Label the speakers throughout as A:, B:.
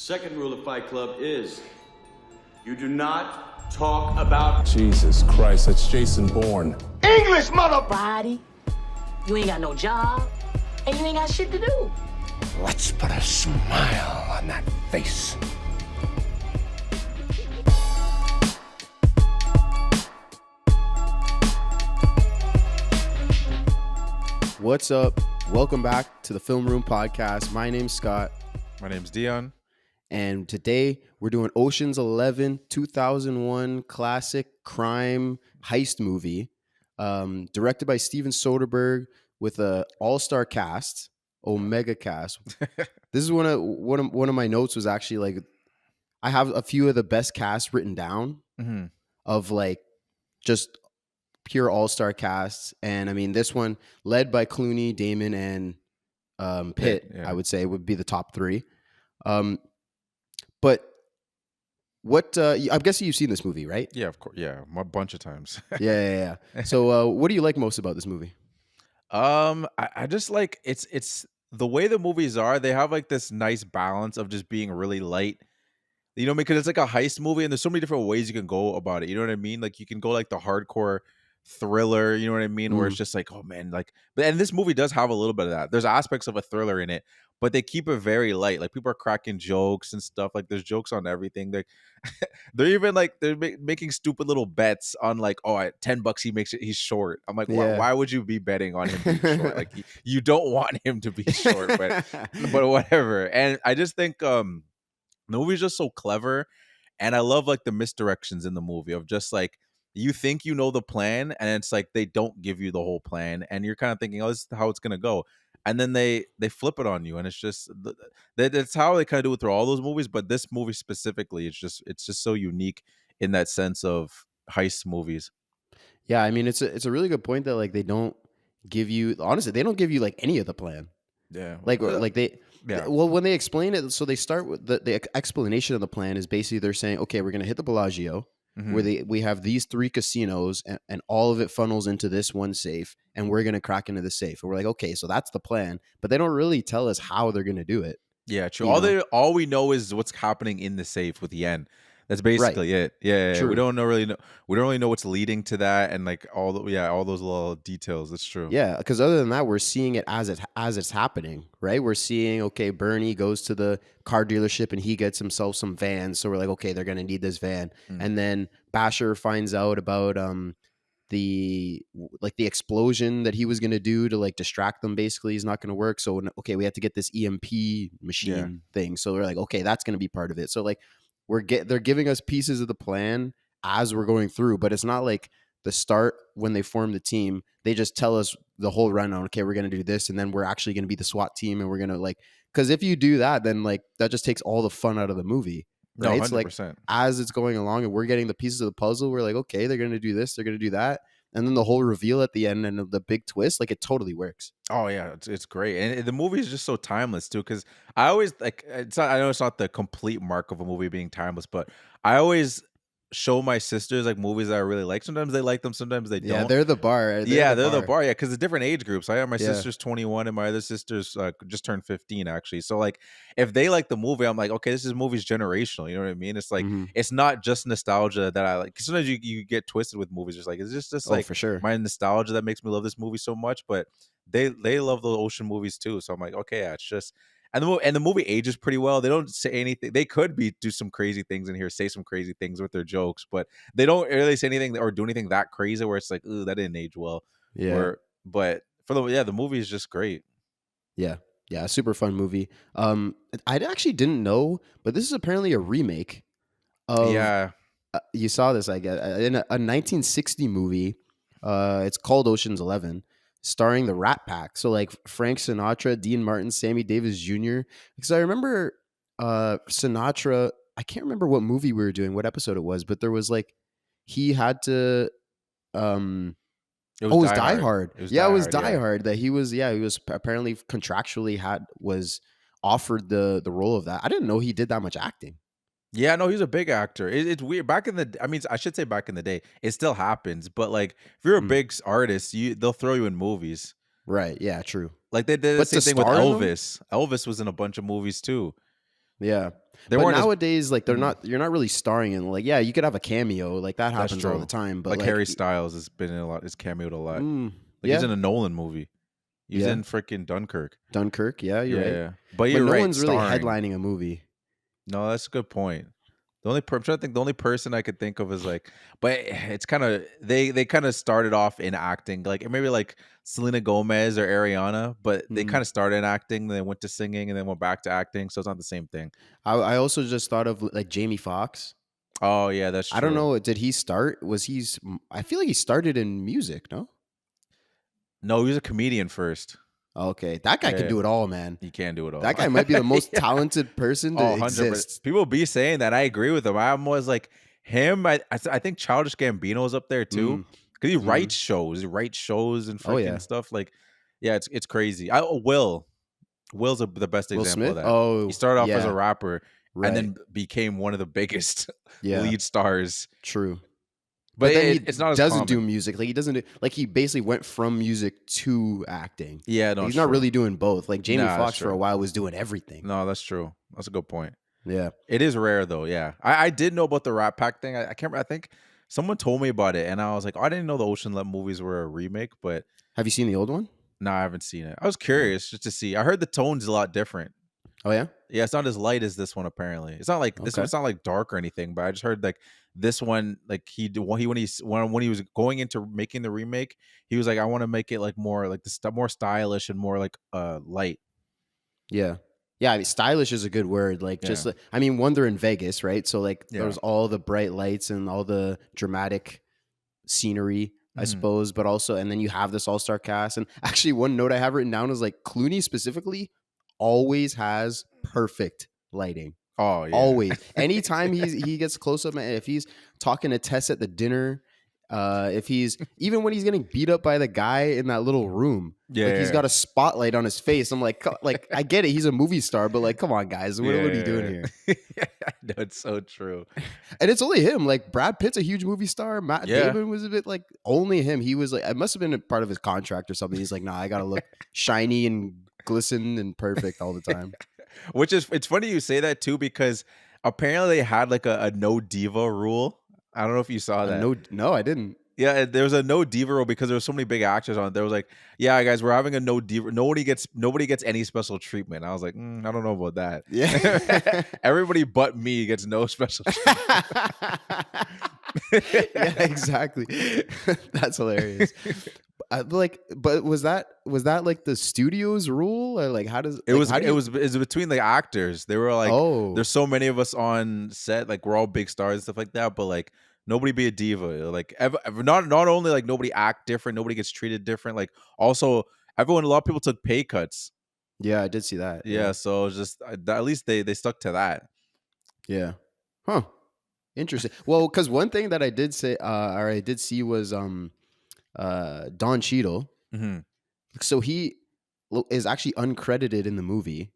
A: Second rule of Fight Club is you do not talk about...
B: Jesus Christ, that's Jason Bourne.
C: English, mother...
D: Body, you ain't got no job, and you ain't got shit to do.
C: Let's put a smile on that face.
E: What's up? Welcome back to the Film Room Podcast. My name's Scott.
F: My name's Dion.
E: And today we're doing Ocean's 11, 2001 classic crime heist movie, directed by Steven Soderbergh with a all-star cast, Omega cast. This is one of my notes was actually like, I have a few of the best casts written down of like just pure all-star casts. And I mean, this one led by Clooney, Damon, and Pitt, I would say would be the top three. But what, I'm guessing you've seen this movie, right?
F: Yeah, of course. Yeah, a bunch of times.
E: Yeah. So what do you like most about this movie?
F: I just like, it's the way the movies are, they have like this nice balance of just being really light. You know what I mean? Because it's like a heist movie and there's so many different ways you can go about it. You know what I mean? Like you can go like the hardcore thriller, you know what I mean? Where it's just like, oh man, like, and this movie does have a little bit of that. There's aspects of a thriller in it, but they keep it very light. Like people are cracking jokes and stuff. Like there's jokes on everything. They're even like, they're making stupid little bets on like, oh, at $10 he's short. I'm like, why would you be betting on him being short? Like you don't want him to be short, but whatever. And I just think the movie's just so clever. And I love like the misdirections in the movie of just like, you think you know the plan and it's like they don't give you the whole plan and you're kind of thinking, oh, this is how it's gonna go, and then they flip it on you, and it's just that's how they kind of do it through all those movies, but this movie specifically, it's just so unique in that sense of heist movies.
E: Yeah, I mean it's a really good point that like they don't give you, honestly, they don't give you like any of the plan.
F: Yeah,
E: like they well, when they explain it, so they start with the explanation of the plan is basically they're saying, okay, we're gonna hit the Bellagio. Where we have these three casinos and all of it funnels into this one safe, and we're going to crack into the safe. And we're like, okay, so that's the plan, but they don't really tell us how they're going to do it.
F: Yeah, true. All we know is what's happening in the safe with Yen. That's basically it. Yeah. We don't really know what's leading to that, and like all those little details. That's true.
E: Yeah, because other than that, we're seeing it as it's happening, right? We're seeing, okay, Bernie goes to the car dealership and he gets himself some vans, so we're like, okay, they're gonna need this van, and then Basher finds out about the explosion that he was gonna do to like distract them. Basically, is not gonna work. So okay, we have to get this EMP machine thing. So we're like, okay, that's gonna be part of it. So like. They're giving us pieces of the plan as we're going through, but it's not like the start when they form the team. They just tell us the whole rundown. Okay, we're going to do this, and then we're actually going to be the SWAT team, and we're going to like, because if you do that, then like that just takes all the fun out of the movie, right?
F: No, 100%.
E: So like as it's going along and we're getting the pieces of the puzzle, we're like, okay, they're going to do this, they're going to do that. And then the whole reveal at the end and the big twist, like it totally works.
F: Oh yeah, it's great, and the movie is just so timeless too. Because I always like, it's not. I know it's not the complete mark of a movie being timeless, but I always show my sisters like movies that I really like. Sometimes they like them, sometimes they don't.
E: Yeah, they're the bar.
F: They're the bar. Yeah, because it's different age groups. I have my sister's 21 and my other sister's just turned 15 actually. So like, if they like the movie, I'm like, okay, this movie's generational. You know what I mean? It's like it's not just nostalgia that I like. Cause sometimes you get twisted with movies. It's like it's just like
E: for sure
F: my nostalgia that makes me love this movie so much. But they love the ocean movies too. So I'm like, okay, yeah, it's just. And the movie ages pretty well. They don't say anything. They could do some crazy things in here, say some crazy things with their jokes, but they don't really say anything or do anything that crazy where it's like, ooh, that didn't age well.
E: Yeah.
F: But the movie is just great.
E: Yeah, super fun movie. I actually didn't know, but this is apparently a remake of.
F: Yeah.
E: You saw this, I guess, in a 1960 movie. It's called Ocean's 11. Starring the Rat Pack. So like Frank Sinatra, Dean Martin, Sammy Davis Jr. Because I remember Sinatra, I can't remember what movie we were doing, what episode it was, but there was like, he had to, it was Die Hard. It was Die Hard that he was apparently contractually was offered the role of that. I didn't know he did that much acting.
F: Yeah, no, he's a big actor. It's weird. I should say back in the day, it still happens. But like, if you're a big artist, they'll throw you in movies.
E: Right. Yeah. True.
F: Like they did the same thing with Elvis. Elvis was in a bunch of movies too.
E: Yeah.
F: They
E: But
F: weren't as
E: nowadays, like, you're not really starring in, like, yeah, you could have a cameo, like that
F: that's
E: happens all the
F: true.
E: time. But
F: Like
E: like,
F: Harry Styles has been in a lot. Has cameoed a lot. Like he's
E: yeah,
F: in a Nolan movie. He was
E: yeah,
F: in freaking Dunkirk.
E: Dunkirk, yeah, you're right.
F: Yeah, but
E: But
F: you're
E: no
F: right.
E: one's really
F: Starring.
E: headlining a movie.
F: No, that's a good point. I'm trying to think. The only person I could think of is like, but it's kind of they kind of started off in acting, like maybe like Selena Gomez or Ariana, but they
E: Mhm.
F: kind of started in acting, then went to singing, and then went back to acting. So it's not the same thing.
E: I also just thought of like Jamie Foxx.
F: Oh yeah, that's
E: I don't
F: true.
E: know. Did he start? I feel like he started in music. No.
F: No, he was a comedian first.
E: Okay, that guy can
F: Yeah,
E: do it all, man.
F: he can do it all.
E: That guy might be the most
F: Yeah.
E: talented person to
F: Oh, 100%.
E: exist.
F: People be saying that. I agree with them. I'm always like him. I think Childish Gambino's up there too
E: Mm,
F: because he
E: mhm.
F: writes shows. He writes shows and
E: Oh
F: freaking
E: yeah,
F: stuff. Like, yeah, it's crazy. Will's the best
E: Will
F: example of
E: Smith.
F: that. He
E: Oh
F: started off as a
E: yeah,
F: rapper and
E: right.
F: then became one of the biggest
E: Yeah,
F: lead stars.
E: true.
F: But
E: But then he
F: it's not as
E: doesn't do
F: common.
E: music. Like he doesn't do, like he basically went from music to acting.
F: Yeah,
E: Like,
F: no,
E: he's
F: it's
E: not
F: true.
E: really doing both. Like Jamie
F: Nah, that's
E: Foxx for a
F: true.
E: while was doing everything.
F: No, that's true. That's a good point.
E: Yeah.
F: It is rare though. Yeah, I did know about the Rat Pack thing. I can't. I think someone told me about it, and I was like, oh, I didn't know the Ocean Let movies were a remake, but
E: Have you seen the old one?
F: no, I haven't seen it. I was
E: No.
F: curious just to see. I heard the tone's a lot different.
E: Oh yeah.
F: Yeah, it's not as light as this one. Apparently, it's not like this.
E: Okay.
F: It's not like dark or anything. But I just heard like this one, like when he was going into making the remake, he was like, I want to make it like more like more stylish and more like light.
E: Yeah. Yeah, I mean, stylish is a good word. Like, just,
F: Yeah,
E: I mean, one, they're in Vegas, right? So, like,
F: yeah.
E: there's all the bright lights and all the dramatic scenery, I
F: Mhm.
E: suppose, but also, and then you have this all star cast. And actually, one note I have written down is like Clooney specifically always has perfect lighting.
F: Oh yeah.
E: Always. Anytime he gets close up, if he's talking to Tess at the dinner, if he's even when he's getting beat up by the guy in that little room,
F: Yeah,
E: like he's
F: yeah,
E: got a spotlight on his face. I'm like, like I get it, he's a movie star, but like, come on, guys, what are you doing
F: yeah.
E: here?
F: Yeah. No, it's so true.
E: And it's only him. Like Brad Pitt's a huge movie star. Matt
F: Yeah.
E: Damon was a bit like only him. He was like, it must have been a part of his contract or something. He's like, nah, I gotta look shiny and glisten and perfect all the time.
F: Which is it's funny you say that too because apparently they had like a no diva rule. I don't know if you saw that.
E: No, I didn't.
F: Yeah, there was a no diva rule because there were so many big actors on it. There was like, yeah, guys, we're having a no diva. Nobody gets any special treatment. I was like, I don't know about that.
E: Yeah.
F: Everybody but me gets no special treatment.
E: Yeah, exactly. That's hilarious. But was that like the studio's rule, or like how does
F: It
E: like
F: was
E: how do
F: it
E: you?
F: was it was between the actors. They were like,
E: Oh,
F: there's so many of us on set, like we're all big stars and stuff like that, but like nobody be a diva. Like not only like nobody act different, nobody gets treated different. Like also a lot of people took pay cuts.
E: yeah, I did see that.
F: Yeah, so it's just at least they stuck to that.
E: Yeah. Huh. Interesting. Well, because one thing that I did say, or I did see was Don Cheadle.
F: Hmm.
E: So he is actually uncredited in the movie.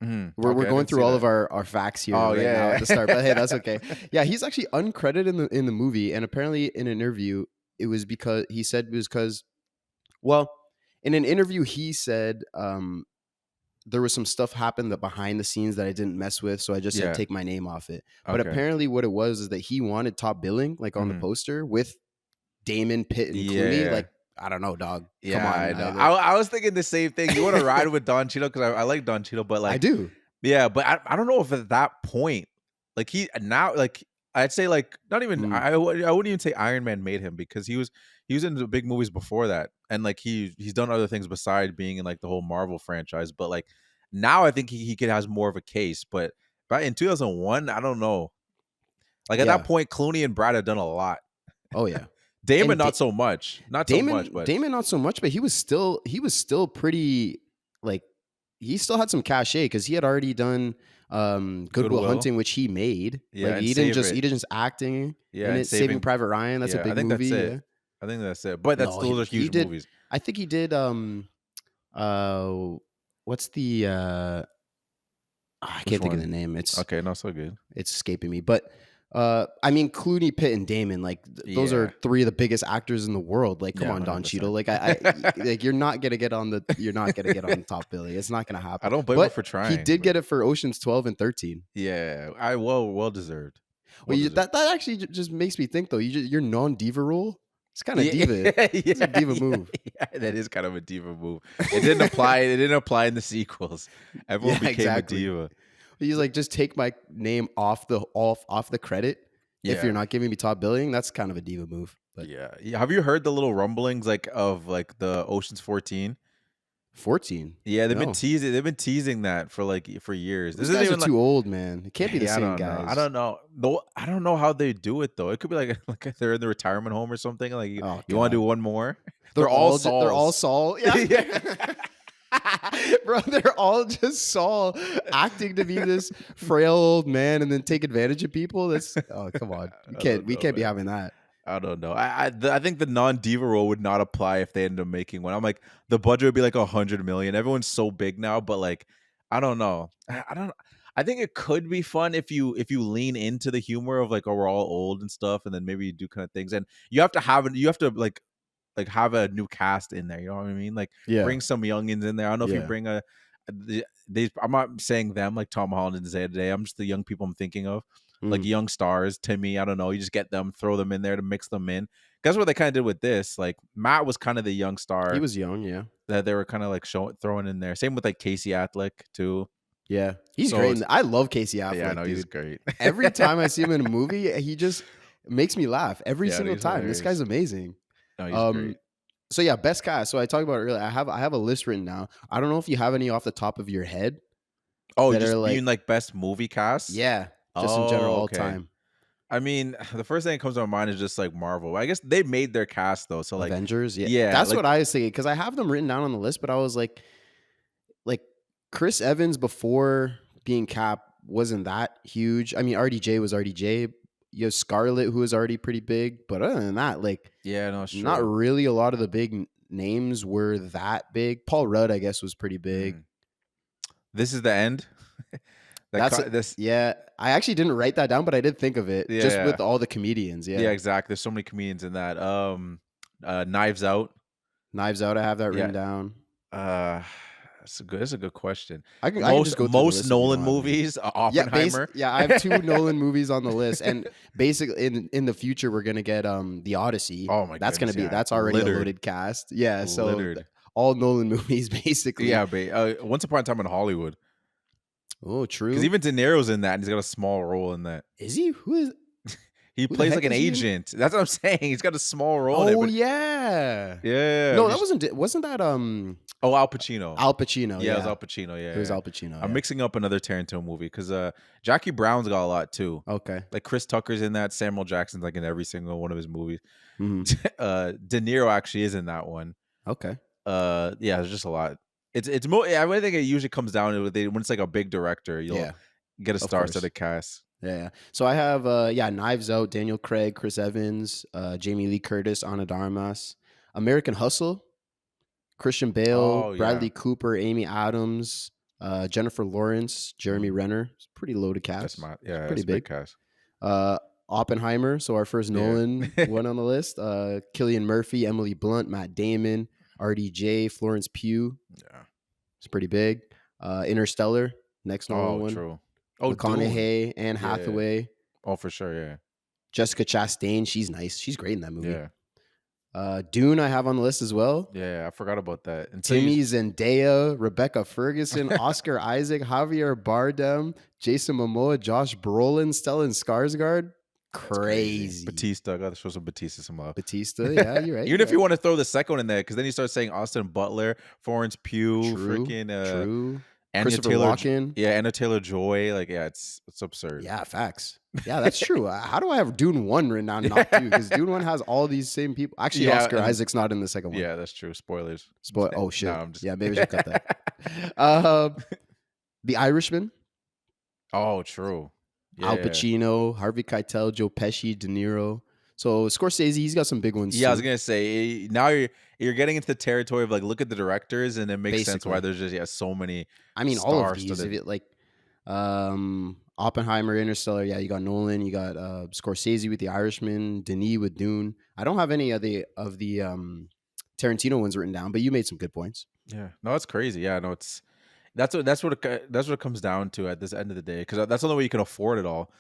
E: We're
F: Okay, I
E: going
F: didn't see
E: through all
F: that.
E: of our facts here
F: Oh
E: right
F: yeah,
E: now at
F: yeah.
E: the start, but hey, that's okay. Yeah, he's actually uncredited in the movie, and apparently in an interview, it was because he said it was because, well, in an interview he said there was some stuff happened that behind the scenes that I didn't mess with, so I just said
F: Yeah.
E: take my name off it. But
F: Okay.
E: apparently, what it was is that he wanted top billing, like on the
F: Mhm.
E: poster with Damon, Pitt, and Clooney.
F: Yeah.
E: Like, I don't know, dog. Come
F: Yeah,
E: on,
F: I know. I was thinking the same thing. You want to ride with Don Cheadle because I like Don Cheadle, but
E: I
F: like,
E: do.
F: yeah, but I don't know if at that point, like he now, like I'd say, like not even
E: Mm,
F: I wouldn't even say Iron Man made him because he was in the big movies before that, and like he's done other things beside being in like the whole Marvel franchise. But like now, I think he could has more of a case. But back in 2001, I don't know. Like at that
E: yeah.
F: point, Clooney and Brad had done a lot.
E: Oh yeah.
F: Damon,
E: And
F: not so much, not so much, but
E: Damon not so much, but he was still pretty, like, he still had some cachet because he had already done Goodwill
F: Goodwill,
E: Hunting, which he made.
F: yeah,
E: Like
F: and Save It,
E: he didn't just acting
F: yeah,
E: in
F: and
E: it. Saving
F: Saving,
E: Private Ryan, that's a
F: yeah. I
E: big
F: think
E: movie.
F: that's
E: Yeah.
F: it. I think that's it. But
E: No,
F: those are
E: he
F: huge
E: did.
F: movies.
E: I think he did. Uh, what's the I
F: Which
E: can't think of the
F: one?
E: name.
F: Okay, not so good.
E: It's escaping me. But I mean, Clooney, Pitt, and Damon, like those are
F: Yeah.
E: three of the biggest actors in the world. Like, come
F: Yeah,
E: on, Don
F: 100%.
E: Cheadle. Like, like you're not gonna get on the top billing. It's not gonna happen.
F: I don't blame him
E: But
F: for
E: he
F: trying.
E: did
F: but
E: get it for Ocean's 12 and 13.
F: Yeah, I well deserved.
E: Well,
F: Well deserved.
E: that actually just makes me think though. Your non-diva rule. It's kind of
F: Yeah,
E: diva. It's a diva move.
F: Yeah, that is kind of a diva move. It didn't apply. It didn't apply in the sequels. Everyone
E: Yeah,
F: became
E: exactly.
F: a diva.
E: He's like, just take my name off the credit. If
F: Yeah.
E: you're not giving me top billing, that's kind of a diva move. But
F: Yeah. Have you heard the little rumblings of the Ocean's 14?
E: 14.
F: Yeah, they've
E: No.
F: been teasing. They've been teasing that for years.
E: Those
F: This isn't
E: guys are
F: even
E: too old, man. It can't be the
F: Yeah,
E: same
F: I don't know.
E: guys.
F: I don't know. Though I don't know how they do it though. It could be like they're in the retirement home or something. Like you want to
E: God.
F: do one more?
E: They're all
F: Sauls.
E: Saul. Yeah. Bro, they're all just Saul acting to be this frail old man and then take advantage of people. That's come on. We can't be having that.
F: I don't know. I think the non-diva rule would not apply if they ended up making one. I'm like, the budget would be like 100 million. Everyone's so big now, but like, I don't know. I think it could be fun if you lean into the humor of like, oh, we're all old and stuff, and then maybe you do kind of things. And you have to like have a new cast in there. You know what I mean? Like bring some youngins in there. I don't know if you bring I'm not saying them like Tom Holland and Zaya today. I'm just the young people I'm thinking of. Like young stars, Timmy, I don't know. You just get them, throw them in there to mix them in. That's what they kind of did with this. Like Matt was kind of the young star.
E: He was young, yeah.
F: That they were kind of like throwing in there. Same with like Casey Affleck too.
E: Yeah, he's great. I love Casey Affleck.
F: Yeah, I know
E: dude.
F: he's great.
E: Every time I see him in a movie, he just makes me laugh every single time.
F: Hilarious.
E: This guy's amazing.
F: No, he's great.
E: So yeah, best cast. So I talked about it earlier. I have a list written now. I don't know if you have any off the top of your head.
F: Oh, just being like best movie cast?
E: Yeah, just in general all time.
F: I mean, the first thing that comes to my mind is just like Marvel. I guess they made their cast though. So like
E: Avengers, yeah. That's
F: like,
E: what I was thinking because I have them written down on the list, but I was like Chris Evans before being Cap wasn't that huge. I mean, RDJ was RDJ. You have Scarlett, who was already pretty big, but other than that, like,
F: no, it's true.
E: Not really a lot of the big names were that big. Paul Rudd, I guess, was pretty big.
F: This is the end.
E: Yeah. I actually didn't write that down, but I did think of it just with all the comedians. Yeah,
F: yeah, exactly. There's so many comedians in that. Knives Out.
E: Knives Out. I have that written down.
F: That's a good question.
E: I can just go through the list
F: Nolan movies. Oppenheimer.
E: I have 2 Nolan movies on the list, and basically in the future we're gonna get the Odyssey.
F: Oh my,
E: that's gonna be that's already a loaded cast. Yeah, so all Nolan movies basically.
F: Yeah, but Once Upon a Time in Hollywood.
E: Oh, true.
F: Because even De Niro's in that, and he's got a small role in that.
E: Is he? Who is?
F: He plays like an agent. That's what I'm saying. He's got a small role.
E: Oh
F: in it,
E: yeah.
F: No,
E: that wasn't that
F: Oh, Al Pacino.
E: Al Pacino.
F: Yeah, it was Al Pacino. Yeah,
E: it was Al Pacino.
F: I'm mixing up another Tarantino movie because Jackie Brown's got a lot too.
E: Okay.
F: Like Chris Tucker's in that. Samuel Jackson's like in every single one of his movies.
E: Mm-hmm.
F: De Niro actually is in that one.
E: Okay.
F: Yeah, there's just a lot. It's more. I think it usually comes down to when it's like a big director, you'll get a star-studded cast.
E: Yeah. So I have Knives Out, Daniel Craig, Chris Evans, Jamie Lee Curtis, Ana de Armas, American Hustle, Christian Bale, Bradley Cooper, Amy Adams, Jennifer Lawrence, Jeremy Renner. It's a pretty loaded cast.
F: That's
E: pretty big
F: cast.
E: Oppenheimer, so our first Nolan one on the list. Cillian Murphy, Emily Blunt, Matt Damon, RDJ, Florence Pugh. Yeah. It's pretty big. Interstellar, next Nolan one.
F: True.
E: McConaughey, Anne Hathaway.
F: Oh, for sure, yeah.
E: Jessica Chastain, she's nice. She's great in that movie.
F: Yeah.
E: Dune, I have on the list as well.
F: Yeah, I forgot about that.
E: Timmy Zendaya, Rebecca Ferguson, Oscar Isaac, Javier Bardem, Jason Momoa, Josh Brolin, Stellan Skarsgård. Crazy.
F: Batista, I gotta show some Batista some love.
E: Batista, yeah, you're right.
F: Even if you want to throw the second one in there, because then you start saying Austin Butler, Florence Pugh,
E: True.
F: Christopher Walken. Yeah, Anna Taylor-Joy. Like, yeah, it's absurd.
E: Yeah, facts. Yeah, that's true. How do I have Dune 1 written down and not 2? Because Dune 1 has all these same people. Actually, Oscar Isaac's not in the second one.
F: Yeah, that's true. Spoilers.
E: Oh, shit. No, yeah, maybe we should cut that. The Irishman.
F: Oh, true.
E: Al Pacino, Harvey Keitel, Joe Pesci, De Niro. So Scorsese, he's got some big ones.
F: Yeah, I was gonna say now you're getting into the territory of like look at the directors, and it makes sense why there's just so many.
E: I mean, all of these. If it, like, Oppenheimer, Interstellar. Yeah, you got Nolan. You got Scorsese with The Irishman. Denis with Dune. I don't have any of the Tarantino ones written down, but you made some good points.
F: Yeah, no, it's crazy. Yeah, no, it's that's what it comes down to at this end of the day, because that's the only way you can afford it all.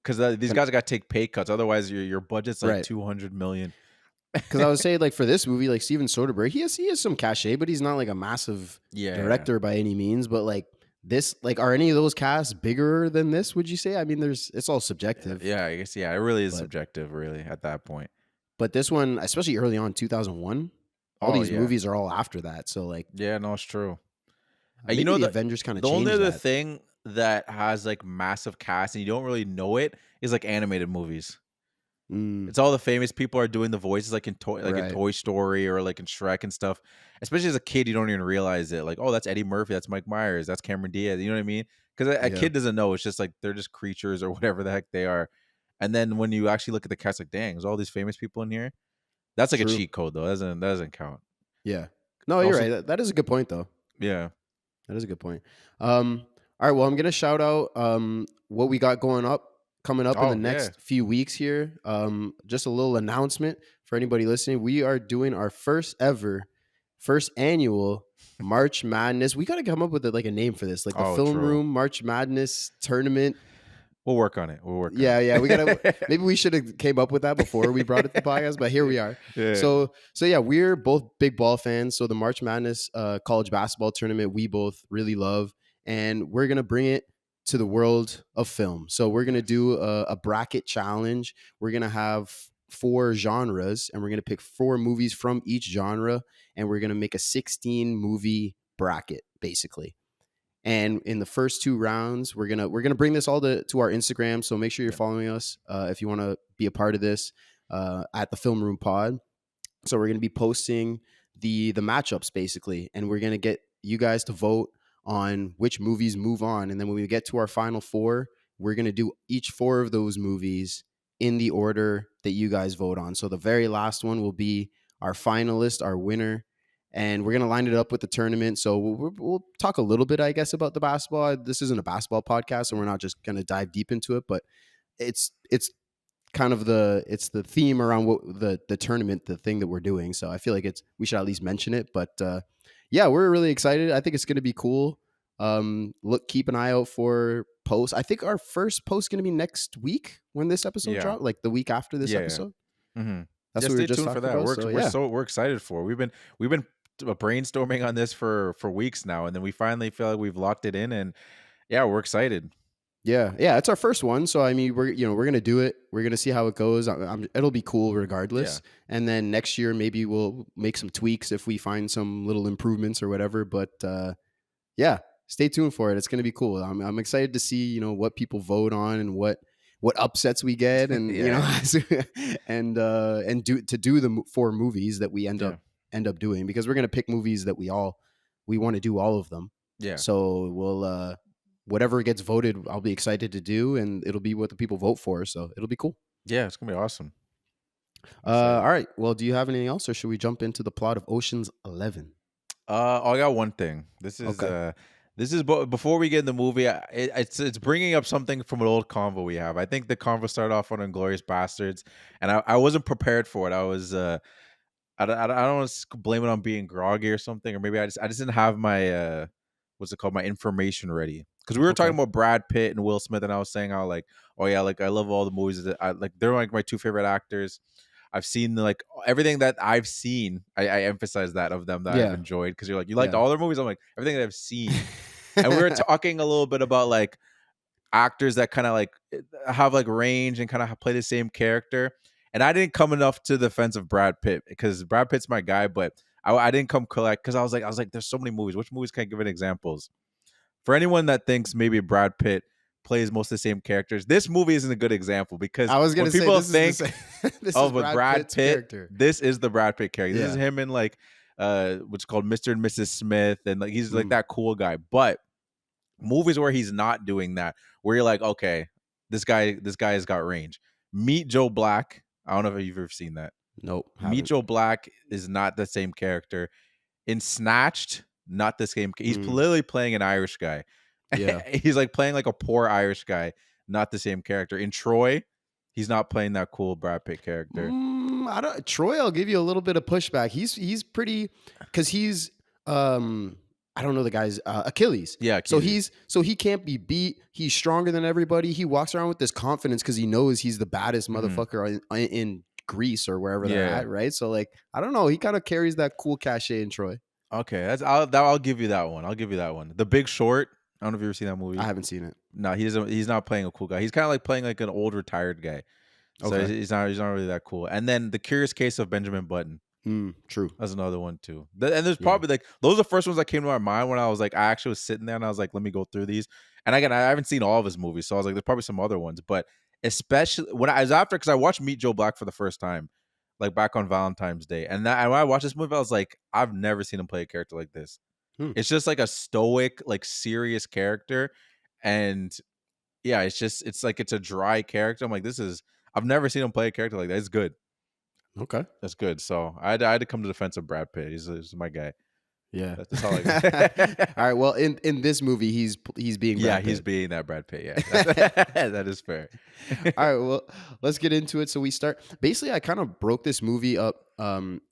F: Because these guys got to take pay cuts, otherwise your budget's like
E: Right.
F: 200 million.
E: Because I would say, like, for this movie, like Steven Soderbergh, he has some cachet, but he's not like a massive
F: Yeah,
E: director by any means. But like this, like, are any of those casts bigger than this? Would you say? I mean, it's all subjective.
F: yeah, I guess, yeah, it really is
E: But-
F: subjective, really, at that point.
E: But this one, especially early on, 2001, all
F: Oh,
E: these
F: yeah.
E: movies are all after that. So like,
F: Yeah, no, it's true.
E: maybe
F: You know,
E: the
F: the
E: Avengers kind of
F: The
E: changed
F: only other
E: that.
F: thing that has like massive cast and you don't really know it is like animated movies.
E: Mm,
F: It's all the famous people are doing the voices, like in in
E: Right.
F: Toy Story or like in Shrek and stuff. Especially as a kid, you don't even realize it. Like, oh, that's Eddie Murphy, that's Mike Myers, that's Cameron Diaz. You know what I mean? Because a
E: Yeah.
F: kid doesn't know. It's just like they're just creatures or whatever the heck they are. And then when you actually look at the cast, like, dang, there's all these famous people in here. That's like
E: True.
F: a cheat code, though. That doesn't count.
E: yeah. No, you're
F: Also-
E: right. That is a good point, though.
F: Yeah.
E: That is a good point. All right. Well, I'm gonna shout out what we got coming up in
F: Oh,
E: the next few weeks here. Just a little announcement for anybody listening. We are doing our first annual March Madness. We got to come up with like a name for this, like the
F: Oh,
E: Film
F: true.
E: Room March Madness tournament.
F: We'll work on it. We'll work on
E: Yeah,
F: it.
E: yeah. We gotta. Maybe we should have came up with that before we brought it to the podcast, but here we are.
F: Yeah.
E: So yeah, we're both big ball fans. So the March Madness college basketball tournament we both really love, and we're gonna bring it to the world of film. So we're gonna do a bracket challenge. We're gonna have 4 genres, and we're gonna pick 4 movies from each genre, and we're gonna make a 16 movie bracket basically. And in the first 2 rounds, we're gonna bring this all to our Instagram. So make sure you're following us if you want to be a part of this at the Film Room Pod. So we're gonna be posting the matchups basically, and we're gonna get you guys to vote on which movies move on. And then when we get to our final 4, we're gonna do each 4 of those movies in the order that you guys vote on. So the very last one will be our finalist, our winner. And we're going to line it up with the tournament. So we'll talk a little bit, I guess, about the basketball. This isn't a basketball podcast, and we're not just going to dive deep into it, but it's kind of the theme around what the tournament, the thing that we're doing. So I feel like we should at least mention it. But yeah, we're really excited. I think it's going to be cool. Keep an eye out for posts. I think our first post is going to be next week when this episode drops, like the week after this episode.
F: Mm-hmm.
E: That's
F: Yeah,
E: what we
F: stay
E: were just
F: tuned for
E: talking
F: that.
E: about.
F: We're excited for. We've been brainstorming on this for weeks now, and then we finally feel like we've locked it in, and yeah, we're excited.
E: Yeah, it's our first one, so I mean, we're gonna do it. We're gonna see how it goes. It'll be cool regardless. And then next year, maybe we'll make some tweaks if we find some little improvements or whatever. But yeah, stay tuned for it. It's gonna be cool. I'm excited to see what people vote on and what upsets we get, and and do the 4 movies that we end up doing, because we're gonna pick movies that we want to do all of them.
F: Yeah.
E: So we'll whatever gets voted, I'll be excited to do, and it'll be what the people vote for. So it'll be cool.
F: Yeah, it's gonna be awesome.
E: All right. Well, do you have anything else, or should we jump into the plot of Ocean's 11?
F: I got one thing. This is
E: Okay.
F: before we get in the movie. It's bringing up something from an old convo we have. I think the convo started off on Inglourious Bastards, and I wasn't prepared for it. I was I don't want to blame it on being groggy or something, or maybe I just didn't have my what's it called, my information ready, because we were talking about Brad Pitt and Will Smith, and I was saying how, like, oh yeah, like I love all the movies that I like. They're like my 2 favorite actors. I've seen like everything that I've seen. I emphasize that of them that I've enjoyed, because you're like, you liked all their movies. I'm like, everything that I've seen. And we were talking a little bit about like actors that kind of like have like range and kind of play the same character. And I didn't come enough to the defense of Brad Pitt, because Brad Pitt's my guy, but I didn't come collect, because I was like, there's so many movies. Which movies can I give an examples? For anyone that thinks maybe Brad Pitt plays most of the same characters, this movie isn't a good example, because
E: I was gonna say,
F: people
E: this
F: think
E: is
F: of with Brad
E: Pitt's
F: Pitt,
E: character.
F: this is the Brad Pitt character. This is
E: Yeah.
F: him in like what's called Mr. and Mrs. Smith, and like he's like that cool guy. But movies where he's not doing that, where you're like, okay, this guy has got range. Meet Joe Black. I don't know if you've ever seen that.
E: Nope.
F: Meet Joe Black is not the same character. In Snatched, not the same. He's literally playing an Irish guy.
E: Yeah.
F: He's like playing like a poor Irish guy. not the same character. In Troy, he's not playing that cool Brad Pitt character.
E: I don't. Troy, I'll give you a little bit of pushback. He's pretty because he's I don't know the guy's Achilles.
F: Yeah,
E: So
F: Achilles.
E: he can't be beat. He's stronger than everybody. He walks around with this confidence because he knows he's the baddest motherfucker in Greece or wherever they're
F: Yeah.
E: at, right? So like I don't know. He kind of carries that cool cachet in Troy.
F: Okay, I'll give you that one. I'll give you that one. The Big Short. I don't know if you've ever seen that movie.
E: I haven't seen it.
F: No, he's not playing a cool guy. He's kind of like playing like an old retired guy. So
E: Okay.
F: he's not really that cool. And then The Curious Case of Benjamin Button.
E: True.
F: That's another one too. And there's probably like those are the first ones that came to my mind when I was like, I actually was sitting there and I was like, let me go through these. And again, I haven't seen all of his movies, so I was like, there's probably some other ones. But especially when I was after, because I watched Meet Joe Black for the first time, like back on Valentine's Day, and when I watched this movie, I was like, I've never seen him play a character like this. It's just like a stoic, like serious character, and yeah, it's like it's a dry character. I'm like, I've never seen him play a character like that. It's good.
E: Okay.
F: That's good. So I had to come to the defense of Brad Pitt. He's my guy.
E: Yeah.
F: That's all I
E: All right. Well, in this movie, he's being Brad Pitt.
F: he's being that Brad Pitt. Yeah, that is fair.
E: All right. Well, let's get into it. So we start. Basically, I kind of broke this movie up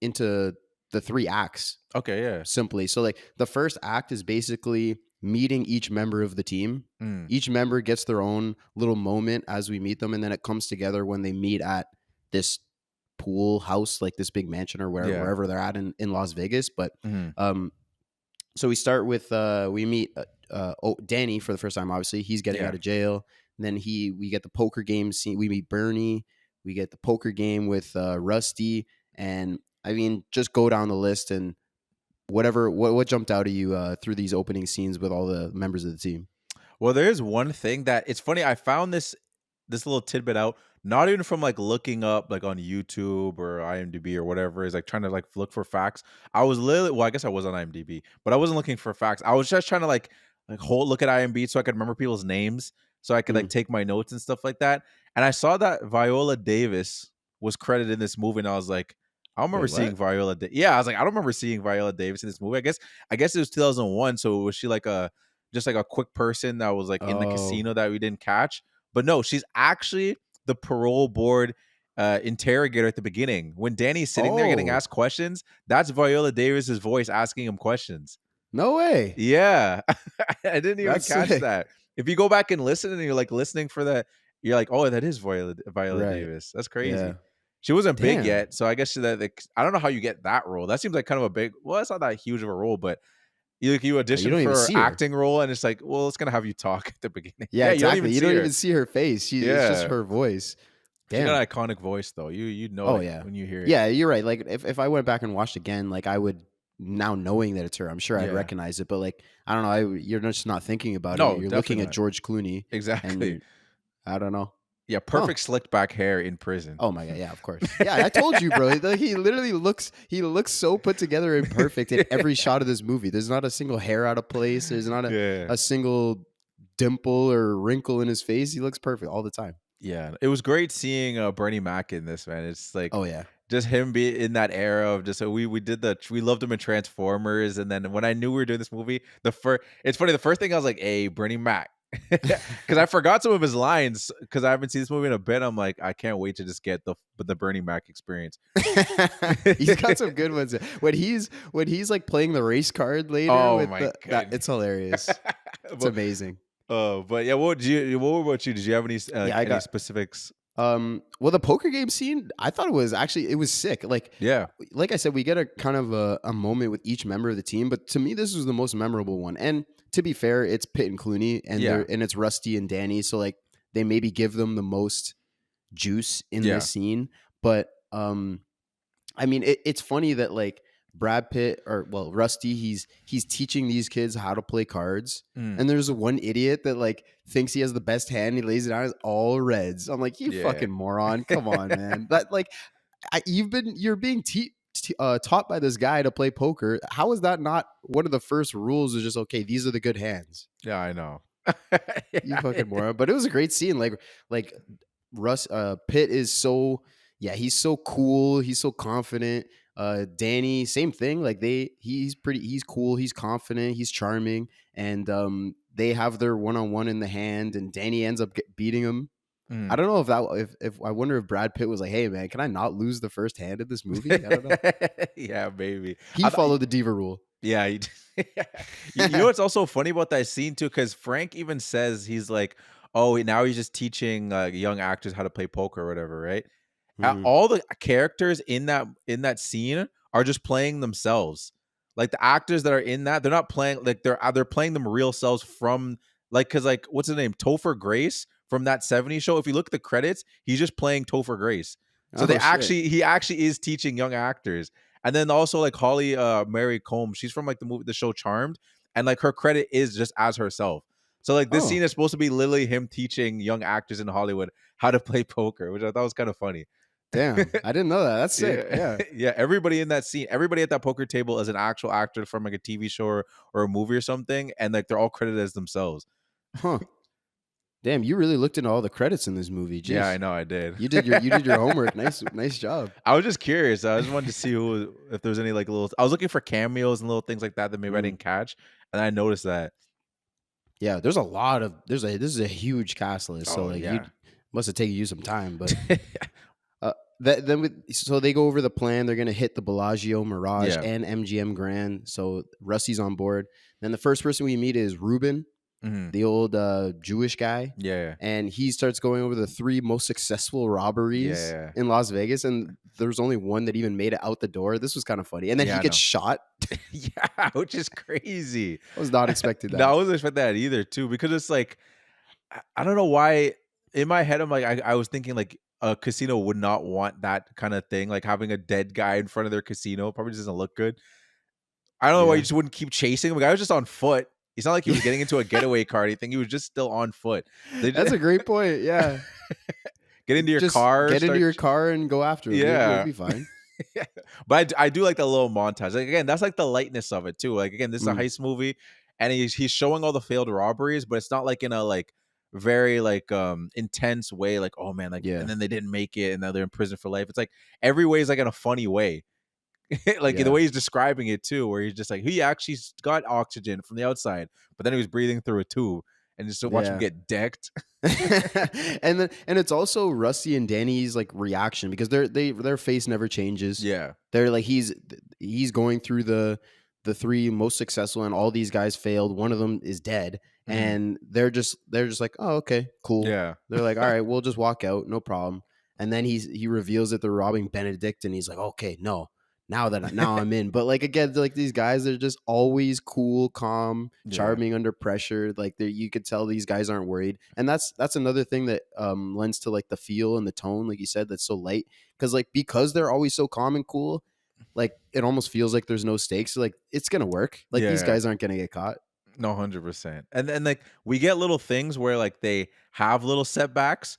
E: into the 3 acts.
F: Okay. Yeah.
E: Simply. So like the first act is basically meeting each member of the team. Each member gets their own little moment as we meet them, and then it comes together when they meet at this pool house, like this big mansion or wherever they're at in Las Vegas. But so we start with we meet Danny for the first time. Obviously, he's getting out of jail. And then we get the poker game scene. We meet Bernie. We get the poker game with Rusty, and I mean, just go down the list and whatever. What jumped out at you through these opening scenes with all the members of the team?
F: Well, there is one thing that it's funny. I found this little tidbit out, not even from like looking up like on YouTube or IMDb or whatever, is like trying to like look for facts. I was literally, well, I guess I was on IMDb, but I wasn't looking for facts. I was just trying to like look at IMDb so I could remember people's names, so I could like take my notes and stuff like that. And I saw that Viola Davis was credited in this movie, and I was like, I don't remember seeing Viola. Yeah, I was like, I don't remember seeing Viola Davis in this movie. I guess it was 2001. So was she like just like a quick person that was like in the casino that we didn't catch? But no, she's actually the parole board interrogator at the beginning. When Danny's sitting there getting asked questions, that's Viola Davis's voice asking him questions.
E: No way.
F: Yeah. I didn't even catch
E: sick.
F: that. If you go back and listen and you're like listening for that, you're like, oh, that is Viola Davis. That's crazy.
E: Yeah.
F: She wasn't big
E: Damn.
F: yet, so I guess I don't know how you get that role. That seems like kind of a big. Well, it's not that huge of a role, but you audition
E: don't even
F: for
E: see
F: an
E: her.
F: acting role, and it's like, well, it's gonna have you talk at the beginning.
E: Yeah, exactly. You don't
F: her.
E: even see her face. It's just her voice.
F: She
E: Damn.
F: got an iconic voice, though. You know.
E: Oh
F: it
E: yeah.
F: when you hear it.
E: Yeah, you're right. Like if I went back and watched again, like I would now knowing that it's her. I'm sure I'd recognize it, but like I don't know. You're just not thinking about
F: No,
E: it. You're
F: definitely
E: looking
F: not.
E: at George Clooney.
F: Exactly.
E: And I don't know.
F: Yeah, perfect slicked back hair in prison.
E: Oh my god, yeah, of course. Yeah, I told you, bro. Like, he literally looks so put together and perfect in every shot of this movie. There's not a single hair out of place. There's not a single dimple or wrinkle in his face. He looks perfect all the time.
F: Yeah, it was great seeing Bernie Mac in this, man. It's like,
E: oh yeah,
F: just him be in that era of just we loved him in Transformers, and then when I knew we were doing this movie, it's funny, the first thing I was like, hey, Bernie Mac. Because I forgot some of his lines because I haven't seen this movie in a bit. I'm like, I can't wait to just get the Bernie Mac experience.
E: He's got some good ones. When he's like playing the race card later, it's hilarious. It's amazing.
F: But yeah, what about you? Did you have any any specifics?
E: Well, the poker game scene, I thought it was sick. Like,
F: yeah,
E: like I said, we get a kind of a moment with each member of the team, but to me, this was the most memorable one. And to be fair, it's Pitt and Clooney, and and it's Rusty and Danny, so like they maybe give them the most juice in this scene. But I mean, it's funny that like Brad Pitt Rusty, he's teaching these kids how to play cards, and there's one idiot that like thinks he has the best hand. He lays it out as all reds. I'm like, you fucking moron! Come on, man. That like you're being taught by this guy to play poker. How is that not one of the first rules? Is just okay. These are the good hands.
F: Yeah, I know.
E: You fucking moron. But it was a great scene. Like Pitt is so he's so cool. He's so confident. Danny, same thing. Like he's cool. He's confident. He's charming. And they have their one-on-one in the hand, and Danny ends up beating him.
F: Mm.
E: I don't know if I wonder if Brad Pitt was like, "Hey man, can I not lose the first hand of this movie?" I don't know.
F: Yeah, maybe.
E: He followed the diva rule.
F: Yeah, you know what's also funny about that scene too? Because Frank even says he's like, "Oh, now he's just teaching young actors how to play poker or whatever," right?
E: Mhm.
F: All the characters in that scene are just playing themselves. Like the actors that are in that, they're not playing like they're playing them real selves from like because like what's his name, Topher Grace from that '70s show. If you look at the credits, he's just playing Topher Grace. So
E: Oh shit.
F: he actually is teaching young actors. And then also like Holly Mary Combs, she's from like the show Charmed, and like her credit is just as herself. So like this
E: Oh
F: scene is supposed to be literally him teaching young actors in Hollywood how to play poker, which I thought was kind of funny.
E: damn, I didn't know that. That's sick.
F: Yeah,
E: Yeah.
F: yeah. Everybody in that scene, everybody at that poker table is an actual actor from like a TV show or a movie or something, and like they're all credited as themselves.
E: Huh. Damn, you really looked into all the credits in this movie. Jeez.
F: Yeah, I know, I did.
E: You did your homework. Nice job.
F: I was just curious. I just wanted to see if there was any like little. I was looking for cameos and little things like that maybe I didn't catch, and I noticed that.
E: Yeah, there's a lot of this is a huge cast list. So
F: Oh
E: like
F: yeah.
E: must have taken you some time, but so they go over the plan. They're gonna hit the Bellagio, Mirage,
F: Yeah.
E: and MGM Grand. So Rusty's on board. Then the first person we meet is Ruben,
F: Mhm.
E: the old Jewish guy,
F: Yeah.
E: and he starts going over the 3 most successful robberies
F: Yeah.
E: in Las Vegas, and there's only one that even made it out the door. This was kind of funny, and then
F: Yeah,
E: he
F: I
E: gets
F: know.
E: shot.
F: Yeah, which is crazy.
E: I was not expecting that.
F: No, I wasn't expecting that either, too, because it's like I don't know why. In my head, I'm like, I was thinking like a casino would not want that kind of thing, like having a dead guy in front of their casino probably just doesn't look good. I don't know why
E: Yeah.
F: you just wouldn't keep chasing him. The guy was just on foot. It's not like he was getting into a getaway car or anything. He was just still on foot. They
E: That's a great point. Yeah.
F: get into your
E: Just
F: car.
E: get into
F: start
E: your car and go after him.
F: Yeah.
E: You'll be fine.
F: Yeah. But I do like that little montage. Like again, that's like the lightness of it too. Like again, this is a
E: Mm.
F: heist movie, and he's showing all the failed robberies, but it's not like in a like very like intense way. Like oh man, like
E: Yeah.
F: and then they didn't make it, and now they're in prison for life. It's like every way is like in a funny way. Like
E: Yeah.
F: the way he's describing it too, where he's just like he actually got oxygen from the outside, but then he was breathing through a tube, and just to watch him
E: Yeah.
F: get decked.
E: and it's also Rusty and Danny's like reaction because their face never changes.
F: Yeah.
E: They're like he's going through the 3 most successful, and all these guys failed. One of them is dead,
F: Mhm.
E: and they're just like, oh okay, cool.
F: Yeah.
E: They're like, all right, we'll just walk out, no problem. And then he reveals that they're robbing Benedict, and he's like, okay, no. Now I'm in. But like again, like these guys, they're just always cool, calm,
F: Yeah.
E: charming under pressure. Like you could tell these guys aren't worried. And that's another thing that lends to like the feel and the tone, like you said, that's so light. Because they're always so calm and cool, like it almost feels like there's no stakes. Like it's gonna work. Like these
F: Yeah.
E: guys aren't gonna get caught.
F: No, 100%. And then like we get little things where like they have little setbacks,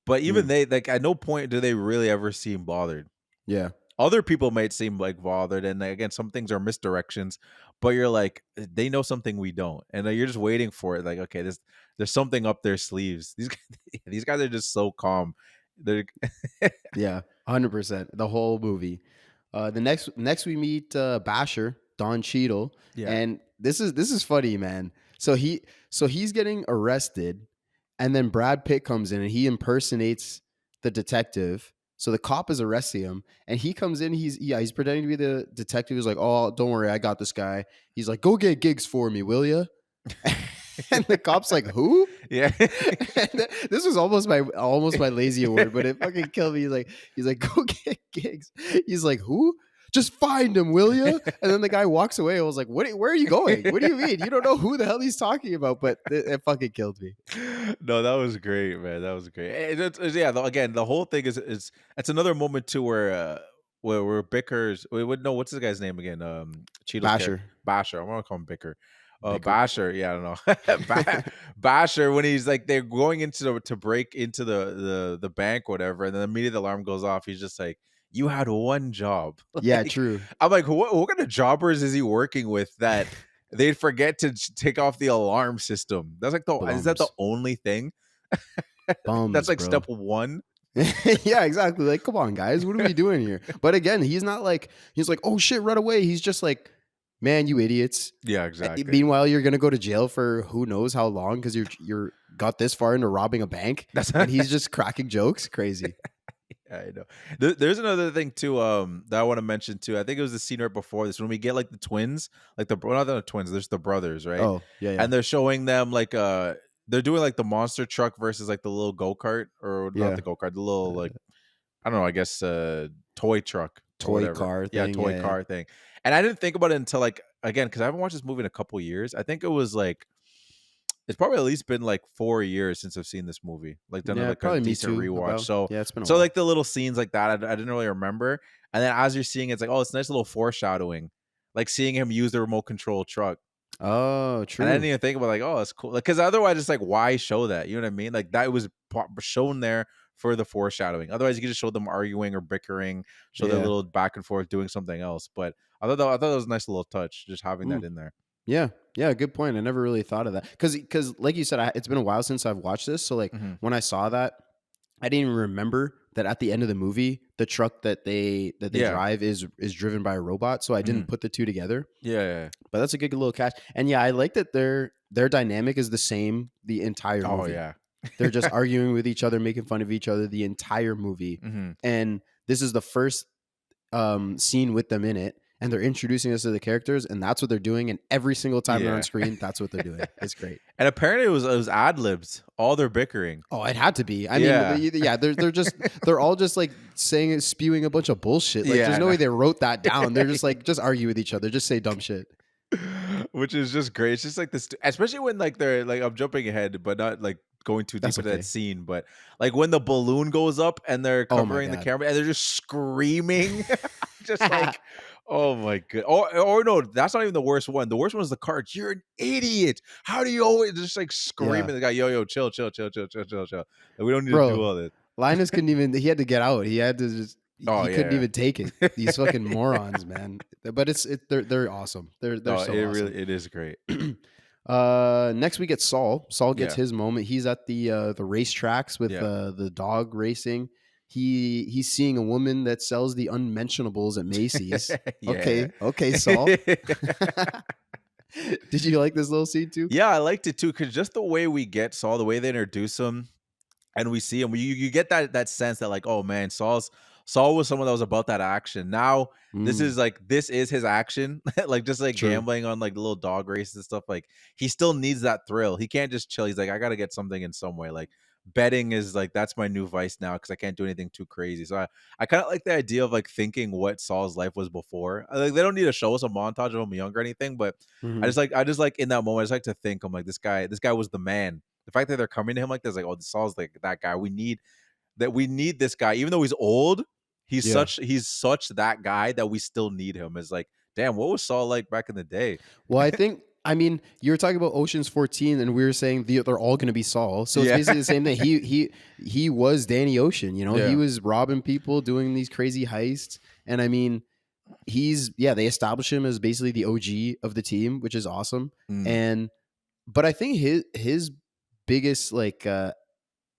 F: but even they like at no point do they really ever seem bothered.
E: Yeah.
F: Other people might seem like bothered, and like, again, some things are misdirections, but you're like they know something we don't, and you're just waiting for it. Like, okay, there's something up their sleeves. These guys are just so calm. They're
E: Yeah. 100%. The whole movie. The next we meet Basher, Don Cheadle.
F: Yeah.
E: And this is funny, man. So he's getting arrested, and then Brad Pitt comes in and he impersonates the detective. So the cop is arresting him, and he comes in. He's pretending to be the detective. He's like, "Oh, don't worry, I got this guy." He's like, "Go get gigs for me, will you?" And the cop's like, "Who?"
F: yeah.
E: And this was almost my lazy award, but it fucking killed me. He's like, "Go get gigs." He's like, "Who?" Just find him, will you? And then the guy walks away. I was like, "What? Where are you going? What do you mean? You don't know who the hell he's talking about?" But it fucking killed me.
F: No, that was great, man. That was great. And yeah, again, the whole thing is it's another moment too where Bickers. What's the guy's name again? Cheadle's
E: Basher.
F: Basher. I want to call him Bicker.
E: Bicker.
F: Basher. Yeah, I don't know. Basher when he's like they're going into to break into the bank, whatever, and then immediately the alarm goes off. He's just like, "You had one job."
E: Yeah,
F: Like,
E: true.
F: I'm like, what kind of jobbers is he working with that they'd forget to take off the alarm system? That's like is that the
E: Bums.
F: only thing?
E: Bums,
F: That's like
E: bro.
F: step one.
E: Yeah, exactly. Like, come on, guys, what are we doing here? But again, he's not like he's like, "Oh shit, run away." He's just like, man, you idiots.
F: Yeah, exactly.
E: Meanwhile, you're gonna go to jail for who knows how long because you're got this far into robbing a bank,
F: That's
E: and he's just cracking jokes. Crazy.
F: I know. There's another thing too, that I want to mention too. I think it was the scene right before this when we get like the twins, like not the twins, there's the brothers, right?
E: Oh yeah, yeah,
F: And they're showing them like they're doing like the monster truck versus like the little go-kart, or not
E: yeah.
F: the go-kart, the little like I don't know, I guess toy truck or
E: Toy
F: whatever.
E: car
F: Yeah,
E: thing.
F: toy
E: Yeah,
F: car thing. And I didn't think about it until like again, because I haven't watched this movie in a couple years. I think it was like it's probably at least been like 4 years since I've seen this movie. Like done
E: yeah.
F: like a
E: Probably me
F: decent
E: too.
F: rewatch.
E: About
F: So
E: yeah, it's been a
F: so
E: while.
F: like the little scenes like that, I didn't really remember. And then as you're seeing, it's like, oh, it's a nice little foreshadowing, like seeing him use the remote control truck.
E: Oh,
F: And I didn't
E: true.
F: even think about like, oh, that's cool. Like, because otherwise, it's like, why show that? You know what I mean? Like that was shown there for the foreshadowing. Otherwise, you could just show them arguing or bickering, show their
E: Yeah.
F: little back and forth doing something else. But I thought that was a nice little touch, just having that in there.
E: Yeah, yeah, good point. I never really thought of that because like you said, it's been a while since I've watched this. So like
F: Mhm.
E: when I saw that, I didn't even remember that at the end of the movie, the truck that they
F: Yeah.
E: drive is driven by a robot. So I didn't
F: Mhm.
E: put the two together.
F: Yeah.
E: But that's a good little catch. And yeah, I like that their dynamic is the same the entire
F: Oh
E: movie.
F: yeah.
E: They're just arguing with each other, making fun of each other the entire movie.
F: Mhm.
E: And this is the first scene with them in it, and they're introducing us to the characters, and that's what they're doing. And every single time they're
F: Yeah.
E: on screen, that's what they're doing. It's great.
F: And apparently it was ad libs, all their bickering.
E: Oh, it had to be. I
F: Yeah.
E: mean, yeah, they're all just like spewing a bunch of bullshit. Like,
F: Yeah,
E: there's
F: I
E: no
F: know.
E: way they wrote that down. They're just like just argue with each other, just say dumb shit.
F: Which is just great. It's just like this, especially when like they're like, I'm jumping ahead, but not like going too deep
E: That's
F: into
E: okay.
F: that scene. But like when the balloon goes up and they're
E: Oh my
F: covering the
E: God.
F: camera and they're just screaming, just like, oh my god. Or no, that's not even the worst one. The worst one is the cart. You're an idiot. How do you always just like screaming?
E: Yeah.
F: The guy, yo, chill. Like, we don't need to do
E: Bro,
F: all this.
E: Linus couldn't even. He had to get out. He had to just.
F: Oh,
E: He couldn't
F: yeah.
E: even take it. These fucking morons, man. But they're awesome. They're
F: Oh,
E: so
F: it
E: awesome.
F: really it is great.
E: Next we get Saul. Saul gets
F: Yeah.
E: his moment. He's at the racetracks with
F: Yeah.
E: the dog racing. He's seeing a woman that sells the unmentionables at Macy's.
F: Yeah.
E: Okay, Saul. Did you like this little scene too?
F: Yeah, I liked it too, because just the way we get Saul, the way they introduce him, and we see him, you get that sense that like, oh man, Saul was someone that was about that action. Now this is like this is his action, like just like
E: True.
F: gambling on like the little dog races and stuff. Like he still needs that thrill. He can't just chill. He's like, I got to get something in some way. Like betting is like that's my new vice now because I can't do anything too crazy. So I kind of like the idea of like thinking what Saul's life was before. Like they don't need to show us a montage of him younger or anything, but
E: Mhm.
F: I just like in that moment, I just like to think I'm like this guy was the man. The fact that they're coming to him like this, like, oh, Saul's like that guy. We need this guy, even though he's old. He's
E: Yeah.
F: such that guy that we still need him. It's like, damn, what was Saul like back in the day?
E: Well, I mean, you were talking about Ocean's 14, and we were saying they're all going to be Saul. So it's
F: Yeah.
E: basically the same thing. He was Danny Ocean. You know,
F: Yeah.
E: he was robbing people, doing these crazy heists, and I mean, they establish him as basically the OG of the team, which is awesome.
F: Mm.
E: But I think his biggest like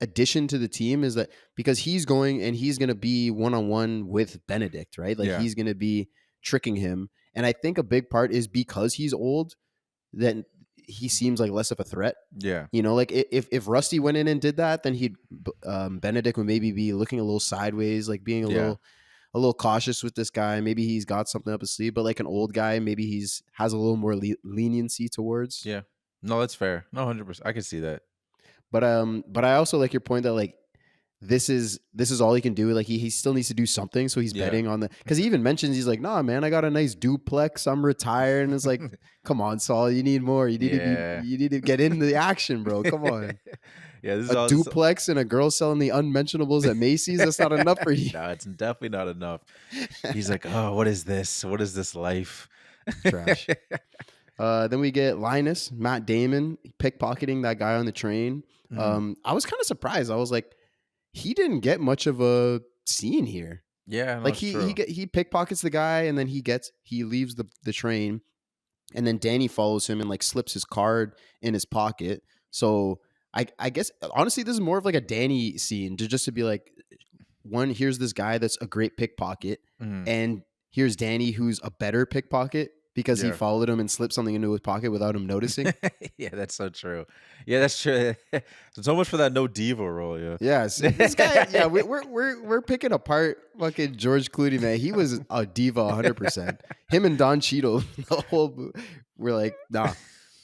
E: addition to the team is that because he's going to be one-on-one with Benedict, right? Like
F: Yeah.
E: he's going to be tricking him. And I think a big part is because he's old, then he seems like less of a threat.
F: Yeah.
E: You know, like if Rusty went in and did that, then Benedict would maybe be looking a little sideways, like being a little cautious with this guy. Maybe he's got something up his sleeve, but like an old guy, maybe has a little more leniency towards.
F: Yeah. No, that's fair. No, 100%. I can see that.
E: But I also like your point that like this is all he can do. Like he still needs to do something, so he's
F: Yeah.
E: betting on the because he even mentions he's like, nah, man, I got a nice duplex. I'm retired, and it's like, come on, Saul, you need more. You need
F: Yeah.
E: you need to get into the action, bro. Come on,
F: Yeah, this is
E: a
F: all
E: duplex and a girl selling the unmentionables at Macy's. That's not enough for you.
F: No, it's definitely not enough. He's like, oh, what is this? What is this life?
E: Trash. Then we get Linus, Matt Damon, pickpocketing that guy on the train. I was kind of surprised. I was like, he didn't get much of a scene here.
F: Yeah, no,
E: Like
F: it's
E: he
F: true.
E: he pickpockets the guy, and then he leaves the train, and then Danny follows him and like slips his card in his pocket. So I guess honestly, this is more of like a Danny scene to be like, one, here's this guy that's a great pickpocket,
F: Mhm.
E: and here's Danny who's a better pickpocket because he
F: Yeah.
E: followed him and slipped something into his pocket without him noticing.
F: Yeah, that's so true. Yeah, that's true. So much for that no diva role. Yeah.
E: Yes, this guy. Yeah, we're picking apart fucking George Clooney, man. He was a diva, 100%. Him and Don Cheadle, the whole. We're like, nah,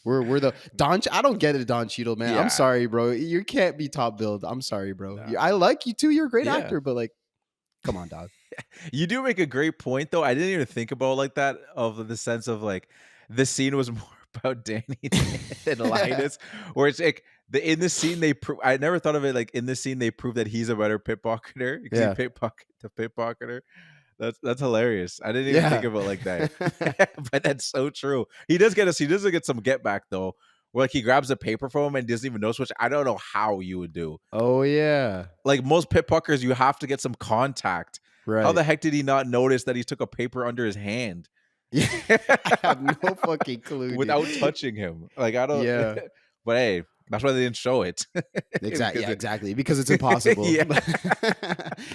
E: we're the Don. I don't get it, Don Cheadle, man.
F: Yeah.
E: I'm sorry, bro. You can't be top billed. I'm sorry, bro.
F: Nah.
E: I like you too. You're a great
F: Yeah.
E: actor, but like, come on, dog.
F: You do make a great point, though. I didn't even think about it like that, of the sense of like the scene was more about Danny than Linus, where it's like in the scene I never thought of it like in this scene they prove that he's a better pickpocketer because
E: Yeah.
F: he pickpocket the pickpocketer. That's hilarious. I didn't even think
E: Yeah.
F: about it like that, but that's so true. He does get some get back though, where like he grabs a paper from him and doesn't even notice, which I don't know how you would do.
E: Oh yeah.
F: Like most pickpocketers, you have to get some contact.
E: Right.
F: How the heck did he not notice that he took a paper under his hand?
E: Yeah. I have no fucking clue. Dude.
F: Without touching him. Like I don't.
E: Yeah.
F: But hey, that's why they didn't show it.
E: Exactly. Yeah, exactly. Because it's impossible.
F: Yeah.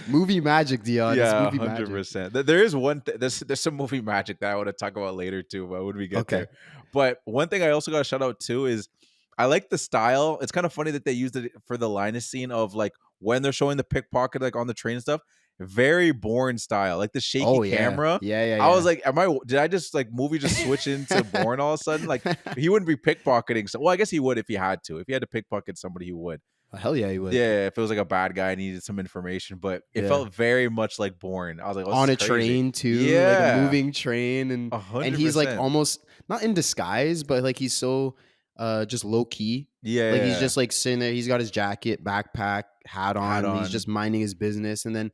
E: Movie magic, Dion.
F: Yeah,
E: it's movie
F: 100%. There is one. There's some movie magic that I want to talk about later too. But when we get there, but one thing I also got to shout out too is I like the style. It's kind of funny that they used it for the Linus scene of like when they're showing the pickpocket like on the train and stuff. Very Bourne style, like the shaky camera.
E: Yeah.
F: I was like, did I just like movie just switch into Bourne all of a sudden? Like he wouldn't be pickpocketing. So, well, I guess he would if he had to. If he had to pickpocket somebody, he would.
E: Hell yeah, he would.
F: Yeah, if it was like a bad guy and needed some information, but it felt very much like Bourne. I was like, oh,
E: on a
F: this is crazy.
E: train too,
F: Yeah,
E: like a moving train, and
F: 100%.
E: he's like almost not in disguise, but like he's so just low key.
F: Yeah,
E: like he's just like sitting there. He's got his jacket, backpack, hat on. And he's just minding his business, and then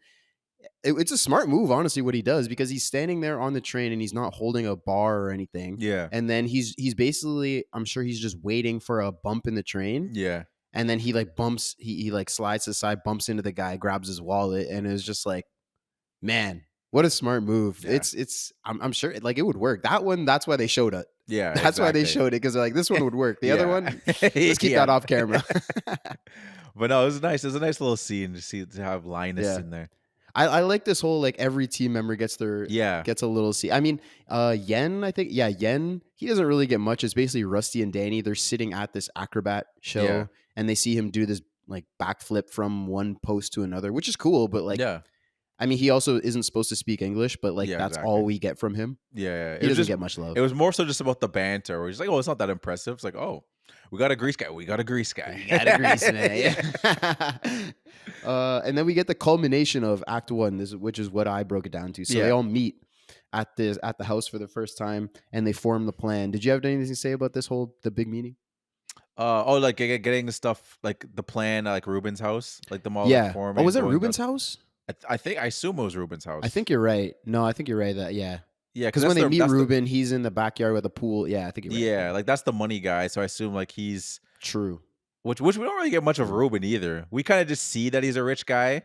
E: it's a smart move, honestly, what he does, because he's standing there on the train and he's not holding a bar or anything.
F: Yeah,
E: and then he's basically, I'm sure he's just waiting for a bump in the train.
F: Yeah.
E: And then he like bumps, he like slides to the side, bumps into the guy, grabs his wallet, and it's just like, man, what a smart move. Yeah. I'm sure like it would work. That one, that's why they showed it.
F: Yeah.
E: That's why they showed it, because they're like, this one would work. The other one, let's keep that off camera.
F: But no, it was nice. It was a nice little scene to have Linus in there.
E: I like this whole like every team member gets a little scene. I mean, Yen, I think, Yen, he doesn't really get much. It's basically Rusty and Danny. They're sitting at this acrobat show and they see him do this like backflip from one post to another, which is cool. But like, I mean, he also isn't supposed to speak English, but like that's all we get from him.
F: Yeah,
E: he doesn't get much love.
F: It was more so just about the banter, where he's like, "Oh, it's not that impressive." It's like, "Oh, we got a grease guy. We got a grease guy.
E: We got a grease man." And then we get the culmination of Act 1, which is what I broke it down to. So they all meet at the house for the first time, and they form the plan. Did you have anything to say about the big meeting?
F: Like getting the stuff, like the plan, like Ruben's house, like the mall.
E: Yeah. Oh, was it Ruben's house?
F: I assume it was Ruben's house.
E: I think you're right. No, I think you're right. Yeah, because when
F: they
E: meet Ruben, he's in the backyard with a pool. Yeah, I think you're right.
F: Yeah, like that's the money guy. So I assume like he's
E: true.
F: Which we don't really get much of Ruben either. We kind of just see that he's a rich guy,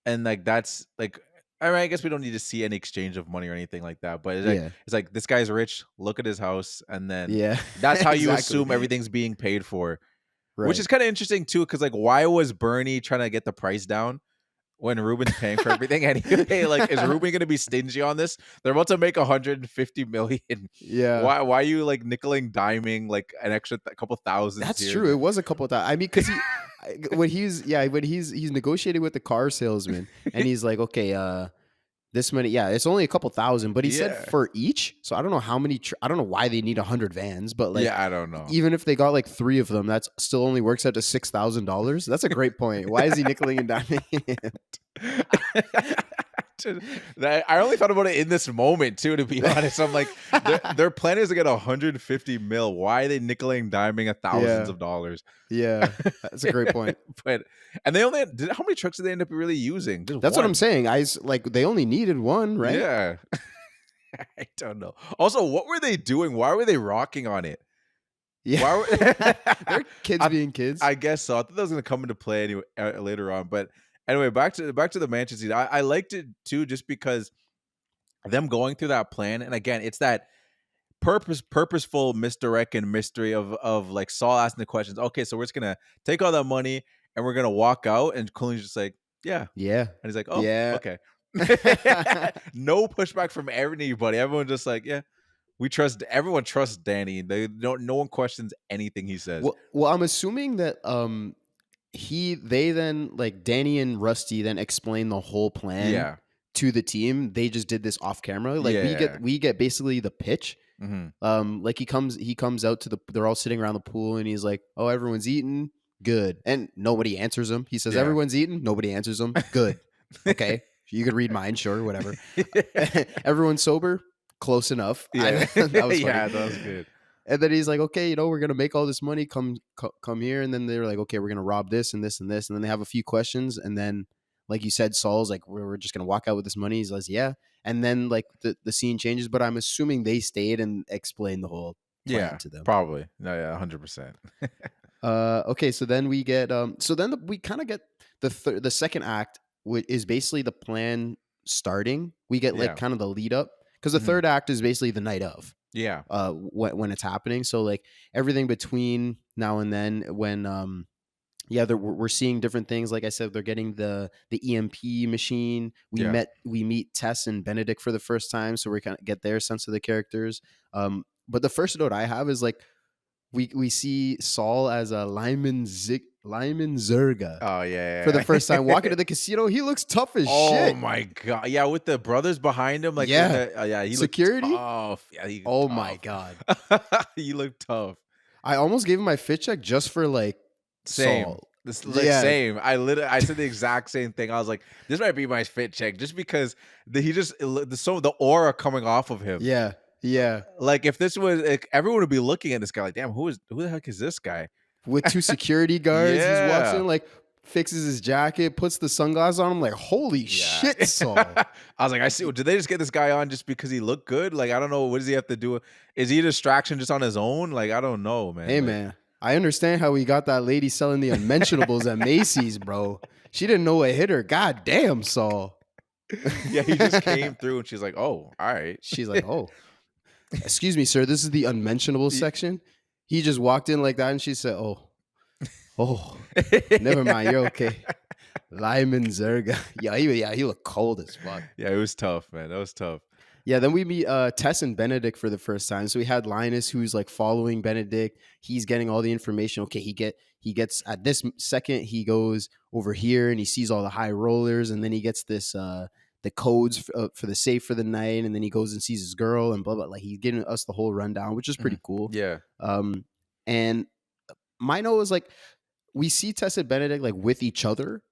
F: and like that's like, I mean, I guess we don't need to see any exchange of money or anything like that. But it's like this guy's rich. Look at his house, and then that's how you assume everything's being paid for, which is kind of interesting too. Because like, why was Bernie trying to get the price down when Ruben's paying for everything anyway? Like, is Ruben going to be stingy on this? They're about to make $150 million.
E: Yeah.
F: Why are you like nickel and diming like an extra couple thousand?
E: That's true. It was a couple of thousand. I mean, because when he's negotiating with the car salesman, and he's like, okay, this many, it's only a couple thousand, but he said for each. So I don't know how many. I don't know why they need 100 vans, but like,
F: I don't know.
E: Even if they got like 3 of them, that's still only works out to $6,000. That's a great point. Why is he nickeling and diming it?
F: I only thought about it in this moment too, to be honest. I'm like, their plan is to get 150 mil. Why are they nickeling and diming thousands of dollars?
E: Yeah, that's a great point.
F: And they only how many trucks did they end up really using?
E: That's what I'm saying. They only needed one, right?
F: Yeah. I don't know. Also, what were they doing? Why were they rocking on it?
E: Yeah, they're kids being kids.
F: I guess so. I thought that was going to come into play anyway later on, but. Anyway, back to the mansion scene. I liked it too, just because them going through that plan, and again, it's that purposeful misdirect and mystery of like Saul asking the questions. Okay, so we're just gonna take all that money and we're gonna walk out, and Clooney's just like, yeah, and he's like, oh, yeah, okay. No pushback from anybody. Everyone just like, yeah, Everyone trusts Danny. No one questions anything he says.
E: Well, I'm assuming that they then like Danny and Rusty then explain the whole plan
F: Yeah.
E: to the team. They just did this off camera. Like
F: Yeah.
E: we get basically the pitch.
F: Mm-hmm.
E: Like he comes out to they're all sitting around the pool and he's like, "Oh, everyone's eating, good," and nobody answers him. He says,
F: Yeah.
E: "Everyone's eating," nobody answers him. Good, okay, you could read mine, sure, whatever. Everyone's sober, close enough.
F: Yeah,
E: that was funny.
F: yeah, that was good.
E: And then he's like, "Okay, we're gonna make all this money. Come here." And then they're like, "Okay, we're gonna rob this and this and this." And then they have a few questions. And then, like you said, Saul's like, "We're just gonna walk out with this money." He's like, "Yeah." And then like the scene changes, but I'm assuming they stayed and explained the whole plan to them.
F: Probably. No, yeah, 100%.
E: Okay, so then we get we kind of get the second act, which is basically the plan starting. We get like kind of the lead up because the third act is basically the night of.
F: Yeah.
E: When it's happening. So like everything between now and then when we're seeing different things. Like I said, they're getting the EMP machine. We meet Tess and Benedict for the first time, so we kind of get their sense of the characters. But the first note I have is like we see Saul as a Lyman Zerga.
F: Oh yeah.
E: For the first time walking to the casino. He looks tough as shit.
F: Oh my god. Yeah, with the brothers behind him, like he
E: security.
F: Looked tough. Yeah, he
E: oh
F: tough.
E: my god.
F: He looked tough.
E: I almost gave him my fit check just for like
F: Same.
E: Saul.
F: Same. I said the exact same thing. I was like, this might be my fit check just because the aura coming off of him.
E: Yeah. Yeah.
F: Like if this was like, everyone would be looking at this guy like, damn, who the heck is this guy?
E: With two security guards, he walks in, like fixes his jacket, puts the sunglasses on him, like, holy shit, Saul.
F: I was like, I see. Did they just get this guy on just because he looked good? Like, I don't know. What does he have to do? Is he a distraction just on his own? Like, I don't know, man.
E: Hey, man, I understand how we got that lady selling the unmentionables at Macy's, bro. She didn't know what hit her. God damn, Saul.
F: Yeah, he just came through and she's like, oh, all right.
E: She's like, oh, excuse me, sir. This is the unmentionables section. He just walked in like that and she said, oh, never mind. You're okay. Lyman Zerga. He looked cold as fuck.
F: Yeah, it was tough, man. That was tough.
E: Yeah, then we meet Tess and Benedict for the first time. So we had Linus, who's like following Benedict. He's getting all the information. Okay, he gets at this second, he goes over here and he sees all the high rollers, and then he gets this the codes for the safe for the night, and then he goes and sees his girl and blah blah. Like he's giving us the whole rundown, which is pretty cool.
F: Yeah.
E: And my note was like, we see Tess and Benedict like with each other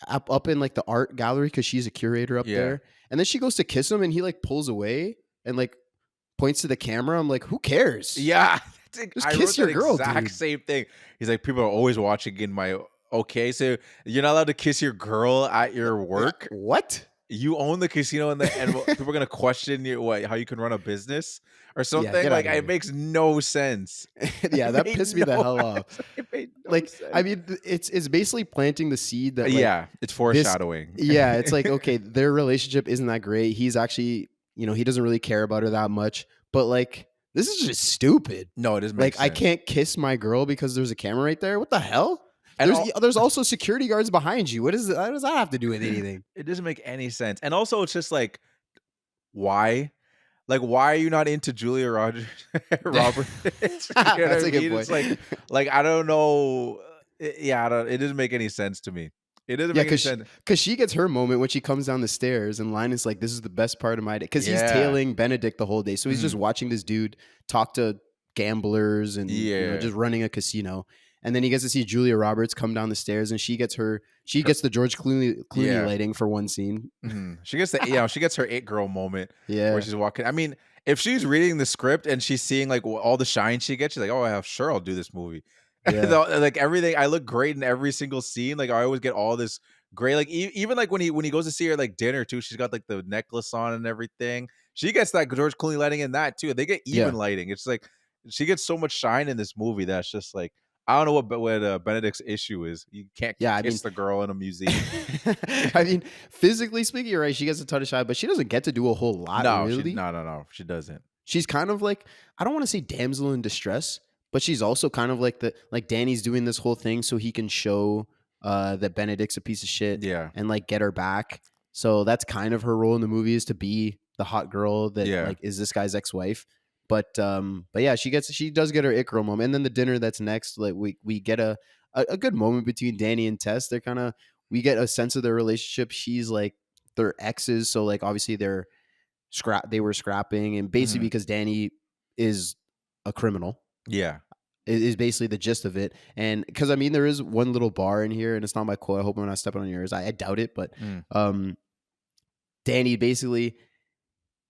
E: up in like the art gallery because she's a curator up there. And then she goes to kiss him and he like pulls away and like points to the camera. I'm like, who cares?
F: Yeah.
E: Just kiss your girl,
F: exact
E: dude.
F: same thing. He's like, people are always watching in my, okay, so you're not allowed to kiss your girl at your work?
E: What?
F: You own the casino and people are going to question how you can run a business or something?
E: Yeah,
F: like, it makes no sense.
E: Yeah, that pissed me the hell off.
F: It made no
E: like,
F: sense.
E: I mean, it's basically planting the seed that like,
F: it's foreshadowing.
E: It's like, okay, their relationship isn't that great. He's actually, he doesn't really care about her that much. But like, this is just stupid.
F: No, it doesn't make sense.
E: I can't kiss my girl because there's a camera right there. What the hell?
F: And
E: there's also security guards behind you. What does that have to do with anything?
F: It doesn't make any sense. And also, it's just like, why? Like, why are you not into Julia Roberts?
E: That's a good point.
F: It's like I don't know. It doesn't make any sense to me. It doesn't make any sense.
E: Because she gets her moment when she comes down the stairs and Linus like, this is the best part of my day. Because he's tailing Benedict the whole day. So he's just watching this dude talk to gamblers and just running a casino. And then he gets to see Julia Roberts come down the stairs, and she gets the George Clooney lighting for one scene.
F: Mm-hmm. She gets she gets her it girl moment.
E: Yeah,
F: where she's walking. I mean, if she's reading the script and she's seeing like all the shine she gets, she's like, oh, I'll do this movie. Yeah. Like everything, I look great in every single scene. Like I always get all this great. Like even like when he goes to see her like dinner too, she's got like the necklace on and everything. She gets that George Clooney lighting in that too. They get even lighting. It's like she gets so much shine in this movie that's just like. I don't know what Benedict's issue is. You can't kiss the girl in a museum.
E: I mean, physically speaking, you're right. She gets a ton of shine, but she doesn't get to do a whole lot. Really.
F: No. She doesn't.
E: She's kind of like, I don't want to say damsel in distress, but she's also kind of like Danny's doing this whole thing so he can show that Benedict's a piece of shit.
F: Yeah.
E: And like get her back. So that's kind of her role in the movie, is to be the hot girl that like is this guy's ex-wife. But yeah, she does get her it girl moment, and then the dinner that's next, like we get a good moment between Danny and Tess. They're kind of we get a sense of their relationship. She's like their exes, so like obviously they were scrapping, and basically
F: Mhm.
E: because Danny is a criminal
F: Yeah.
E: is basically the gist of it. And because I mean there is one little bar in here, and it's not my quote. I hope I'm not stepping on yours. I doubt it, but
F: Mm.
E: Danny basically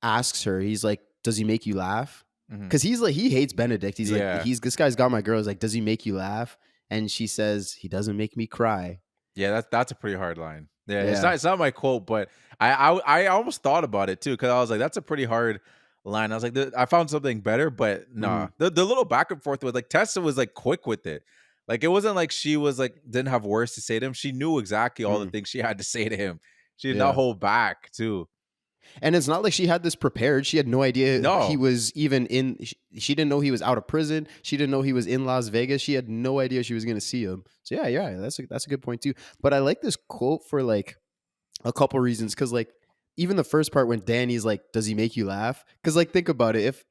E: asks her, he's like, "Does he make you laugh?"
F: Mhm.
E: Because he's like, he hates Benedict. He's like,
F: Yeah.
E: this guy's got my girl. He's like, "Does he make you laugh?" And she says, "He doesn't make me cry."
F: Yeah, that's a pretty hard line. Yeah,
E: Yeah.
F: it's not my quote, but I almost thought about it too because I was like, that's a pretty hard line. I was like, I found something better, but nah.
E: Mhm.
F: The little back and forth with like Tessa was like quick with it. Like it wasn't like she was like didn't have words to say to him. She knew exactly all the
E: Mm.
F: things she had to say to him. She did not
E: Yeah.
F: hold back too.
E: And it's not like she had this prepared. She had no idea he
F: No.
E: was even in. She didn't know he was out of prison. She didn't know he was in Las Vegas. She had no idea she was going to see him. So yeah, that's a good point too. But I like this quote for like a couple reasons, because like even the first part when Danny's like, "Does he make you laugh?" Because like think about it, if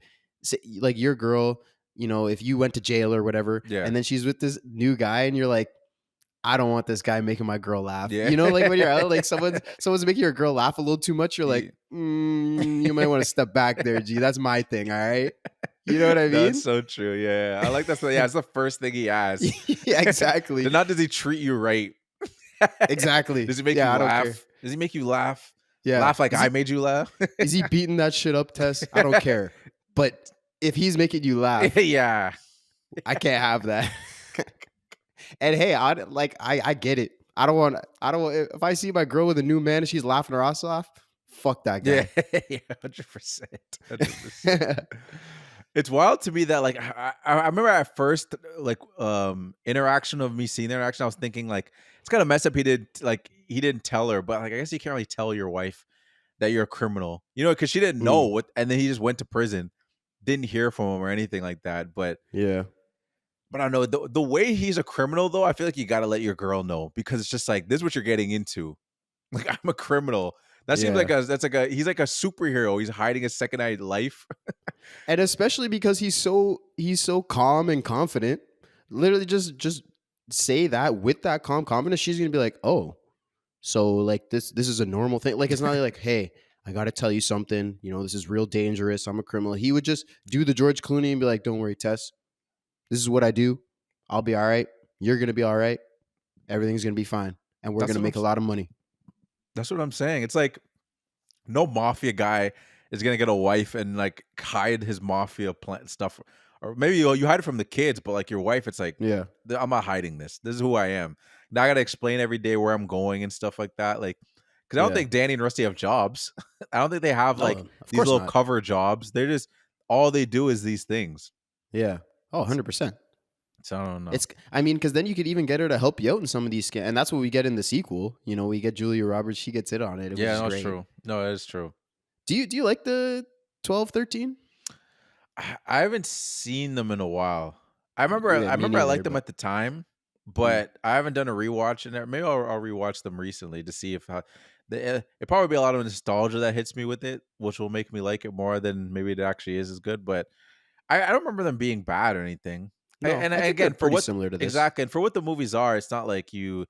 E: say, like your girl, if you went to jail or whatever,
F: Yeah.
E: and then she's with this new guy, and you're like, "I don't want this guy making my girl laugh."
F: Yeah.
E: Like when you're out, like someone's making your girl laugh a little too much, you're like,
F: Ye-
E: you might want to step back there, G. That's my thing, all right. You know what I
F: That's
E: mean?
F: so true. Yeah. I like that. Yeah, it's the first thing he asks.
E: Yeah, exactly,
F: Not does he treat you right?
E: exactly.
F: Does he make you
E: Yeah, I don't care.
F: laugh? Does he make you laugh?
E: Yeah,
F: Laugh like I made you laugh?
E: is he beating that shit up, Tess? I don't care, but if he's making you laugh,
F: Yeah.
E: I can't have that. And hey, I get it. I don't want if I see my girl with a new man and she's laughing her ass off, fuck that
F: Yeah.
E: guy.
F: 100%. 100%. It's wild to me that like I remember at first like interaction of me seeing the interaction, I was thinking like it's kind of messed up he didn't tell her, but like I guess you can't really tell your wife that you're a criminal, because she didn't know
E: Mm,
F: what, and then he just went to prison, didn't hear from him or anything like that.
E: yeah.
F: But I don't know the way he's a criminal though. I feel like you got to let your girl know because it's just like this is what you're getting into. Like I'm a criminal. That seems
E: Yeah.
F: like he's like a superhero. He's hiding his second life.
E: And especially because he's so calm and confident. Literally just say that with that calm confidence, she's gonna be like, "Oh, so like this is a normal thing." Like it's not like, "Hey, I gotta tell you something. This is real dangerous. I'm a criminal." He would just do the George Clooney and be like, "Don't worry, Tess. This is what I do. I'll be all right. You're gonna be all right. Everything's gonna be fine, and we're
F: That's
E: gonna
F: what I'm.
E: make a lot of money."
F: That's what I'm saying. It's like no mafia guy is gonna get a wife and like hide his mafia plan stuff, or maybe you hide it from the kids, but like your wife, it's like
E: Yeah.
F: I'm not hiding this. This is who I am. Now I gotta explain every day where I'm going and stuff like that. Like, because I don't
E: Yeah.
F: think Danny and Rusty have jobs. I don't think they have like
E: No, of
F: these
E: course
F: little
E: not.
F: cover jobs. They're just all they do is these things.
E: Yeah. Oh, 100%.
F: So I don't know.
E: I mean, because then you could even get her to help you out in some of these scams. And that's what we get in the sequel. We get Julia Roberts. She gets it on it, which
F: Yeah,
E: is
F: no, it's
E: great.
F: true. No, it is true.
E: Do you like the 12, 13?
F: I haven't seen them in a while. I remember
E: Yeah,
F: I
E: me
F: remember I
E: neither,
F: liked them
E: but
F: at the time,
E: mm,
F: but I haven't done a rewatch in there. Maybe I'll rewatch them recently to see if it probably be a lot of nostalgia that hits me with it, which will make me like it more than maybe it actually is as good. But I don't remember them being bad or anything.
E: no,
F: And
E: I think they're
F: again, for
E: pretty
F: what
E: similar to this.
F: exactly, and for what the movies are, it's not like you.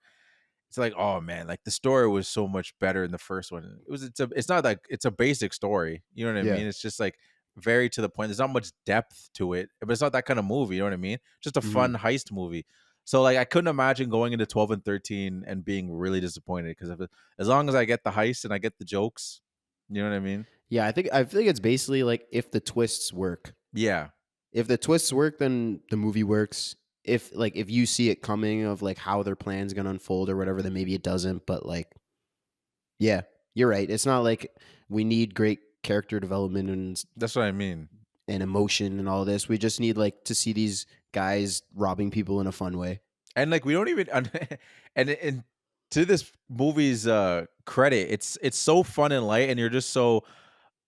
F: It's like, oh man, like the story was so much better in the first one. It's not like it's a basic story. You know what I
E: Yeah.
F: mean? It's just like very to the point. There's not much depth to it, but it's not that kind of movie. You know what I mean? Just a
E: Hmm.
F: fun heist movie. So like I couldn't imagine going into 12 and 13 and being really disappointed because as long as I get the heist and I get the jokes, you know what I mean?
E: Yeah, I think it's basically like if the twists work.
F: Yeah.
E: If the twists work, then the movie works. If you see it coming of like how their plan's gonna unfold or whatever, then maybe it doesn't. But like, yeah, you're right. It's not like we need great character development
F: That's what I mean.
E: and emotion and all this. We just need like to see these guys robbing people in a fun way.
F: And like we don't even and to this movie's credit, it's so fun and light and you're just so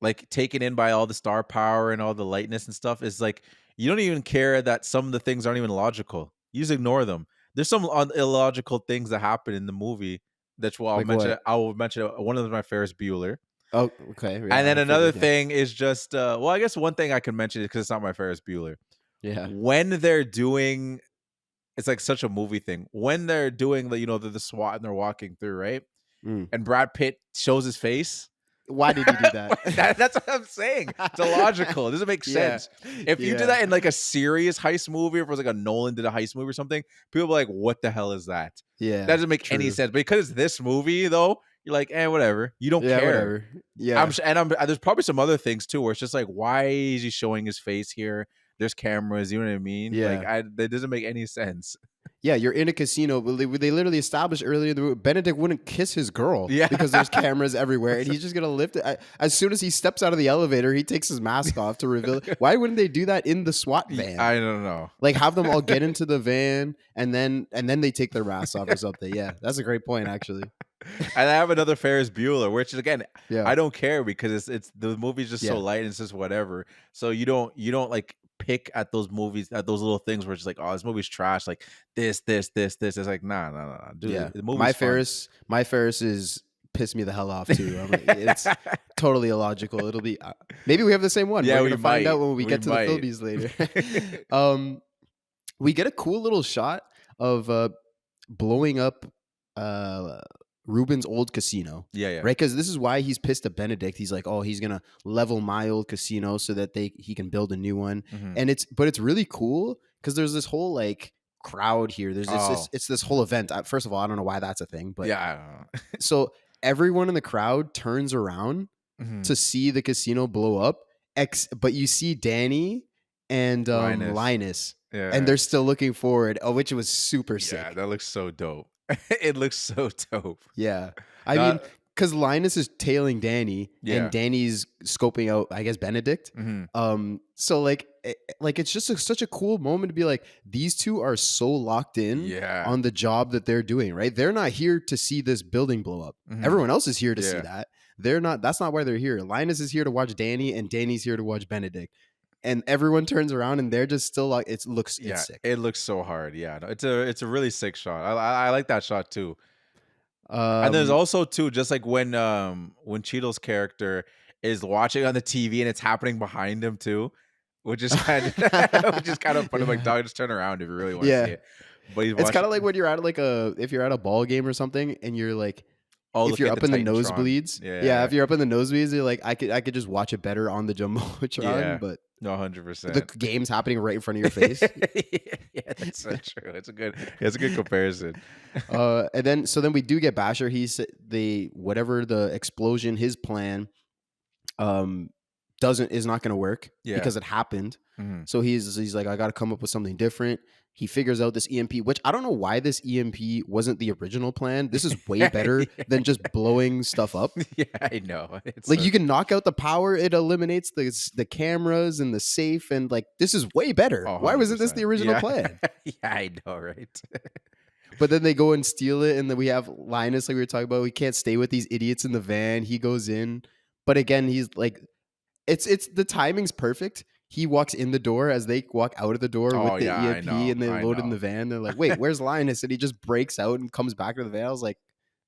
F: like taken in by all the star power and all the lightness and stuff is like you don't even care that some of the things aren't even logical. You just ignore them. There's some illogical things that happen in the movie. That's what I'll
E: Like
F: mention.
E: what?
F: I will mention one of them. My Ferris Bueller.
E: Oh, okay. Yeah,
F: And then
E: I
F: another
E: figured, yeah.
F: thing is just well, I guess one thing I can mention is because it's not my Ferris Bueller.
E: Yeah.
F: When they're doing, it's like such a movie thing. When they're doing the, the SWAT and they're walking through, right?
E: Mm.
F: And Brad Pitt shows his face.
E: Why did he do that?
F: That's what I'm saying. It's illogical. It doesn't make
E: Yeah.
F: sense. If you did that in like a serious heist movie, if it was like a Nolan did a heist movie or something, people are like, what the hell is that?
E: Yeah.
F: That doesn't make any
E: true.
F: sense. But because it's this movie, though, you're like, whatever. You don't
E: Yeah,
F: care.
E: whatever. Yeah.
F: There's probably some other things too, where it's just like, why is he showing his face here? There's cameras. You know what I mean?
E: Yeah.
F: Like, that doesn't make any sense.
E: Yeah, you're in a casino. They literally established earlier in the movie, Benedict wouldn't kiss his girl because there's cameras everywhere, and he's just gonna lift it. As soon as he steps out of the elevator, he takes his mask off to reveal it. Why wouldn't they do that in the SWAT van?
F: I don't know.
E: Like have them all get into the van, and then they take their masks off or something. Yeah, that's a great point, actually.
F: And I have another Ferris Bueller, which is again,
E: Yeah.
F: I don't care because it's the movie's just so
E: Yeah.
F: light and it's just whatever. So you don't like pick at those movies, at those little things where it's like, oh, this movie's trash, like this. It's like, nah, dude.
E: Yeah,
F: The movie's
E: my
F: fun.
E: Ferris is pissed me the hell off too. I'm like, it's totally illogical. It'll be maybe we have the same one.
F: Yeah,
E: We're
F: we
E: gonna find
F: might.
E: out when we
F: We
E: get to
F: might.
E: the Philippines later. We get a cool little shot of blowing up Ruben's old casino.
F: Yeah.
E: Right, because this is why he's pissed at Benedict. He's like, oh, he's gonna level my old casino so that he can build a new one.
F: Mhm.
E: And it's really cool because there's this whole like crowd here. There's it's this whole event. First of all, I don't know why that's a thing, but
F: Yeah, I don't know.
E: so everyone in the crowd turns around
F: Mhm.
E: to see the casino blow up. But you see Danny and Linus,
F: Yeah,
E: and they're still looking forward, which was super sick.
F: yeah, that looks so dope. It looks so dope.
E: Yeah. I
F: Now-
E: mean, because Linus is tailing Danny
F: Yeah.
E: and Danny's scoping out, I guess, Benedict.
F: Mhm.
E: So it's just such a cool moment to be like, these two are so locked in
F: Yeah.
E: on the job that they're doing, right? They're not here to see this building blow up.
F: Mhm.
E: Everyone else is here to see
F: Yeah.
E: that. They're not, that's not why they're here. Linus is here to watch Danny and Danny's here to watch Benedict. And everyone turns around and they're just still like, it's sick.
F: It looks so hard. Yeah, no, it's a really sick shot. I like that shot too. And there's also too, just like when Cheeto's character is watching on the TV and it's happening behind him too, which is kind of funny. Like, dog, just turn around if you really want to see it. But
E: It's kind of like when you're at if you're at a ball game or something and you're like, if you're up in the nosebleeds, if you're up in the nosebleeds, you're like, I could just watch it better on the jumbotron, but
F: no, 100%.
E: the game's happening right in front of your face.
F: Yeah, that's so true. It's a good comparison.
E: And then we do get Basher. He's whatever the explosion, his plan, is not going to work because it happened.
F: Mhm.
E: So he's like, I got to come up with something different. He figures out this EMP, which I don't know why this EMP wasn't the original plan. This is way better than just blowing stuff up.
F: Yeah, I know. It's
E: Like you can knock out the power, it eliminates the cameras and the safe, and like this is way better. Why wasn't this the
F: 100%.
E: original
F: Yeah.
E: plan?
F: Yeah, I know, right?
E: But then they go and steal it, and then we have Linus, like we were talking about. We can't stay with these idiots in the van. He goes in, but again, he's like, it's the timing's perfect. He walks in the door as they walk out of the door
F: Oh,
E: with the
F: yeah, I
E: EMP,
F: know,
E: and they
F: I
E: load in
F: know.
E: the van. They're like, "Wait, where's Linus?" And he just breaks out and comes back to the van. I was like,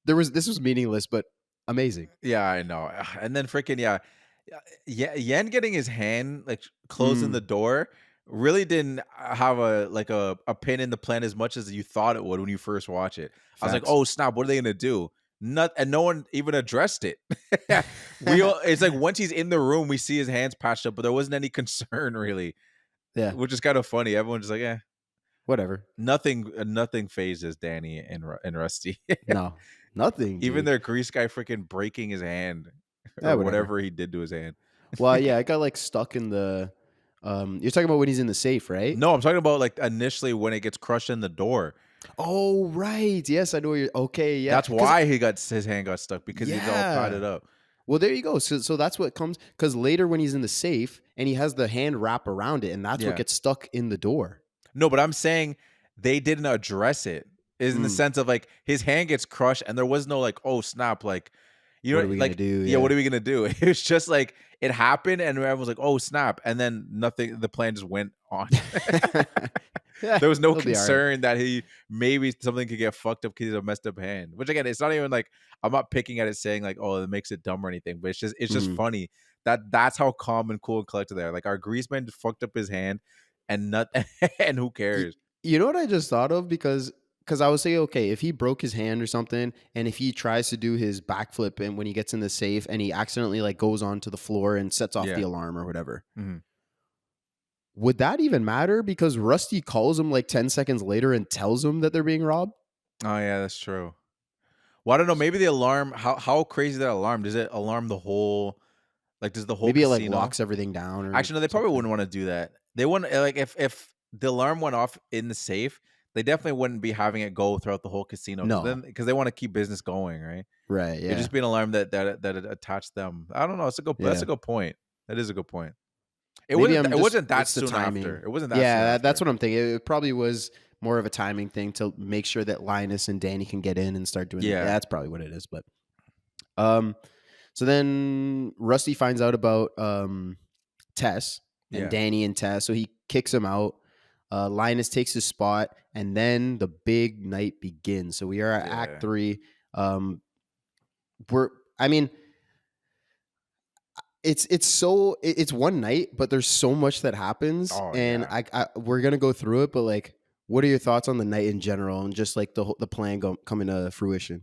E: this was meaningless, but amazing.
F: Yeah, I know. And then freaking Yen getting his hand like closing the door really didn't have a pin in the plan as much as you thought it would when you first watch it. I was like,
E: Facts.
F: oh snap, what are they gonna do? And no one even addressed it. It's like once he's in the room, we see his hands patched up, but there wasn't any concern really.
E: Yeah,
F: Which is kind of funny. Everyone's just like,
E: whatever.
F: nothing phases Danny and Rusty.
E: No, nothing.
F: Even
E: dude.
F: their grease guy freaking breaking his hand
E: Yeah,
F: or
E: whatever.
F: whatever he did to his hand.
E: Well, yeah, it got like stuck in the. You're talking about when he's in the safe, right?
F: No, I'm talking about like initially when it gets crushed in the door.
E: Oh, right. Yes, I know. You're okay. Yeah,
F: That's
E: 'Cause-
F: why his hand got stuck because he's all tied
E: Yeah.
F: up.
E: Well, there you go. So that's what comes because later when he's in the safe and he has the hand wrap around it, and that's
F: Yeah.
E: what gets stuck in the door.
F: No, but I'm saying they didn't address it. Is in the sense of like his hand gets crushed and there was no like, oh snap, like You
E: What
F: know,
E: are we gonna
F: like,
E: do?
F: yeah, what are we gonna do? It was just like it happened, and everyone was like, "Oh snap!" And then nothing. The plan just went on.
E: Yeah,
F: There was no
E: he'll be all right.
F: concern that maybe something could get fucked up because he's a messed up hand. Which again, it's not even like I'm not picking at it saying like, "Oh, it makes it dumb" or anything. But it's just
E: Mhm.
F: funny that's how calm and cool and collected they are. Like our grease man just fucked up his hand, and not and who
E: Y-
F: cares?
E: You know what I just thought of, because I was saying, okay, if he broke his hand or something, and if he tries to do his backflip and when he gets in the safe and he accidentally like goes onto the floor and sets off the
F: Yeah.
E: alarm or whatever,
F: Mhm.
E: would that even matter? Because Rusty calls him like 10 seconds later and tells him that they're being robbed.
F: Oh yeah, that's true. Well, I don't know. Maybe the alarm. How crazy is that alarm? Does it alarm the whole? Like, does the whole
E: Maybe it like
F: casino?
E: locks everything down or
F: Actually, no. They probably
E: something.
F: wouldn't want to do that. They wouldn't like if the alarm went off in the safe. They definitely wouldn't be having it go throughout the whole casino
E: No.
F: because they want to keep business going, right?
E: Right.
F: It'd
E: Yeah.
F: just be an alarm that it attached them. I don't know. That's
E: Yeah.
F: a good point. That is a good point. It
E: Maybe
F: wasn't.
E: I'm
F: It
E: just,
F: wasn't that
E: it's the
F: soon after.
E: timing.
F: It wasn't that soon
E: Yeah. That's
F: after.
E: what I'm thinking. It probably was more of a timing thing to make sure that Linus and Danny can get in and start doing it. Yeah,
F: Yeah.
E: that's probably what it is. But, um, so then Rusty finds out about, Tess and
F: Yeah.
E: Danny and Tess. So he kicks him out. Linus takes his spot, and then the big night begins. So we are at Act
F: Yeah.
E: 3. We're, I mean, it's one night, but there's so much that happens,
F: Oh
E: and
F: yeah.
E: we're gonna go through it. But like, what are your thoughts on the night in general, and just like the plan coming to fruition?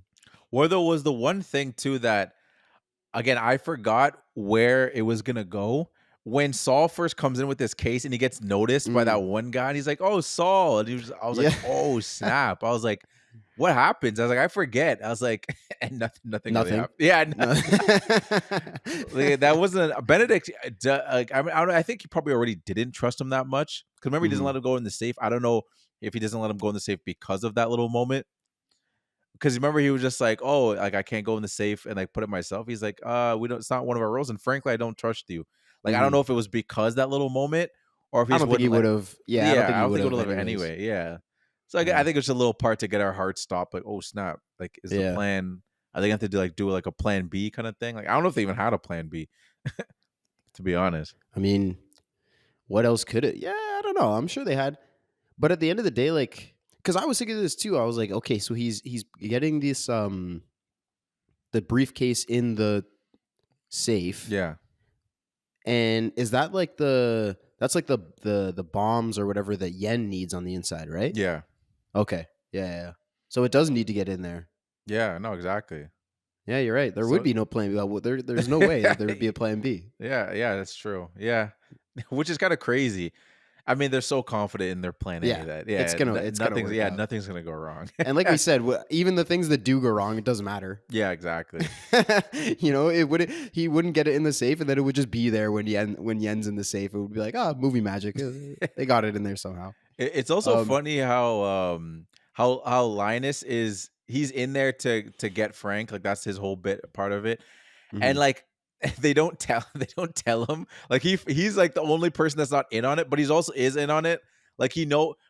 F: Well, there was the one thing too that again I forgot where it was gonna go. When Saul first comes in with this case and he gets noticed by that
E: Mm,
F: one guy, and he's like, "Oh, Saul," and I was like,
E: yeah,
F: "Oh snap!" I was like, "What happens?" I was like, "I forget." I was like, and nothing really
E: nothing.
F: happened. Yeah,
E: No.
F: like, that wasn't Benedict. Like, I mean, I think he probably already didn't trust him that much because remember he doesn't
E: Mhm.
F: let him go in the safe. I don't know if he doesn't let him go in the safe because of that little moment. Because remember he was just like, "Oh, like I can't go in the safe and like put it myself." He's like, we don't. It's not one of our rules, and frankly, I don't trust you." Like I don't
E: Mhm.
F: know if it was because that little moment, or if he
E: I
F: just
E: don't think he
F: wouldn't let.
E: would have. Yeah, I don't
F: Yeah,
E: think
F: I
E: he
F: don't
E: would
F: think it would
E: have
F: have
E: anyways.
F: anyway. Yeah, so I
E: Yeah.
F: think it's a little part to get our heart stopped. Like, oh snap! Like, is the
E: Yeah.
F: plan? Are they going to do like a plan B kind of thing? Like, I don't know if they even had a plan B, to be honest.
E: I mean, what else could it? Yeah, I don't know. I'm sure they had, but at the end of the day, like, because I was thinking of this too. I was like, okay, so he's getting this the briefcase in the safe,
F: Yeah,
E: and is that like that's like the bombs or whatever that Yen needs on the inside, right?
F: yeah,
E: Okay, yeah, yeah, yeah. So it does need to get in there.
F: yeah. No, exactly.
E: Yeah, you're right. There would
F: So
E: be no plan B. Well, there's no way that there would be a plan B.
F: yeah, yeah, that's true. Yeah, which is kind of crazy. I mean, they're so confident in their plan A
E: Yeah,
F: that
E: it's gonna work out.
F: nothing's gonna go wrong.
E: And like we said, even the things that do go wrong, it doesn't matter.
F: Yeah, exactly.
E: It would he wouldn't get it in the safe, and then it would just be there when Yen's in the safe. It would be like, oh, movie magic. They got it in there somehow.
F: It's also
E: Um,
F: funny how Linus he's in there to get Frank, like that's his whole bit part of it. And
E: mhm.
F: like they don't tell him. Like he's like the only person that's not in on it, but he's also is in on it. Like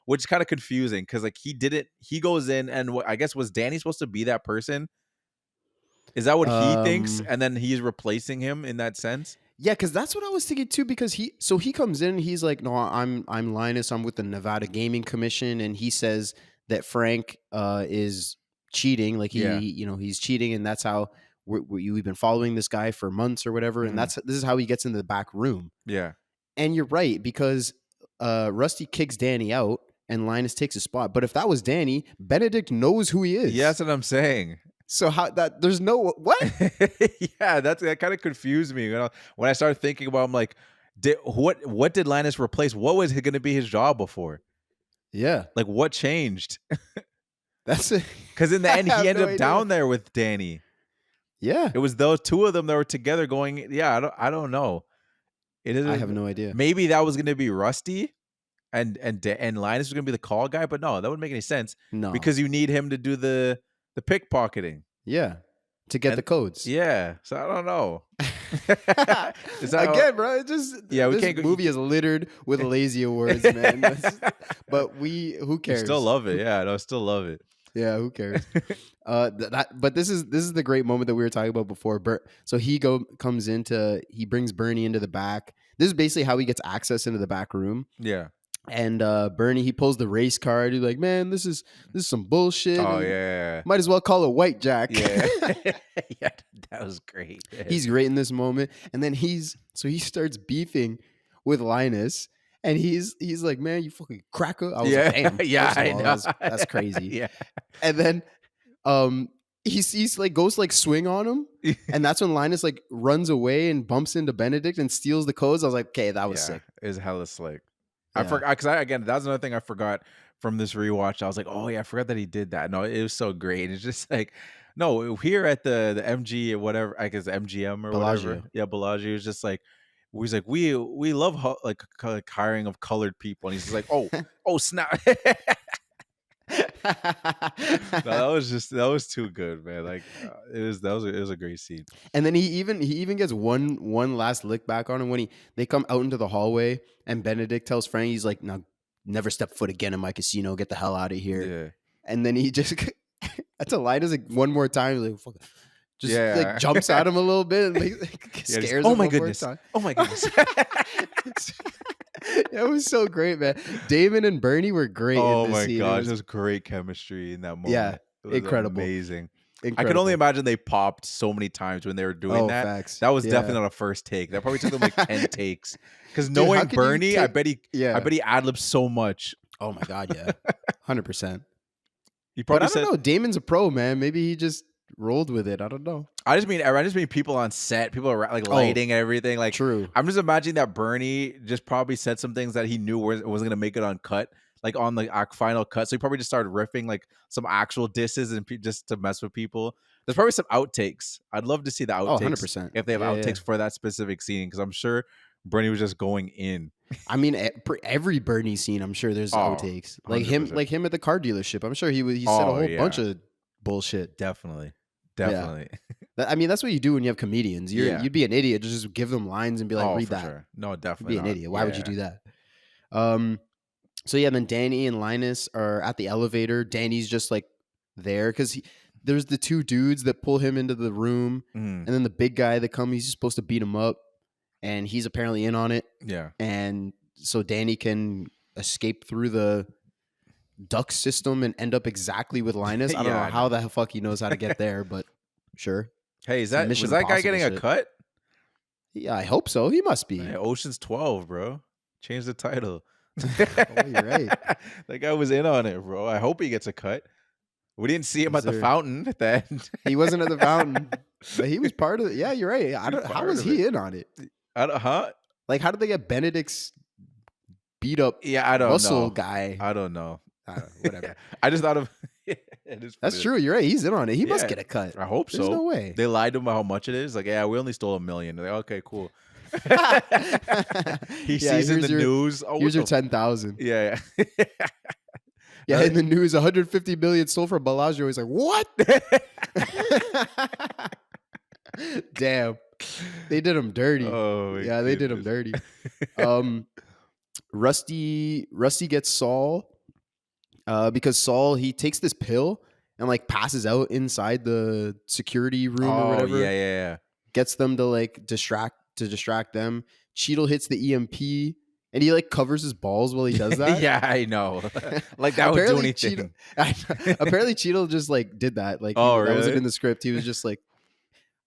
F: which is kind of confusing because like he goes in and I guess was Danny supposed to be that person? Is that what he thinks?
E: Um,
F: And then he's replacing him in that sense?
E: yeah, because that's what I was thinking too. Because he comes in, he's like, no, I'm Linus. I'm with the Nevada Gaming Commission, and he says that Frank is cheating. Like
F: Yeah.
E: he's cheating, and that's how we've been following this guy for months or whatever. And
F: Mhm.
E: this is how he gets into the back room.
F: Yeah.
E: And you're right, because Rusty kicks Danny out and Linus takes his spot. But if that was Danny, Benedict knows who he is.
F: Yeah, that's what I'm saying.
E: So how that there's no what?
F: Yeah, that kind of confused me. When I started thinking about, I'm like, what did Linus replace? What was going to be his job before?
E: Yeah,
F: Like, what changed?
E: that's it.
F: Because in the
E: I
F: end,
E: have
F: he ended
E: no
F: up
E: idea.
F: down there with Danny.
E: Yeah,
F: It was those two of them that were together going. Yeah, I don't know. It
E: I have
F: is
E: no idea.
F: maybe that was going to be Rusty, and Linus was going to be the call guy, but no, that wouldn't make any sense
E: No.
F: because you need him to do the pickpocketing.
E: Yeah, to get the
F: And
E: codes.
F: yeah, so I don't know. Is that
E: Again, bro, it just
F: Yeah, we
E: this
F: can't go.
E: movie is littered with lazy awards, man. But who
F: We
E: cares?
F: still love it. Yeah, no, I still love it.
E: Yeah, who cares? But this is the great moment that we were talking about before. So he brings Bernie into the back. This is basically how he gets access into the back room.
F: Yeah.
E: And Bernie, he pulls the race card. He's like, "Man, this is some bullshit.
F: Oh
E: And
F: yeah.
E: might as well call it White Jack."
F: Yeah. Yeah, that was great. Yeah.
E: He's great in this moment. And then he starts beefing with Linus. And he's like, "Man, you fucking cracker." I was like, "Damn."
F: Yeah,
E: First of
F: I
E: all,
F: know.
E: that's crazy.
F: Yeah.
E: And then he's like goes to like swing on him. And that's when Linus like runs away and bumps into Benedict and steals the codes. I was like, okay, that was sick.
F: It was hella slick.
E: Yeah.
F: I forgot because again, that's another thing I forgot from this rewatch. I was like, oh yeah, I forgot that he did that. No, it was so great. It's just like, no, here at the MG or whatever, I guess MGM or whatever.
E: Bellagio.
F: Yeah, Bellagio was just like, he's like, we love like hiring of colored people, and he's just like, oh snap. No, that was too good, man. Like it was a great scene.
E: And then he even gets one last lick back on him when they come out into the hallway and Benedict tells Frank, he's like, "Now never step foot again in my casino. Get the hell out of here."
F: Yeah.
E: And then he just that's a line is like one more time, he's like, fuck. Just like jumps at him a little bit and like scares him.
F: Oh my goodness. Oh my goodness.
E: It was so great, man. Damon and Bernie were great.
F: Oh
E: in this
F: my
E: scene.
F: gosh, there's great chemistry in that moment.
E: Yeah,
F: It was
E: incredible.
F: amazing.
E: Incredible.
F: I can only imagine they popped so many times when they were doing that.
E: Facts.
F: That was
E: Yeah.
F: definitely not a first take. That probably took them like 10 takes. Because
E: Dude, how
F: knowing
E: could you
F: Bernie, I
E: take-
F: bet he ad-libs so much.
E: Oh my god, yeah, 100%.
F: He
E: But
F: probably
E: I
F: said,
E: don't know. Damon's a pro, man. Maybe he just rolled with it. I don't know.
F: I just mean people on set, people are like lighting and everything. Like,
E: True.
F: I'm just imagining that Bernie just probably said some things that he knew wasn't gonna make it on cut, like on the final cut. So he probably just started riffing like some actual disses and just to mess with people. There's probably some outtakes. I'd love to see the outtakes.
E: 100%.
F: If they have
E: Yeah,
F: outtakes
E: yeah.
F: for that specific scene, because I'm sure Bernie was just going in.
E: I mean, every Bernie scene, I'm sure there's outtakes. Like him
F: 100%.
E: at the car dealership. I'm sure he said a
F: Oh,
E: whole
F: yeah.
E: bunch of bullshit.
F: Definitely.
E: I mean, that's what you do when you have comedians.
F: Yeah.
E: You'd be an idiot to just give them lines and be like, read
F: for
E: that.
F: sure. No,
E: You'd
F: definitely
E: be an
F: not.
E: idiot. Why would you
F: Yeah.
E: do that? So yeah, then Danny and Linus are at the elevator. Danny's just like there because there's the two dudes that pull him into the room,
F: Mm,
E: and then the big guy that comes. He's supposed to beat him up, and he's apparently in on it.
F: yeah.
E: And so Danny can escape through the duct system and end up exactly with Linus. I don't
F: Yeah,
E: know
F: I
E: how the fuck he knows how to get there, but sure.
F: Hey,
E: Some
F: was
E: Mission
F: that guy
E: Impossible
F: getting a
E: shit.
F: cut?
E: Yeah, I hope so. He must be.
F: Hey, Ocean's 12, bro. Change the title.
E: Oh, you're right.
F: That guy was in on it, bro. I hope he gets a cut. We didn't see him
E: Yes,
F: at the
E: sir.
F: fountain then.
E: He wasn't at the fountain, but he was part of it. Yeah, you're right. How
F: part
E: was
F: of
E: he
F: it.
E: in on it?
F: Huh?
E: Like, how did they get Benedict's beat up
F: Yeah, I don't
E: muscle
F: know.
E: guy?
F: I don't know.
E: Whatever.
F: I just thought of
E: That's true. You're right. He's in on it. He must
F: Yeah,
E: get a cut.
F: I hope
E: There's
F: so.
E: no way.
F: They lied to him about how much it is. Like, yeah, we only stole $1 million. They're like, okay, cool. He
E: Yeah,
F: sees in
E: here's
F: the news. Oh,
E: Here's your
F: what the
E: 10,000.
F: Yeah.
E: Yeah, in the news, 150 million stole from Bellagio. He's like, what? Damn, they did him dirty.
F: Oh, my
E: Yeah, they did him
F: goodness.
E: dirty. Rusty gets Saul because Saul, he takes this pill and like passes out inside the security room or
F: Oh,
E: whatever.
F: yeah.
E: Gets them to like distract them. Cheadle hits the EMP and he like covers his balls while he does that.
F: Yeah, I know. Like that would do
E: Apparently
F: anything.
E: Apparently Cheadle just like did that. Like,
F: Oh,
E: that wasn't
F: really?
E: in the script. He was just like,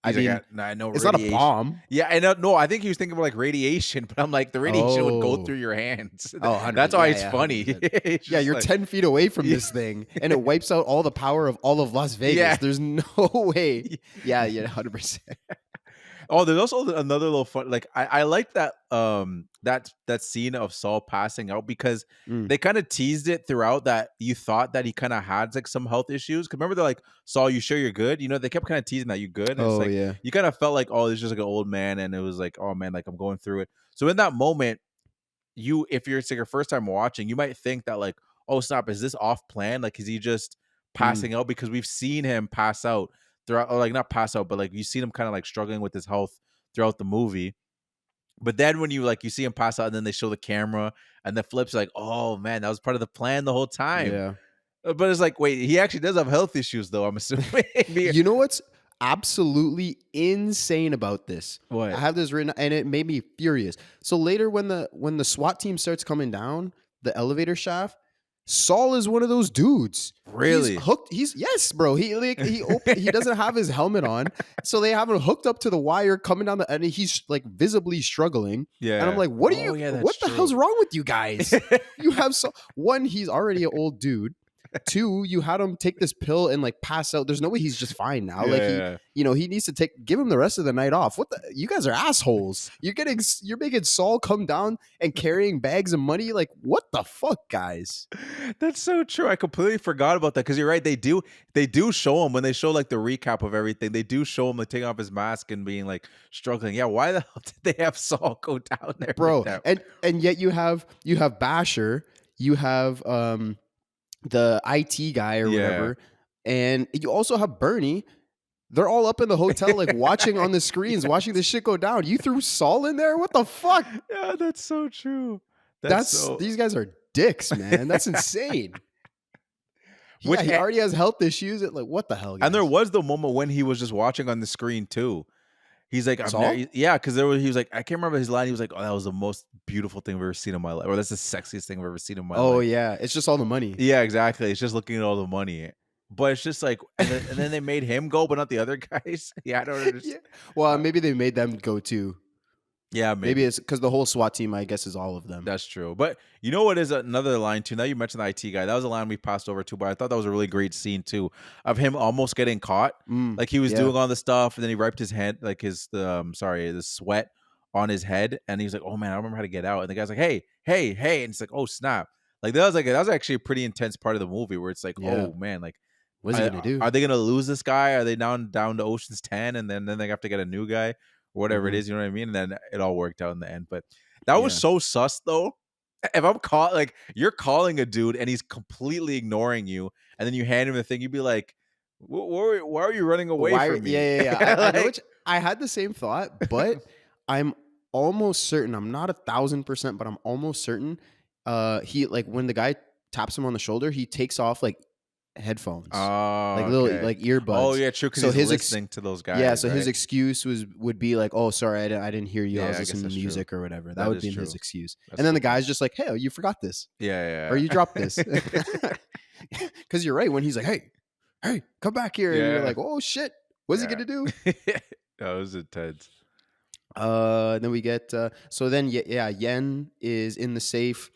F: He's
E: I mean,
F: like, I know
E: it's not a
F: radiation.
E: bomb.
F: Yeah, I know. No, I think he was thinking about like radiation, but I'm like, the radiation would go
E: Oh.
F: through your hands.
E: Oh, 100%.
F: That's why
E: Yeah,
F: it's
E: yeah,
F: funny.
E: 100%.
F: It's
E: Yeah,
F: just
E: you're
F: like-
E: 10 feet away from this thing and it wipes out all the power of all of Las Vegas.
F: Yeah.
E: There's no way. Yeah, 100%.
F: Oh, there's also another little fun. Like I like that that scene of Saul passing out because
E: Mm.
F: they kind of teased it throughout that you thought that he kind of had like some health issues. Cause remember they're like, Saul, you sure you're good? You know, they kept kind of teasing that you good. And it's
E: Oh,
F: like,
E: yeah.
F: you kind of felt like, oh, this is just like an old man, and it was like, oh man, like I'm going through it. So in that moment, if you're it's like your first time watching, you might think that like, oh snap, is this off plan? Like, is he just passing out? Because we've seen him pass out throughout, or like not pass out, but like you've seen him kind of like struggling with his health throughout the movie. But then when you see him pass out, and then they show the camera, and the flips like, oh man, that was part of the plan the whole time.
E: Yeah.
F: But it's like, wait, he actually does have health issues, though. I'm assuming.
E: You know what's absolutely insane about this?
F: What?
E: I have this written, and it made me furious. So later, when the SWAT team starts coming down the elevator shaft, Saul is one of those dudes.
F: Really?
E: He's hooked. Yes, bro. He doesn't have his helmet on, so they have him hooked up to the wire coming down and he's like visibly struggling.
F: Yeah.
E: And I'm like, what are
F: Oh,
E: you?
F: yeah, that's
E: what the
F: true.
E: hell's wrong with you guys? You have one. He's already an old dude. Two, you had him take this pill and like pass out. There's no way he's just fine now.
F: Yeah.
E: He needs to give him the rest of the night off. What the? You guys are assholes. You're making Saul come down and carrying bags of money. Like, what the fuck, guys?
F: That's so true. I completely forgot about that because you're right. They do show him when they show like the recap of everything. They do show him like taking off his mask and being like struggling. Yeah, why the hell did they have Saul go down there,
E: bro?
F: like that?
E: And yet you have Basher, you have the IT guy or whatever, and you also have Bernie. They're all up in the hotel, like watching on the screens, watching this shit go down. You threw Saul in there? What the fuck?
F: Yeah, that's so true.
E: These guys are dicks, man. That's insane. He already has health issues. Like, what the hell? Guys?
F: And there was the moment when he was just watching on the screen too. He's like, yeah, because he was like, I can't remember his line. He was like, oh, that was the most beautiful thing I've ever seen in my life, or that's the sexiest thing I've ever seen in my life.
E: Oh yeah, it's just all the money.
F: Yeah, exactly. It's just looking at all the money. But it's just like, and then they made him go, but not the other guys. Yeah, I don't understand.
E: Yeah. Well, maybe they made them go too.
F: Yeah,
E: maybe it's because the whole SWAT team, I guess, is all of them.
F: That's true. But you know what is another line too? Now you mentioned the IT guy. That was a line we passed over too, but I thought that was a really great scene too of him almost getting caught. Like he was doing all the stuff, and then he wiped his head, like the sweat on his head, and he was like, "Oh man, I don't remember how to get out." And the guy's like, "Hey," and it's like, "Oh snap!" Like that was actually a pretty intense part of the movie where it's like, "Oh man, like."
E: What's he gonna do?
F: Are they gonna lose this guy? Are they down to Ocean's 10 and then they have to get a new guy or whatever it is, you know what I mean? And then it all worked out in the end. But that was so sus though. If I'm caught, like you're calling a dude and he's completely ignoring you, and then you hand him the thing, you'd be like, why are you running away from me?
E: Yeah. I had the same thought, but I'm almost certain, I'm not 1,000%, but I'm almost certain he, like, when the guy taps him on the shoulder, he takes off like headphones, like little like earbuds.
F: Oh yeah, true. Because he's listening to those guys.
E: Yeah, so his excuse would be like, "Oh, sorry, I didn't hear you. I was listening to music or whatever." That would be his excuse. And then the guy's just like, "Hey, you forgot this.
F: Yeah.
E: Or you dropped this." Because you're right. When he's like, "Hey, come back here," and you're like, "Oh shit, what's he gonna do?"
F: That was intense.
E: Then we get so then Yen is in the safe.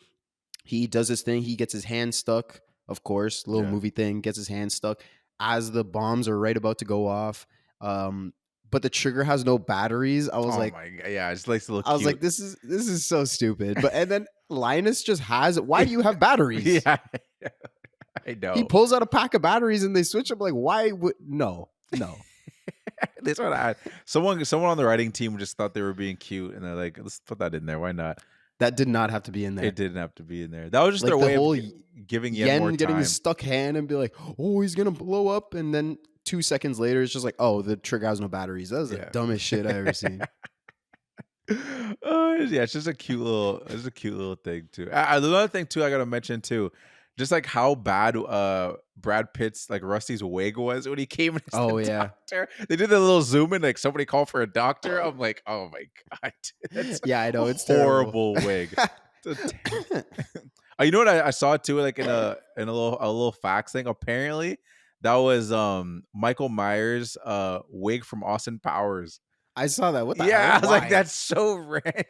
E: He does his thing. He gets his hand stuck. Of course, little movie thing, gets his hand stuck as the bombs are right about to go off. But the trigger has no batteries. I was like,
F: my God. Yeah, it's like
E: I was like, this is so stupid. But and then Linus just has. Why do you have batteries?
F: Yeah, I know.
E: He pulls out a pack of batteries and they switch them. Like, why would no?
F: That's what someone on the writing team just thought they were being cute, and they're like, let's put that in there. Why not?
E: That did not have to be in there.
F: It didn't have to be in there. That was just
E: like
F: their way
E: whole
F: of giving Yen
E: Yen
F: more time.
E: getting his stuck hand and be like, "Oh, he's gonna blow up," and then 2 seconds later, it's just like, "Oh, the trigger has no batteries." That was the dumbest shit I ever seen.
F: Yeah, it's just a cute little thing too. Another thing too, I gotta mention too, just like how bad Brad Pitt's like Rusty's wig was when he came in. Doctor. They did the little zoom in, like somebody called for a doctor. I'm like, oh my God, that's
E: I know it's
F: horrible wig. You know what I saw too, like in a little fax thing. Apparently, that was Michael Myers' wig from Austin Powers.
E: I saw that. What the hell?
F: Yeah, I was like, that's so random.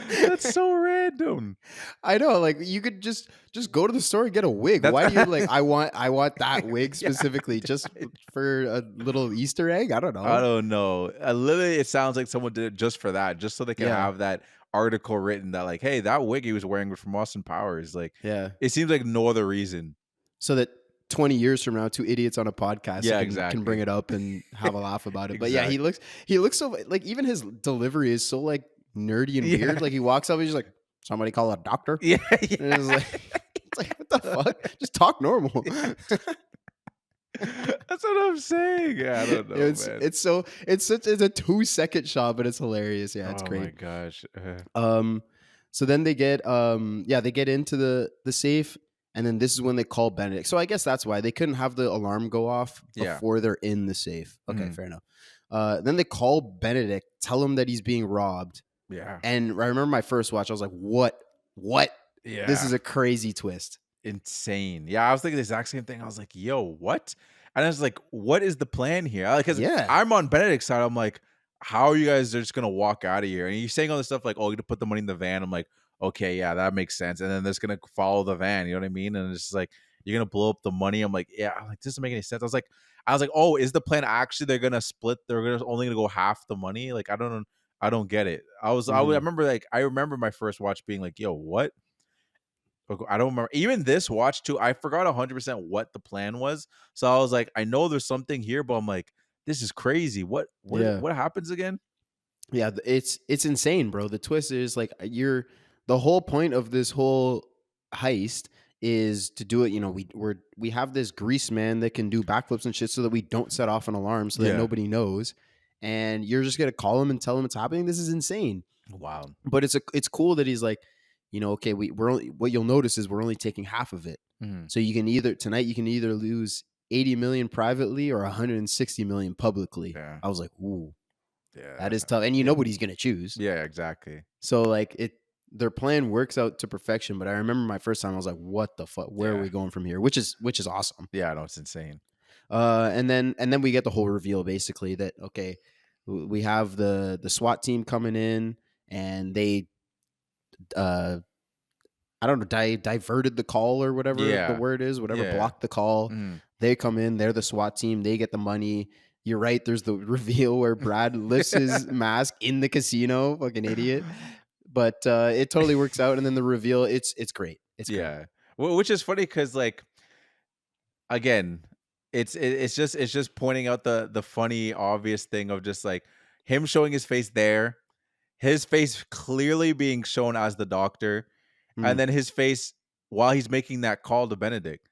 F: That's so random.
E: I know. Like, you could just go to the store and get a wig. Why do you like? I want that wig specifically just for a little Easter egg. I don't know.
F: I don't know. Literally, it sounds like someone did it just for that, just so they can have that article written that like, hey, that wig he was wearing was from Austin Powers. Like, it seems like no other reason.
E: So that 20 years from now, two idiots on a podcast
F: can
E: bring it up and have a laugh about it. But yeah, he looks so like, even his delivery is so like nerdy and weird. Like he walks up, he's just like, somebody call a doctor.
F: Yeah.
E: And it's like, what the fuck? Just talk normal.
F: That's what I'm saying. Yeah, I don't know. Man.
E: It's a 2-second shot, but it's hilarious. Yeah, it's great.
F: Oh my gosh.
E: So then they get into the safe, And then this is when they call Benedict. So I guess that's why they couldn't have the alarm go off
F: Yeah.
E: before they're in the safe. Okay,
F: Mhm.
E: fair enough. Then they call Benedict, tell him that he's being robbed.
F: Yeah.
E: And I remember my first watch, I was like, what?
F: Yeah.
E: This is a crazy twist.
F: Insane. Yeah, I was thinking the exact same thing. I was like, yo, what? And I was like, what is the plan here? Because
E: Yeah.
F: I'm on Benedict's side. I'm like, how are you guys just gonna walk out of here? And you're saying all this stuff like, oh, you're gonna put the money in the van. I'm like, okay, yeah, that makes sense. And then they're just gonna follow the van, you know what I mean? And it's just like, you're gonna blow up the money. I'm like, yeah, I'm like, this doesn't make any sense. I was like, oh, is the plan actually they're gonna split? They're only gonna go half the money? Like, I don't get it. I remember my first watch being like, yo, what? I don't remember. Even this watch too, I forgot 100% what the plan was. So I was like, I know there's something here, but I'm like, this is crazy. What
E: Yeah.
F: what happens again?
E: Yeah, it's insane, bro. The twist is like the whole point of this whole heist is to do it. You know, we have this grease man that can do backflips and shit, so that we don't set off an alarm, so that
F: Yeah.
E: nobody knows. And you're just gonna call him and tell him it's happening. This is insane.
F: Wow.
E: But it's cool that he's like, you know, okay, we're only, what you'll notice is we're only taking half of it.
F: Mhm.
E: So you can either lose 80 million privately or 160 million publicly.
F: Yeah.
E: I was like, ooh,
F: Yeah.
E: that is tough. And you know what he's gonna choose.
F: Yeah, exactly.
E: So like their plan works out to perfection. But I remember my first time, I was like, what the fuck? Where are
F: Yeah.
E: we going from here? Which is awesome.
F: Yeah, no, it's insane.
E: And then we get the whole reveal basically that, okay, we have the SWAT team coming in, and they I don't know, diverted the call or whatever the
F: Yeah.
E: word is, whatever,
F: Yeah.
E: blocked the call.
F: Mhm.
E: They come in, they're the SWAT team, they get the money. You're right. There's the reveal where Brad lifts his mask in the casino, fucking idiot. But it totally works out. And then the reveal, it's great. It's great.
F: Yeah. Which is funny because like again, it's just pointing out the funny obvious thing of just like him showing his face there, his face clearly being shown as the doctor, and
E: Mm.
F: then his face while he's making that call to Benedict.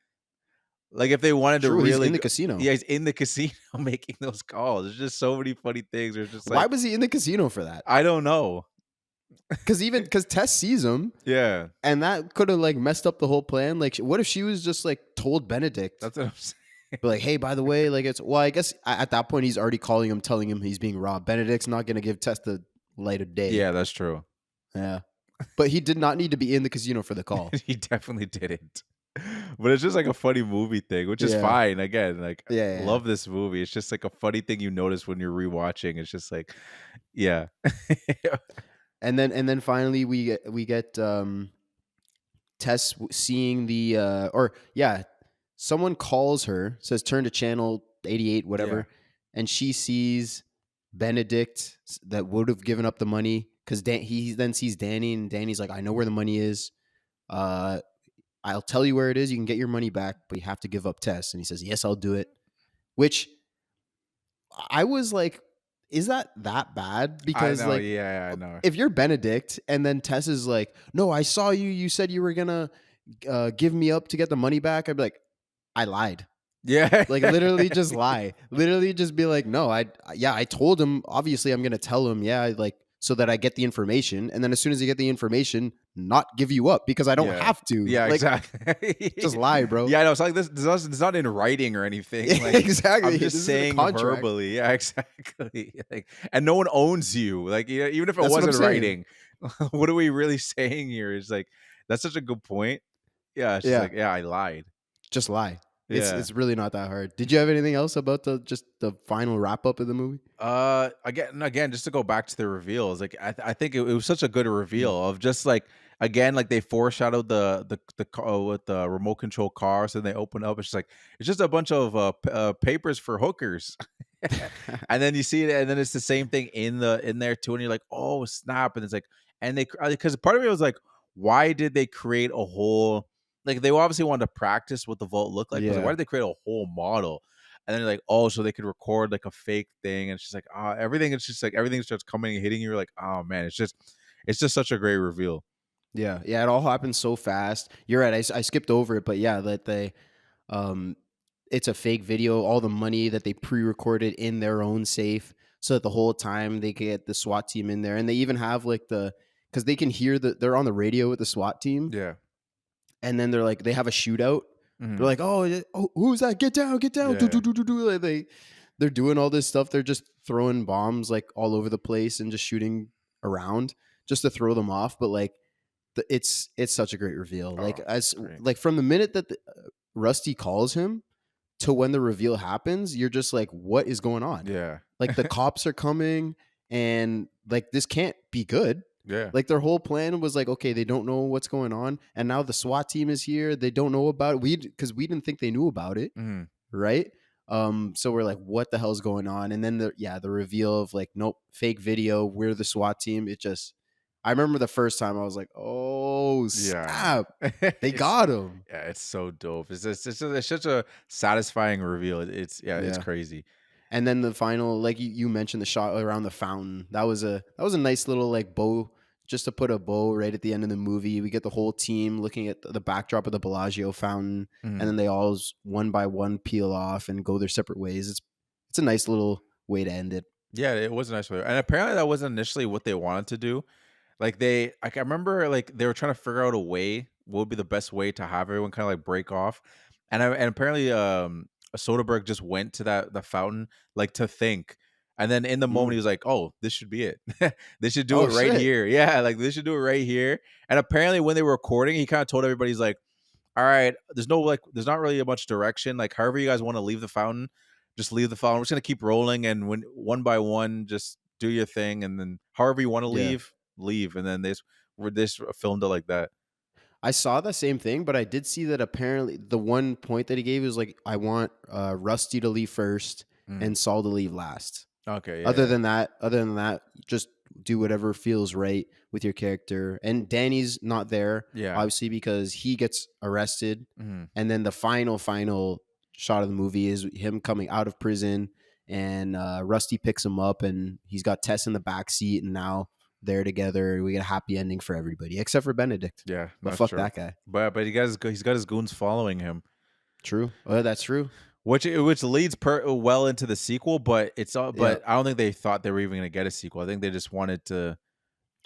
F: Like if they wanted
E: True,
F: to
E: he's
F: really
E: in the casino.
F: yeah, he's in the casino making those calls. There's just so many funny things. There's just
E: Why
F: like
E: was he in the casino for that?
F: I don't know.
E: Because Tess sees him,
F: Yeah,
E: and that could have like messed up the whole plan. Like, what if she was just like told Benedict,
F: that's what I'm saying.
E: but like, hey, by the way, like I guess at that point he's already calling him, telling him he's being robbed. Benedict's not going to give Tess the light of day.
F: Yeah, that's true.
E: Yeah. But he did not need to be in the casino for the call.
F: He definitely didn't. But it's just like a funny movie thing, which is
E: Yeah.
F: fine. Again, like
E: Yeah, yeah,
F: love this movie. It's just like a funny thing you notice when you're rewatching. It's just like, yeah.
E: And then finally we get Tess seeing the someone calls her, says turn to channel 88, whatever, and she sees Benedict that would have given up the money, because he then sees Danny, and Danny's like, I know where the money is. I'll tell you where it is. You can get your money back, but you have to give up Tess. And he says, yes, I'll do it. Which I was like, is that bad? Because
F: I know,
E: like,
F: yeah, I know.
E: if you're Benedict and then Tess is like, no, I saw you. You said you were gonna give me up to get the money back. I'd be like, I lied.
F: Yeah.
E: Like literally just lie. Literally just be like, no, I told him, obviously I'm gonna tell him, like, so that I get the information. And then as soon as I get the information, not give you up, because I don't have to.
F: Yeah,
E: like,
F: exactly.
E: just lie, bro.
F: Yeah, I know. It's like this. It's not in writing or anything. Like,
E: Exactly.
F: I'm
E: This
F: just
E: isn't a
F: saying
E: contract.
F: verbally. Yeah, exactly. Like, and no one owns you. Like, even if it
E: That's what I'm
F: wasn't
E: saying.
F: writing, what are we really saying here? Is like that's such a good point. Yeah, it's just like, yeah, I lied.
E: Just lie.
F: Yeah.
E: It's really not that hard. Did you have anything else about the final wrap up of the movie?
F: Again, just to go back to the reveals, like I think it was such a good reveal of just like again, like they foreshadowed the car with the remote control car, so they open up. It's just a bunch of papers for hookers, and then you see it, and then it's the same thing in there too, and you're like, oh snap, and it's like, and they because part of me was like, why did they create a whole, like they obviously wanted to practice what the vault looked like, but why did they create a whole model? And then you're like, oh, so they could record like a fake thing, and it's just like, everything. It's just like everything starts coming and hitting you. You're like, oh man, it's just such a great reveal.
E: Yeah, it all happened so fast. You're right. I skipped over it, but yeah, that it's a fake video. All the money that they pre-recorded in their own safe, so that the whole time they get the SWAT team in there, and they even have like because they can hear they're on the radio with the SWAT team.
F: Yeah.
E: and then they're like, they have a shootout. They're
F: Mhm.
E: like, oh, who's that? Get down, get down. Do,
F: Yeah.
E: do, do, do, do. Like they're doing all this stuff. They're just throwing bombs like all over the place and just shooting around just to throw them off. But like, it's such a great reveal. Like
F: Oh,
E: as
F: great.
E: like from the minute that Rusty calls him to when the reveal happens, you're just like, what is going on?
F: Yeah.
E: Like the cops are coming, and like this can't be good.
F: Yeah.
E: Like their whole plan was like, okay, they don't know what's going on, and now the SWAT team is here. They don't know about it. Because we didn't think they knew about it,
F: Mhm.
E: right? So we're like, what the hell's going on? And then the reveal of like, nope, fake video. We're the SWAT team. I remember the first time I was like, oh
F: Yeah.
E: snap, they got him.
F: Yeah, it's so dope. It's such a satisfying reveal. It's
E: Yeah.
F: crazy.
E: And then the final, like you mentioned, the shot around the fountain. That was a nice little like bow, just to put a bow right at the end of the movie. We get the whole team looking at the backdrop of the Bellagio fountain, and
F: Mhm.
E: then they all one by one peel off and go their separate ways. It's a nice little way to end it.
F: Yeah, it was a nice way. And apparently that wasn't initially what they wanted to do. Like I remember like they were trying to figure out a way, what would be the best way to have everyone kind of like break off. And apparently Soderbergh just went to the fountain like to think. And then in the moment
E: Mm.
F: he was like, "Oh, this should be it. They should do
E: Oh
F: it right
E: shit!
F: here." Yeah, like they should do it right here. And apparently when they were recording, he kind of told everybody, he's like, "All right, there's not really much direction. Like however you guys want to leave the fountain, just leave the fountain. We're just gonna keep rolling, and when one by one, just do your thing, and then however you want to
E: Yeah.
F: leave." And then this filmed it like that.
E: I saw the same thing, but I did see that apparently the one point that he gave was like, I want Rusty to leave first
F: Mm.
E: and Saul to leave last.
F: Okay, yeah,
E: Other than that, just do whatever feels right with your character. And Danny's not there,
F: yeah.
E: obviously, because he gets arrested.
F: Mhm.
E: And then the final shot of the movie is him coming out of prison, and Rusty picks him up, and he's got Tess in the back seat, and now they're together. We get a happy ending for everybody except for Benedict.
F: Yeah,
E: But
F: that's
E: fuck
F: true.
E: that guy.
F: But he's got his goons following him,
E: True. Oh, that's true.
F: which leads well into the sequel. But it's all.
E: Yeah.
F: But I don't think they thought they were even gonna get a sequel. I think they just wanted to,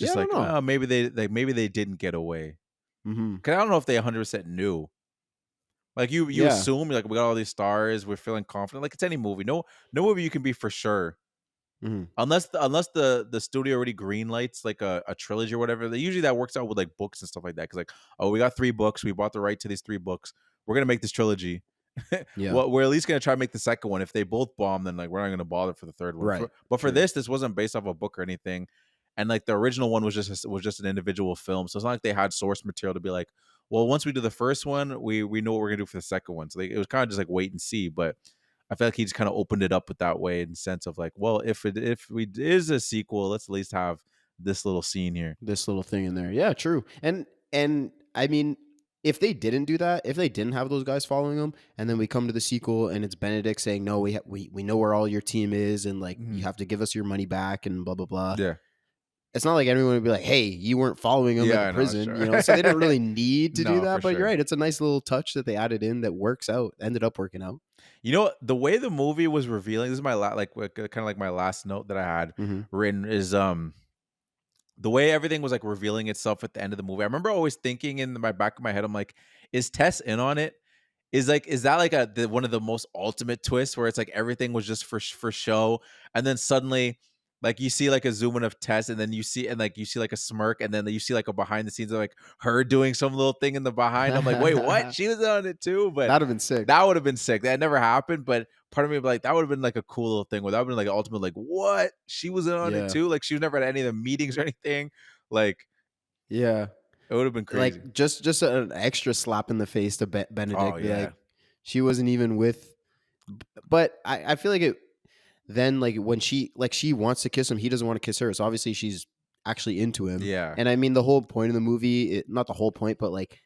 E: Yeah,
F: just
E: I
F: like,
E: don't know.
F: oh, maybe they didn't get away.
E: Mm-hmm.
F: Cause I don't know if they 100% knew. Like you
E: Yeah.
F: assume, like, we got all these stars, we're feeling confident. Like it's any movie. No movie you can be for sure.
E: Mm-hmm.
F: Unless the studio already greenlights like a trilogy or whatever. Usually that works out with like books and stuff like that. Because like, oh, we got 3 books, we bought the right to these 3 books. We're gonna make this trilogy.
E: Yeah.
F: Well, we're at least gonna try to make the second one. If they both bomb, then like we're not gonna bother for the third one.
E: Right.
F: But for
E: True.
F: this wasn't based off a book or anything. And like the original one was just an individual film. So it's not like they had source material to be like, well, once we do the first one, we know what we're gonna do for the second one. So it was kind of just like wait and see. But I feel like he just kind of opened it up with that way, in the sense of like, well, if we is a sequel, let's at least have this little scene here.
E: This little thing in there. Yeah, true. And I mean, if they didn't do that, if they didn't have those guys following them, and then we come to the sequel and it's Benedict saying, "No, we know where all your team is, and like you have to give us your money back," and blah blah blah.
F: Yeah.
E: It's not like everyone would be like, "Hey, you weren't following him
F: Yeah,
E: at
F: I
E: the
F: know,
E: prison,"
F: sure.
E: you know. So they didn't really need to
F: No,
E: do that.
F: for
E: But
F: sure.
E: you're right; it's a nice little touch that they added in that works out. Ended up working out.
F: You know, the way the movie was revealing, this is my kind of like my last note that I had
E: Mm-hmm.
F: written, is the way everything was like revealing itself at the end of the movie. I remember always thinking in my back of my head, I'm like, is Tess in on it? Is that like one of the most ultimate twists, where it's like everything was just for show, and then suddenly like you see like a zoom in of Tess, and then you see like a smirk, and then you see like a behind the scenes of like her doing some little thing in the behind. I'm like, wait, what? She was on it too? But
E: That'd have been sick.
F: that would have been sick. That never happened, but part of me would be like, that would have been like a cool little thing. Where that would have been like ultimate, like, what? She was in on
E: Yeah.
F: it too. Like she was never at any of the meetings or anything. Like
E: Yeah.
F: it would have been crazy.
E: Like just an extra slap in the face to Benedict.
F: Oh,
E: Be
F: yeah.
E: like, she wasn't even with. But I feel like it. Then like when she wants to kiss him, he doesn't want to kiss her. So obviously she's actually into him.
F: Yeah.
E: And I mean the whole point of the movie, not the whole point, but like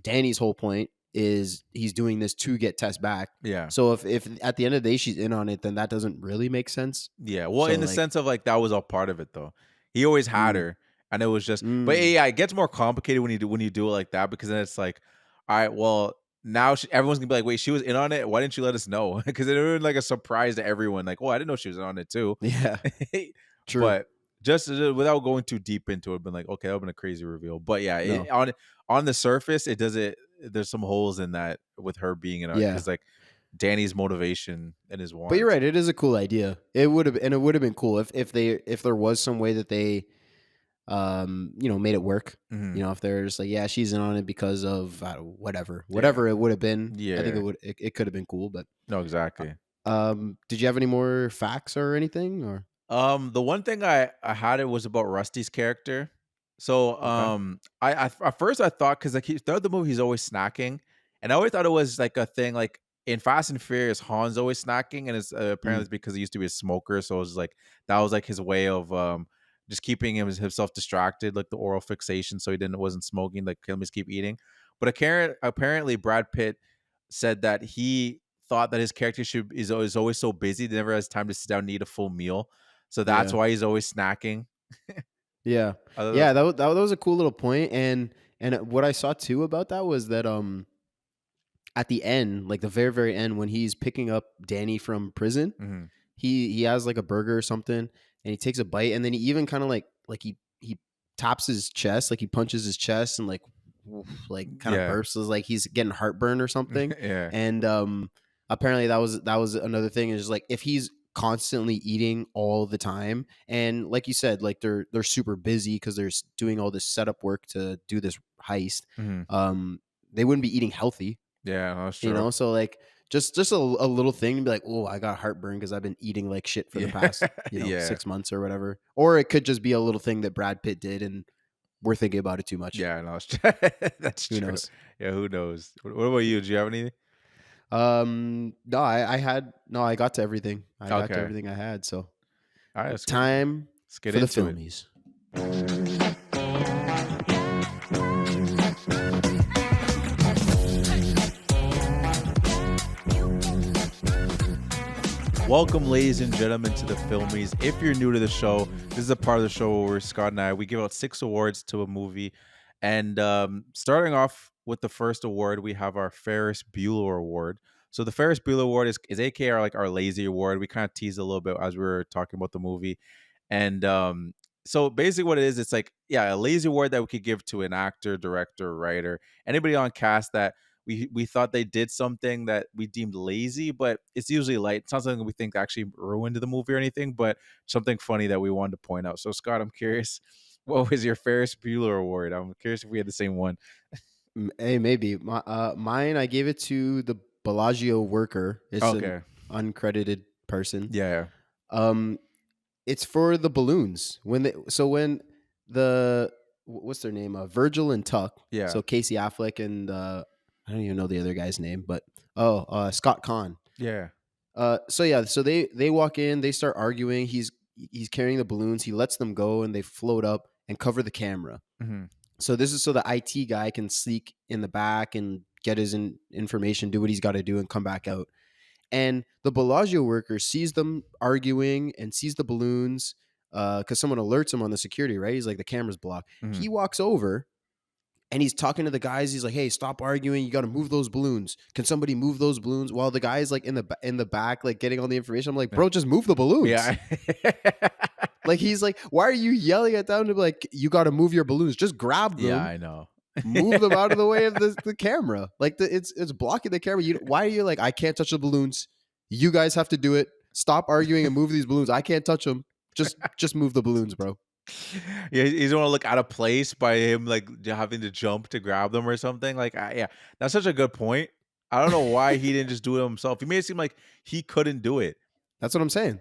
E: Danny's whole point is he's doing this to get Tess back.
F: Yeah.
E: So if at the end of the day she's in on it, then that doesn't really make sense.
F: Yeah. Well,
E: So,
F: in the
E: like-
F: sense of like that was all part of it though. He always had her, and it was just. But yeah, it gets more complicated when you do it like that, because then it's like, all right, well, now everyone's gonna be like, wait, she was in on it. Why didn't you let us know? Because it would have been like a surprise to everyone. Like, oh, I didn't know she was in on it too.
E: Yeah. True.
F: But just without going too deep into it, been like, okay, that would have been a crazy reveal. But yeah,
E: No.
F: on the surface, it does it. there's some holes in that with her being in it
E: Yeah.
F: because like Danny's motivation and his
E: But you're
F: wants.
E: right. It is a cool idea. It would have been cool if there was some way that they, made it work.
F: Mhm.
E: If they're just like, yeah, she's in on it because of whatever
F: Yeah.
E: it would have been. I think
F: Yeah.
E: it could have been cool. But
F: No, exactly.
E: did you have any more facts or anything? Or
F: The one thing I had it was about Rusty's character. So,
E: okay,
F: I at first I thought because like throughout the movie he's always snacking, and I always thought it was like a thing like in Fast and Furious Han's always snacking, and it's apparently
E: Mm.
F: it's because he used to be a smoker, so it was like that was like his way of just keeping himself distracted, like the oral fixation, so he wasn't smoking, like he'll just keep eating. But apparently Brad Pitt said that he thought that his character is always so busy, he never has time to sit down and eat a full meal. So that's
E: Yeah.
F: why he's always snacking.
E: Yeah.
F: I don't know.
E: Yeah, that was a cool little point. And what I saw too about that was that at the end, like the very very end, when he's picking up Danny from prison,
F: Mhm.
E: he has like a burger or something, and he takes a bite, and then he even kind of like he taps his chest, like he punches his chest, and like like kind of
F: Yeah.
E: burps, is like he's getting heartburn or something.
F: Yeah.
E: And apparently that was another thing, is like if he's constantly eating all the time, and like you said, like they're super busy because they're doing all this setup work to do this heist,
F: Mhm.
E: they wouldn't be eating healthy,
F: Yeah, that's true.
E: so like just a little thing to be like, oh, I got heartburn because I've been eating like shit for the
F: Yeah.
E: past
F: Yeah.
E: 6 months or whatever. Or it could just be a little thing that Brad Pitt did and we're thinking about it too much.
F: Yeah, no, that's that's
E: Who
F: true.
E: knows?
F: Yeah, who knows? What about you? Do you have anything?
E: No, I got to everything. I got to
F: Okay.
E: everything I had. So
F: All right, let's get
E: time
F: let's get
E: for the
F: into it.
E: filmies.
F: Welcome, ladies and gentlemen, to the Filmies. If you're new to the show, this is a part of the show where Scott and I we give out 6 awards to a movie, and starting off with the first award, we have our Ferris Bueller Award. So the Ferris Bueller Award is AKA like our lazy award. We kind of teased a little bit as we were talking about the movie, and so basically what it is, it's like a lazy award that we could give to an actor, director, writer, anybody on cast that we thought they did something that we deemed lazy, but it's usually light. It's not something we think actually ruined the movie or anything, but something funny that we wanted to point out. So Scott, I'm curious, what was your Ferris Bueller Award? I'm curious if we had the same one.
E: Hey, maybe mine. I gave it to the Bellagio worker. It's an
F: Okay.
E: uncredited person.
F: Yeah.
E: Um, it's for the balloons when the what's their name? Virgil and Tuck.
F: Yeah.
E: So Casey Affleck and I don't even know the other guy's name, but Scott Conn.
F: Yeah.
E: So they walk in, they start arguing. He's carrying the balloons. He lets them go, and they float up and cover the camera.
F: Mm-hmm.
E: So this is so the IT guy can sneak in the back and get his information, do what he's got to do, and come back out. And the Bellagio worker sees them arguing and sees the balloons because someone alerts him on the security, right? He's like, the camera's blocked.
F: Mm-hmm.
E: He walks over and he's talking to the guys. He's like, hey, stop arguing. You got to move those balloons. Can somebody move those balloons? While the guy's like in the back, like getting all the information. I'm like, bro, just move the balloons.
F: Yeah.
E: Like, he's like, why are you yelling at them to be like, you got to move your balloons? Just grab them.
F: Yeah, I know.
E: Move them out of the way of the camera. Like it's blocking the camera. Why are you like, I can't touch the balloons? You guys have to do it. Stop arguing and move these balloons. I can't touch them. Just move the balloons, bro.
F: Yeah, he's want to look out of place by him like having to jump to grab them or something. Like, yeah, that's such a good point. I don't know why he didn't just do it himself. He made it seem like he couldn't do it.
E: That's what I'm saying.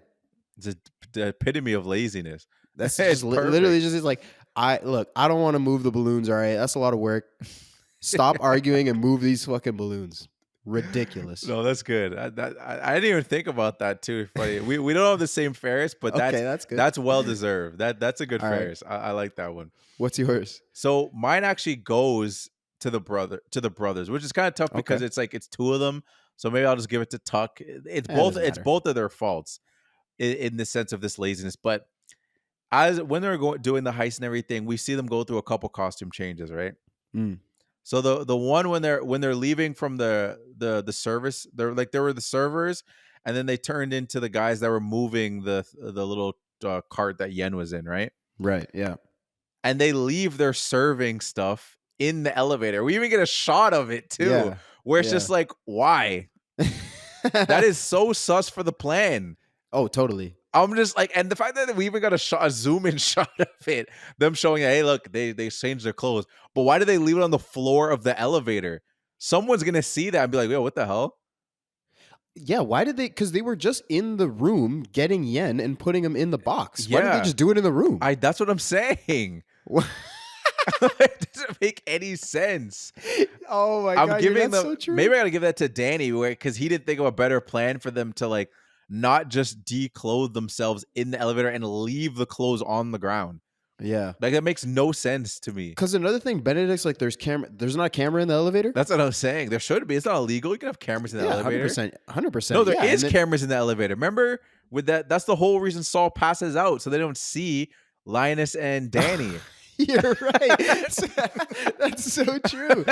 F: It's the epitome of laziness.
E: That's
F: It's
E: just literally just like, I don't want to move the balloons. All right, that's a lot of work. Stop arguing and move these fucking balloons. Ridiculous.
F: No, that's good. I didn't even think about that too. Funny. We don't have the same Ferris, but
E: That's good.
F: That's well deserved. That's a good
E: All right.
F: Ferris. I like that one.
E: What's yours?
F: So mine actually goes to the brothers, which is kind of tough because
E: Okay.
F: it's like it's 2 of them. So maybe I'll just give it to Tuck. It's
E: doesn't
F: it's
E: matter.
F: both of their faults in the sense of this laziness. But when they're doing the heist and everything, we see them go through a couple costume changes, right?
E: Mm.
F: So the one when they're leaving from the service, they were the servers, and then they turned into the guys that were moving the little cart that Yen was in, right?
E: Right. Yeah.
F: And they leave their serving stuff in the elevator. We even get a shot of it too,
E: Yeah.
F: where it's just like, why? That is so sus for the plan.
E: Oh, totally.
F: I'm just like, and the fact that we even got a zoom in shot of it, them showing, hey, look, they changed their clothes. But why did they leave it on the floor of the elevator? Someone's gonna see that and be like, yo, what the hell?
E: Yeah, why did they? Because they were just in the room getting yen and putting them in the box. Why did
F: Yeah.
E: they just do it in the room?
F: That's what I'm saying. It doesn't make any sense.
E: Oh my
F: I'm
E: god,
F: giving
E: that's
F: them.
E: so true.
F: Maybe I gotta give that to Danny, because he didn't think of a better plan for them to like not just declothe themselves in the elevator and leave the clothes on the ground.
E: Yeah,
F: Like that makes no sense to me.
E: because another thing, Benedict's like, there's not a camera in the elevator.
F: That's what I was saying. There should be. It's not illegal. You can have cameras in the
E: Yeah,
F: elevator.
E: 100%.
F: No, there
E: yeah,
F: is cameras in the elevator. Remember with that? That's the whole reason Saul passes out, so they don't see Linus and Danny.
E: You're right. That's so true.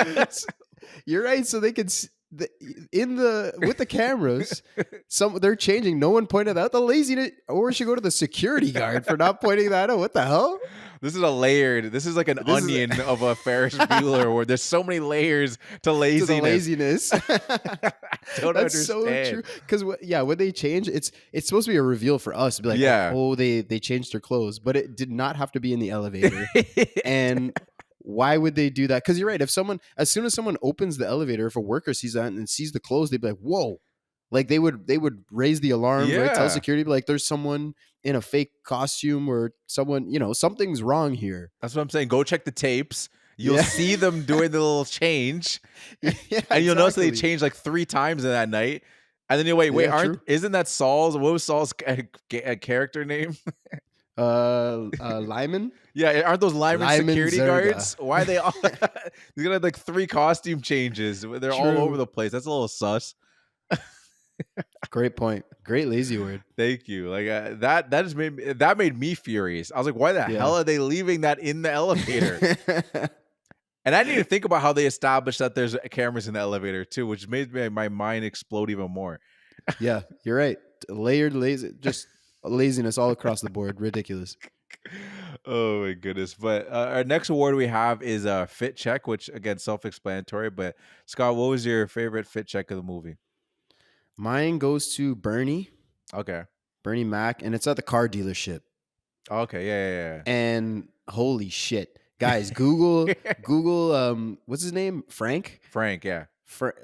E: You're right. So they could with the cameras, they're changing. No one pointed out the laziness, or we should go to the security guard for not pointing that out. What the hell?
F: This is a layered. This is like an onion of a Ferris Bueller, where there's so many layers to laziness.
E: To the laziness.
F: Don't
E: That's
F: understand.
E: so true. Because when they change, it's supposed to be a reveal for us to be like,
F: Yeah.
E: oh, they changed their clothes, but it did not have to be in the elevator. And why would they do that? Because you're right. As soon as someone opens the elevator, if a worker sees that and sees the clothes, they'd be like, whoa. Like they would raise the alarm, right? Tell
F: Yeah.
E: security, be like, there's someone in a fake costume or someone, something's wrong here.
F: That's what I'm saying. Go check the tapes. You'll
E: Yeah.
F: see them doing the little change,
E: Yeah,
F: and you'll notice they
E: exactly.
F: changed like 3 times in that night. And then you wait,
E: Yeah, true.
F: isn't that Saul's? What was Saul's character name?
E: Lyman.
F: Yeah, aren't those linemen
E: Lyman
F: security
E: Zerga.
F: guards? Why are they all? They're gonna have like 3 costume changes. They're all
E: True.
F: over the place. That's a little sus.
E: Great point. Great lazy word.
F: Thank you. Like that made me furious. I was like, why the
E: Yeah.
F: hell are they leaving that in the elevator? And I didn't even think about how they established that there's cameras in the elevator too, which made my mind explode even more.
E: Yeah, you're right. Layered just laziness all across the board. Ridiculous.
F: Oh my goodness. But our next award we have is a fit check, which again, self-explanatory. But Scott, what was your favorite fit check of the movie?
E: Mine goes to Bernie Mac, and it's at the car dealership.
F: Okay. Yeah.
E: And holy shit, guys, Google, what's his name? Frank,
F: Yeah.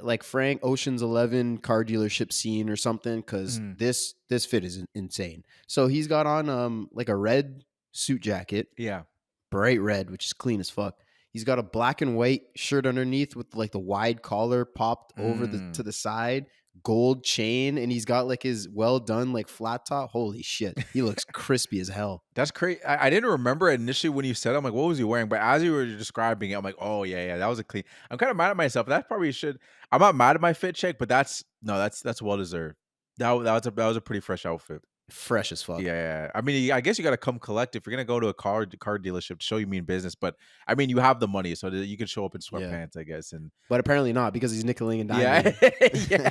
E: like Frank Ocean's 11 car dealership scene or something. Cause this fit is insane. So he's got on, like a red suit jacket,
F: Yeah.
E: bright red, which is clean as fuck. He's got a black and white shirt underneath with like the wide collar popped over to the side, gold chain, and he's got like his well done like flat top. Holy shit, he looks crispy as hell.
F: That's crazy. I didn't remember initially when you said it. I'm like, what was he wearing? But as you were describing it, I'm like, oh yeah, that was a clean. I'm kind of mad at myself. That probably should. I'm not mad at my fit check, but that's well deserved. That was a pretty fresh outfit.
E: Fresh as fuck.
F: Yeah. I mean, I guess you got to come collect if you're gonna go to a car dealership to show you mean business. But I mean, you have the money, so that you can show up in sweatpants, I guess. And
E: But apparently not, because he's nickeling and
F: yeah,
E: diming.
F: yeah,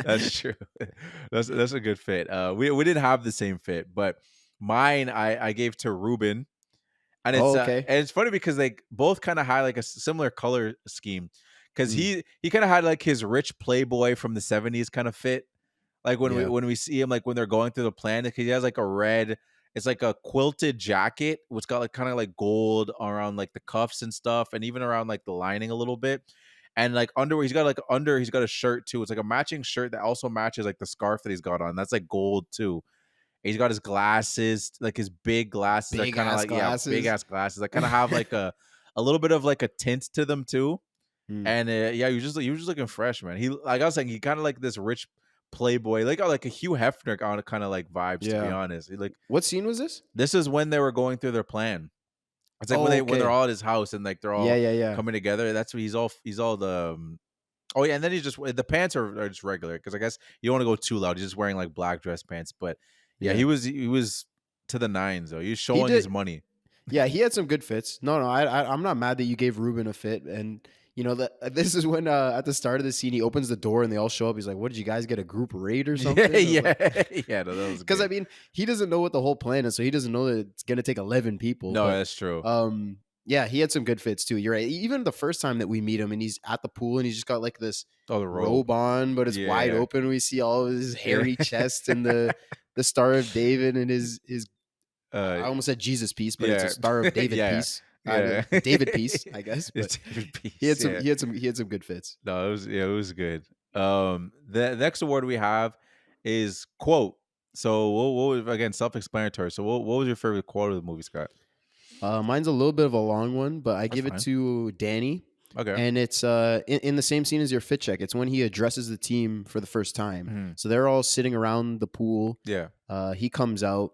F: that's true. That's a good fit. We didn't have the same fit, but mine I gave to Ruben, and it's
E: okay.
F: and it's funny because they both kind of had like a similar color scheme, because he kind of had like his rich playboy from the 70s kind of fit. Like when we see him, like when they're going through the plan, because he has like a red, it's like a quilted jacket, which got like kind of like gold around like the cuffs and stuff, and even around like the lining a little bit. And like underwear, he's got a shirt too. It's like a matching shirt that also matches like the scarf that he's got on. That's like gold too. And he's got his glasses, like his big glasses, that kind of like big ass glasses. That kind of have like a little bit of like a tint to them too. And he was just looking fresh, man. He, like I was saying, he kind of like this rich playboy, like a Hugh Hefner kind of like vibes, to be honest.
E: What scene was this?
F: This is when they were going through their plan. It's like when they're all at his house and like they're all coming together. That's what he's all the oh yeah, and then he's just, the pants are just regular, because I guess you don't want to go too loud. He's just wearing like black dress pants. But yeah, he was to the nines though. He was showing his money.
E: Yeah, he had some good fits. No, I'm not mad that you gave Ruben a fit. And this is when at the start of the scene he opens the door and they all show up. He's like, "What did you guys get, a group raid or something?"
F: Yeah. No, that was
E: because I mean, he doesn't know what the whole plan is, so he doesn't know that it's gonna take 11 people.
F: No, that's true.
E: Yeah, he had some good fits too. You're right. Even the first time that we meet him and he's at the pool and he's just got like this
F: Oh, the
E: robe on, but it's wide
F: Yeah.
E: open. We see all of his hairy
F: Yeah.
E: chest and the Star of David and his I
F: Uh,
E: almost said Jesus piece, but it's a
F: yeah.
E: Star of David
F: Yeah.
E: piece.
F: Yeah.
E: David piece, I guess.
F: It's
E: But
F: David Peace,
E: he had some
F: yeah.
E: he had some good fits.
F: No, it was good. The next award we have is quote. So what was, again, self-explanatory. So what was your favorite quote of the movie, Scott?
E: Mine's a little bit of a long one, but I
F: That's
E: give it
F: fine.
E: to Danny.
F: Okay.
E: And it's in the same scene as your fit check. It's when he addresses the team for the first time.
F: Mhm.
E: So they're all sitting around the pool.
F: Yeah.
E: He comes out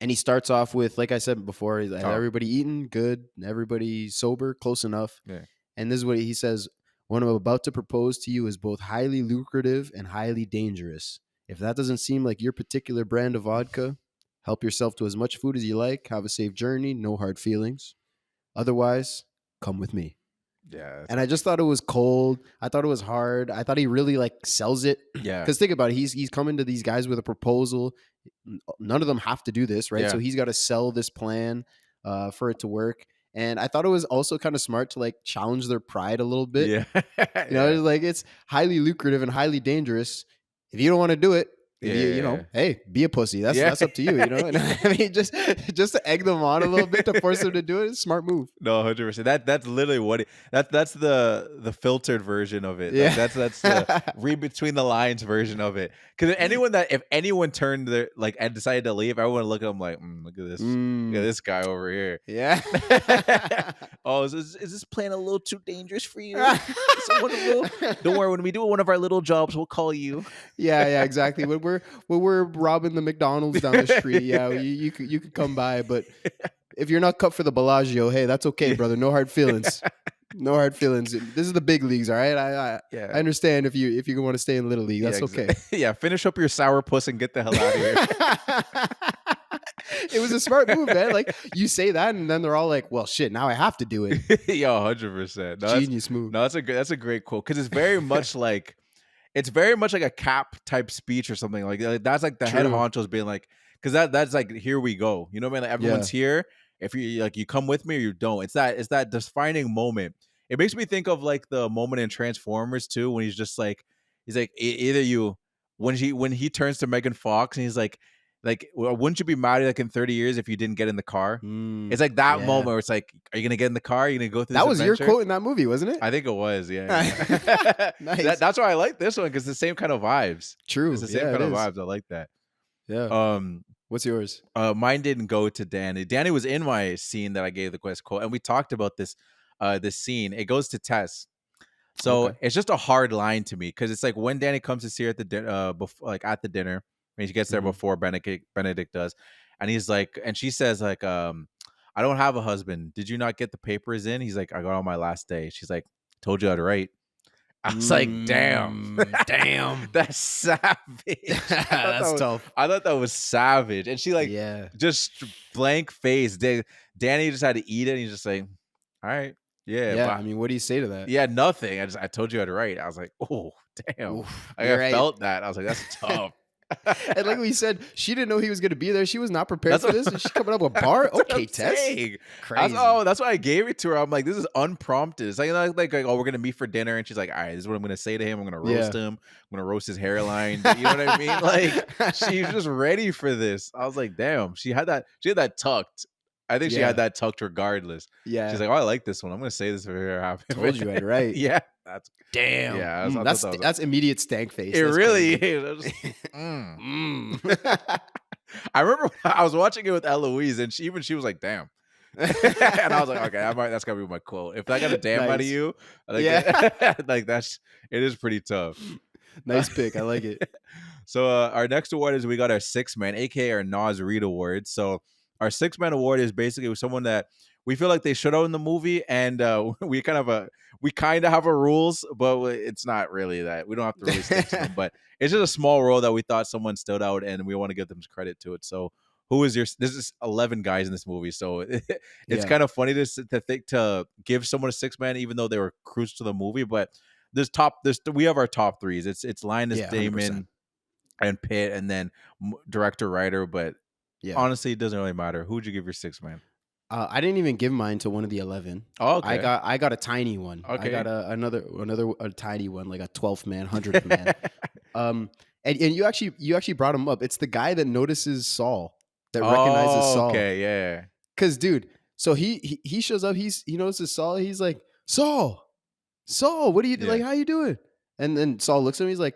E: and he starts off with, like I said before, he's like,
F: Talk.
E: everybody eating good, everybody sober, close enough.
F: Yeah.
E: And this is what he says: "What I'm about to propose to you is both highly lucrative and highly dangerous. If that doesn't seem like your particular brand of vodka, help yourself to as much food as you like. Have a safe journey, no hard feelings. Otherwise, come with me."
F: Yeah.
E: And I just thought it was cold. I thought it was hard. I thought he really like sells it.
F: Yeah.
E: Because think about it, he's coming to these guys with a proposal. None of them have to do this, right?
F: Yeah.
E: So he's got to sell this plan for it to work. And I thought it was also kind of smart to like challenge their pride a little bit.
F: Yeah.
E: You know, like it's highly lucrative and highly dangerous. If you don't want to do it, if you know, hey, be a pussy. That's up to you. You know, and I mean, just to egg them on a little bit to force them to do it. It's a smart move.
F: No, 100%. That's literally what that's the filtered version of it.
E: Yeah.
F: Like that's the read between the lines version of it. Because if anyone turned their like and decided to leave, everyone would look at them like, look at this guy over here.
E: Yeah.
F: Oh, is this plan a little too dangerous for you? Don't worry, when we do one of our little jobs, we'll call you.
E: Yeah, exactly. When we're robbing the McDonald's down the street, yeah, you could come by, but if you're not cut for the Bellagio, hey, that's okay, brother. No hard feelings. No hard feelings. This is the big leagues, all right. I understand if you want to stay in little league, that's okay.
F: Yeah, finish up your sourpuss and get the hell out of here.
E: It was a smart move, man. Like you say that, and then they're all like, "Well, shit, now I have to do it."
F: Yo, 100%.
E: Genius move.
F: No, that's a great quote because it's very much like a cap type speech or something like that's like the head honchos being like, because that's like, here we go. You know what I mean? Like everyone's here. If you like, you come with me or you don't. It's that defining moment. It makes me think of like the moment in Transformers too, when he's like either you when he turns to Megan Fox and he's like, wouldn't you be mad like in 30 years if you didn't get in the car? It's like that moment where it's like, are you gonna get in the car? Are you gonna go through
E: that
F: this
E: was
F: adventure?
E: your quote in that movie, wasn't it?
F: I think it was, yeah.
E: Nice.
F: That's why I like this one, because it's the same kind of vibes.
E: True.
F: It's the same kind of vibes. I like that.
E: Yeah. What's yours?
F: Mine didn't go to Danny. Danny was in my scene that I gave the quest quote, and we talked about this scene. It goes to Tess. So it's just a hard line to me, because it's like when Danny comes to see her at the at the dinner, and she gets there before Benedict does, and he's like, and she says like, I don't have a husband. Did you not get the papers in? He's like, I got on my last day. She's like, told you how to write. I was like, damn, that's savage.
E: That's tough.
F: I thought that was savage, and she like, just blank face. Danny just had to eat it, and he's just like, all right,
E: yeah. I mean, what do you say to that?
F: Yeah, nothing. I told you how to write. I was like, oh, damn.
E: Oof,
F: I felt that. I was like, that's tough.
E: And like we said, she didn't know he was going to be there. She was not prepared for this. She's coming up with bar. Okay, Tess. Crazy.
F: That's why I gave it to her. I'm like, this is unprompted. It's like, oh, we're going to meet for dinner. And she's like, all right, this is what I'm going to say to him. I'm going to roast him. I'm going to roast his hairline. You know what I mean? Like, she's just ready for this. I was like, damn, she had that tucked. I think she had that tucked regardless. Yeah. She's like, oh, I like this one. I'm going to say this for her.
E: Told you I'd right.
F: Yeah. That's
E: damn. Yeah. That's immediate stank face.
F: It really is. I remember I was watching it with Eloise, and she was like, damn. And I was like, okay, that's going to be my quote. If I got a damn out of you, like it is pretty tough.
E: Nice pick. I like it.
F: So our next award is we got our 6-man, aka our Nas Reed Award. So our 6-man award is basically someone that we feel like they should own the movie, and we kind of have a rules, but it's not really that. We don't have to really stick to them, but it's just a small role that we thought someone stood out, and we want to give them credit to it. So who is this is 11 guys in this movie, so it's kind of funny to give someone a 6-man, even though they were crucial to the movie. But we have our top threes. It's Linus, Damon, 100%. And Pitt, and then director, writer. But honestly, it doesn't really matter. Who'd you give your 6-man?
E: I didn't even give mine to one of the 11.
F: Oh, okay.
E: I got a tiny one. I
F: Okay.
E: got another a tiny one, like a 12th man, 100th man. And you actually brought him up. It's the guy that notices Saul, that recognizes
F: Oh,
E: Saul.
F: okay, yeah.
E: Cause dude, so he shows up. He notices Saul. He's like, Saul, what are you
F: Yeah.
E: like? How you doing? And then Saul looks at him. He's like,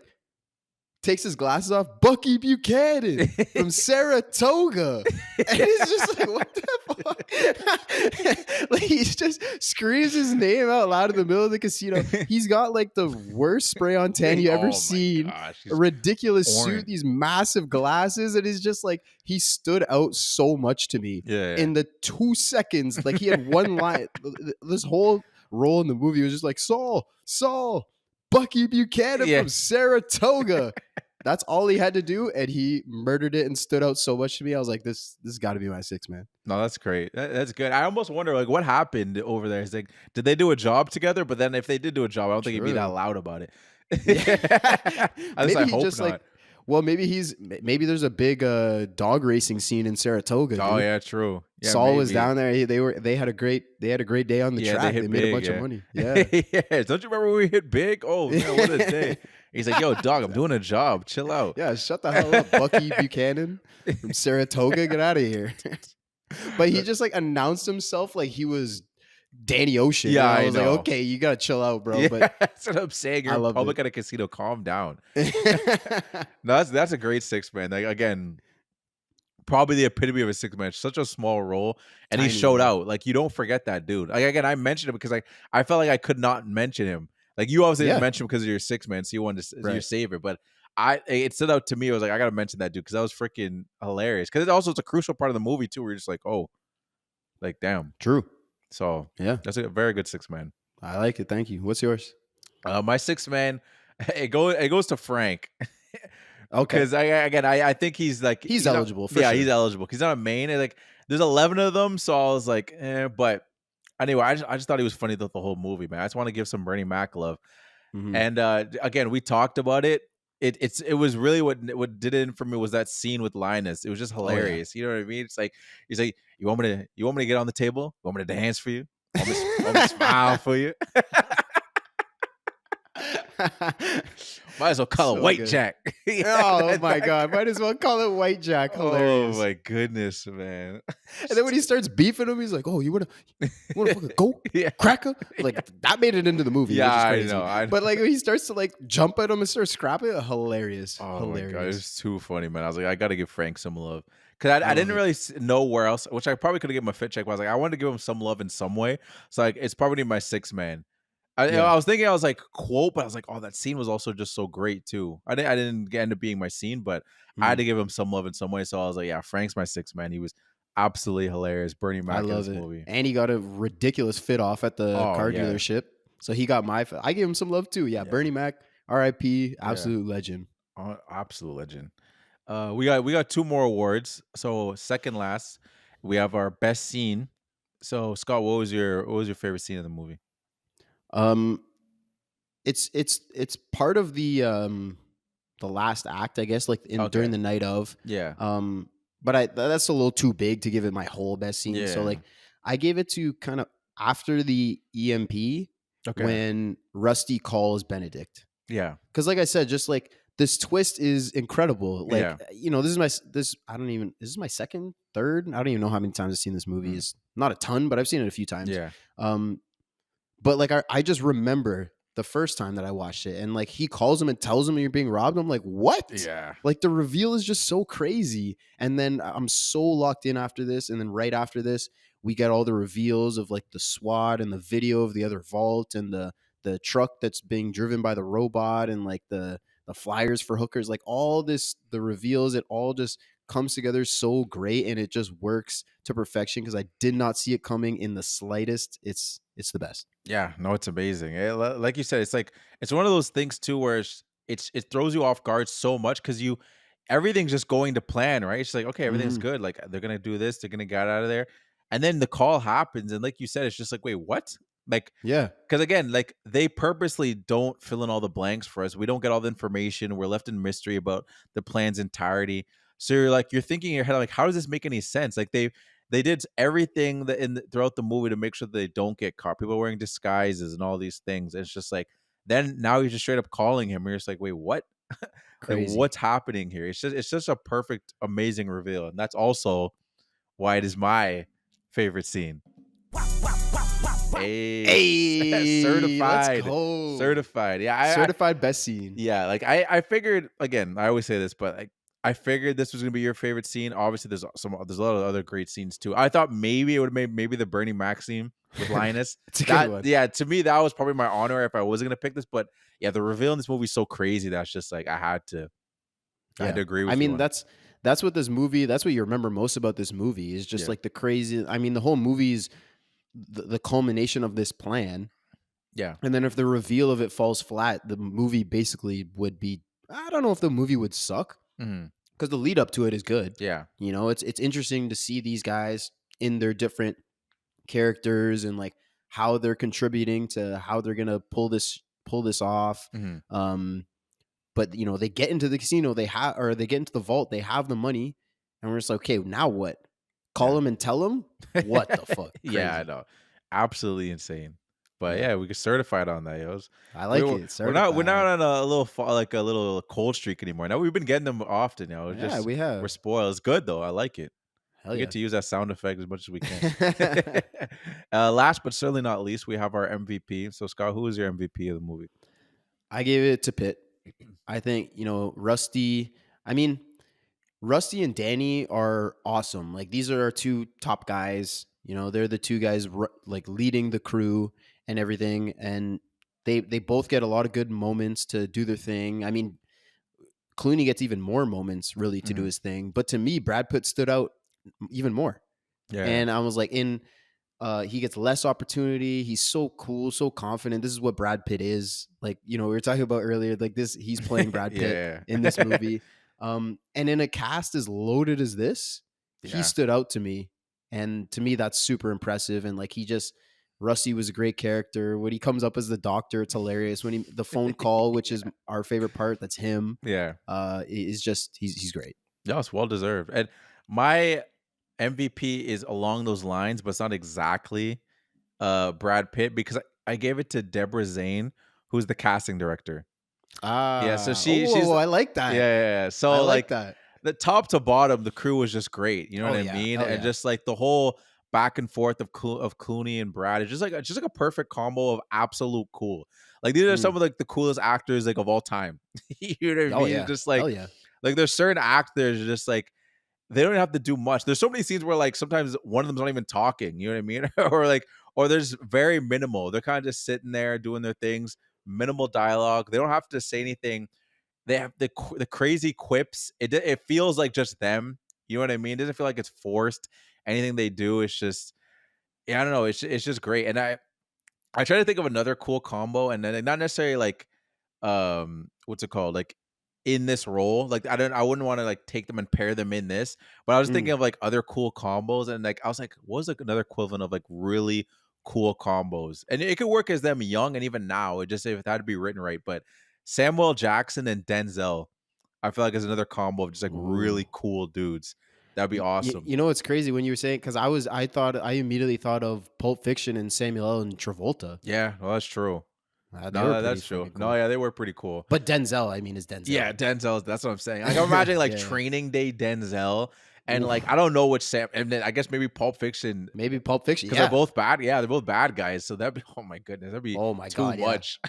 E: takes his glasses off. Bucky Buchanan from Saratoga, and he's just like, what the fuck? Like, he just screams his name out loud in the middle of the casino. He's got like the worst spray on tan you
F: Oh
E: ever
F: my
E: seen.
F: gosh, he's
E: A ridiculous
F: orange.
E: suit, these massive glasses, and he's just like, he stood out so much to me.
F: Yeah.
E: In the 2 seconds, like he had one line. This whole role in the movie was just like, Saul, Bucky Buchanan
F: Yeah.
E: from Saratoga. That's all he had to do, and he murdered it and stood out so much to me. I was like, this has got to be my 6th man.
F: No, that's great. That's good. I almost wonder, like, what happened over there. It's like, did they do a job together? But then if they did do a job, I don't think he'd be that
E: True.
F: loud about it.
E: Yeah.
F: At least I hope
E: just
F: not.
E: like, well, maybe there's a big dog racing scene in Saratoga.
F: Oh
E: dude.
F: yeah, true. Yeah,
E: Saul was
F: maybe.
E: down there. They had a great day on the
F: Yeah,
E: track.
F: they
E: They
F: hit
E: made
F: big,
E: a bunch
F: yeah.
E: of money. Yeah.
F: Yeah. Don't you remember when we hit big? Oh man, what a day. He's like, yo, dog, I'm doing a job. Chill out.
E: Yeah, shut the hell up, Bucky Buchanan from Saratoga. Get out of here. But he just like announced himself like he was Danny Ocean.
F: Yeah,
E: and
F: I
E: I was
F: know.
E: like, okay, you gotta chill out, bro.
F: Yeah,
E: But
F: that's what I'm saying. You're
E: I
F: in
E: loved
F: public
E: it.
F: at a casino. Calm down. No, that's a great 6 man. Like, again, probably the epitome of a 6 man. Such a small role, and he
E: Tiny
F: showed
E: one.
F: out. Like, you don't forget that dude. Like, again, I mentioned him because I felt like I could not mention him. Like, you obviously didn't
E: Yeah.
F: mention him because of your 6 man, so you wanted to your
E: Right.
F: savior. But it stood out to me. I was like, I gotta mention that dude because that was freaking hilarious. Because it's a crucial part of the movie too. Where you're just like, oh, like damn.
E: True.
F: So
E: Yeah,
F: that's a very good 6 man.
E: I like it. Thank you. What's yours?
F: My 6 man, it goes to Frank.
E: Okay.
F: Because I think he's like
E: He's
F: not-
E: eligible, for
F: yeah,
E: sure.
F: he's eligible. He's not a main. And like there's 11 of them, so I was like, but anyway, I just thought he was funny the whole movie, man. I just want to give some Bernie Mac love.
E: Mhm.
F: And again, we talked about it. It was really what did it for me was that scene with Linus. It was just hilarious. You know what I mean? It's like he's like, you want me to get on the table? You want me to dance for you? Want me to smile for you? Might as well call it
E: So
F: White
E: good.
F: Jack.
E: Oh my god! Might as well call it White Jack. Hilarious.
F: Oh my goodness, man.
E: And then when he starts beefing him, he's like, "Oh, you wanna fucking go
F: Yeah.
E: cracker?" Like that made it into the movie.
F: Yeah, I
E: which is crazy.
F: know.
E: But like when he starts to like jump at him and start scrapping, hilarious.
F: Oh
E: hilarious.
F: my god, it's too funny, man. I was like, I gotta give Frank some love because I
E: love
F: didn't
E: it.
F: really know where else, which I probably could have given him a fit check. But I was like, I wanted to give him some love in some way. So like, it's probably my 6 man.
E: Yeah.
F: I was thinking, I was like quote, but I was like, oh, that scene was also just so great too. I didn't end up being my scene, but I had to give him some love in some way. So I was like, yeah, Frank's my 6 man. He was absolutely hilarious. Bernie Mac
E: I
F: in
E: love
F: this
E: it.
F: movie.
E: And he got a ridiculous fit off at the
F: Oh,
E: car
F: yeah.
E: dealership. So he got my. I gave him some love too. Yeah,
F: Yeah.
E: Bernie Mac, R.I.P. Absolute legend.
F: Oh, absolute legend. We got 2 more awards. So second last, we have our best scene. So Scott, what was your favorite scene of the movie?
E: It's part of the last act, I guess, like during the night of.
F: Yeah.
E: But that's a little too big to give it my whole best scene.
F: Yeah.
E: So like I gave it to kind of after the EMP
F: Okay.
E: when Rusty calls Benedict.
F: Yeah.
E: Because like I said, just like this twist is incredible. Like
F: Yeah.
E: this is my second, third. I don't even know how many times I've seen this movie. It's not a ton, but I've seen it a few times.
F: Yeah.
E: But like I just remember the first time that I watched it, and like he calls him and tells him you're being robbed. I'm like, what?
F: Yeah.
E: Like the reveal is just so crazy. And then I'm so locked in after this. And then right after this, we get all the reveals of like the SWAT and the video of the other vault and the truck that's being driven by the robot and like the flyers for hookers, like all this, the reveals, it all just comes together so great and it just works to perfection because I did not see it coming in the slightest. It's the best.
F: Yeah, no, it's amazing. Like you said, it's one of those things too where it throws you off guard so much because everything's just going to plan, right? It's like, okay, everything's good. Like they're gonna do this, they're gonna get out of there, and then the call happens, and like you said, it's just like, wait, what? Like,
E: Yeah.
F: because again, like they purposely don't fill in all the blanks for us. We don't get all the information. We're left in mystery about the plan's entirety. So you're thinking in your head, like, how does this make any sense? Like they did everything throughout the movie to make sure they don't get caught. People are wearing disguises and all these things. It's just like then now he's just straight up calling him. You're just like, wait, what? Like
E: Crazy.
F: what's happening here? It's just a perfect, amazing reveal, and that's also why it is my favorite scene. Hey,
E: Let's
F: certified,
E: go.
F: certified. Yeah,
E: Certified best scene.
F: yeah. Like I figured. Again, I always say this, but like I figured this was gonna be your favorite scene. Obviously, there's a lot of other great scenes too. I thought maybe it would have made maybe the Bernie Mac scene with Linus.
E: It's a good one.
F: Yeah, to me that was probably my honor if I wasn't gonna pick this. But yeah, the reveal in this movie is so crazy that's just like I had to agree with
E: I
F: you.
E: mean, that's what this movie. That's what you remember most about this movie is just
F: Yeah.
E: like the crazy. I mean, the whole movie's the culmination of this plan.
F: Yeah.
E: And then if the reveal of it falls flat, the movie basically would be. I don't know if the movie would suck
F: Hmm.
E: because the lead up to it is good.
F: Yeah.
E: You know, it's interesting to see these guys in their different characters and like how they're contributing to how they're gonna pull this off.
F: Hmm.
E: But you know, they get into the casino, they get into the vault, they have the money, and we're just like, okay, now what? Call
F: Yeah.
E: them and tell them what the fuck?
F: Yeah, I
E: Crazy.
F: know. Absolutely insane. But
E: Yeah.
F: yeah, we get certified on that, yo.
E: I like
F: We're,
E: it.
F: we're not
E: Certified.
F: on a little like a little cold streak anymore. Now we've been getting them often, yo. It's
E: Yeah,
F: just
E: we
F: we're
E: have.
F: spoiled. It's good though. I like it.
E: Hell
F: We
E: yeah.
F: get to use that sound effect as much as we can. Last but certainly not least, we have our MVP. So Scott, who is your MVP of the movie?
E: I gave it to Pitt. I think, you know, Rusty. I mean, Rusty and Danny are awesome. Like these are our two top guys. You know, they're the two guys like leading the crew and everything, and they both get a lot of good moments to do their thing. I mean, Clooney gets even more moments really to do
F: Mhm.
E: his thing, but to me, Brad Pitt stood out even more.
F: Yeah.
E: And I was like, he gets less opportunity. He's so cool, so confident. This is what Brad Pitt is. Like, you know, we were talking about earlier, like this, he's playing Brad Pitt
F: Yeah.
E: in this movie. And in a cast as loaded as this, he
F: Yeah.
E: stood out to me. And to me, that's super impressive. And like Rusty was a great character. When he comes up as the doctor, it's hilarious. When the phone call, which is our favorite part, that's him.
F: Yeah.
E: Is just he's great.
F: Yeah, it's well deserved. And my MVP is along those lines, but it's not exactly Brad Pitt because I gave it to Deborah Zane, who's the casting director. Yeah, so she's
E: I like
F: yeah,
E: that.
F: yeah, yeah.
E: I
F: So
E: like
F: like
E: that.
F: the top to bottom, the crew was just great. You know
E: Oh
F: what I
E: yeah,
F: mean?
E: hell
F: And
E: yeah.
F: just like the whole back and forth of Clooney and Brad is just like a perfect combo of absolute cool. Like these are some of like the coolest actors like of all time. You know what I
E: Oh
F: mean?
E: yeah,
F: Just
E: hell yeah.
F: like there's certain actors just like they don't have to do much. There's so many scenes where like sometimes one of them's not even talking, you know what I mean? or there's very minimal. They're kind of just sitting there doing their things, minimal dialogue. They don't have to say anything. They have the crazy quips. It feels like just them. You know what I mean? It doesn't feel like it's forced. Anything they do is just yeah, I don't know. It's just great. And I try to think of another cool combo, and then not necessarily like what's it called like in this role like I wouldn't want to like take them and pair them in this, but I was thinking of like other cool combos, and like I was like what was like another equivalent of like really cool combos, and it could work as them young and even now it just if it had to be written right. But Samuel Jackson and Denzel I feel like is another combo of just like
E: Ooh.
F: really cool dudes. That'd be awesome.
E: You know what's crazy when you were saying because I immediately thought of Pulp Fiction and Samuel L. and Travolta.
F: Yeah, well, that's true.
E: They were
F: No,
E: pretty
F: that's true.
E: fucking
F: No,
E: cool.
F: yeah, they were pretty cool.
E: But Denzel, I mean, is Denzel.
F: Yeah, Denzel. That's what I'm saying. Like, I'm imagining like
E: Yeah.
F: Training Day Denzel, and like
E: Oof.
F: I don't know which Sam, and then I guess maybe Pulp Fiction
E: Maybe Pulp Fiction.
F: because
E: Yeah.
F: they're both bad. Yeah, they're both bad guys. So that'd be oh my goodness, that'd be
E: Oh my
F: too
E: God, yeah.
F: much.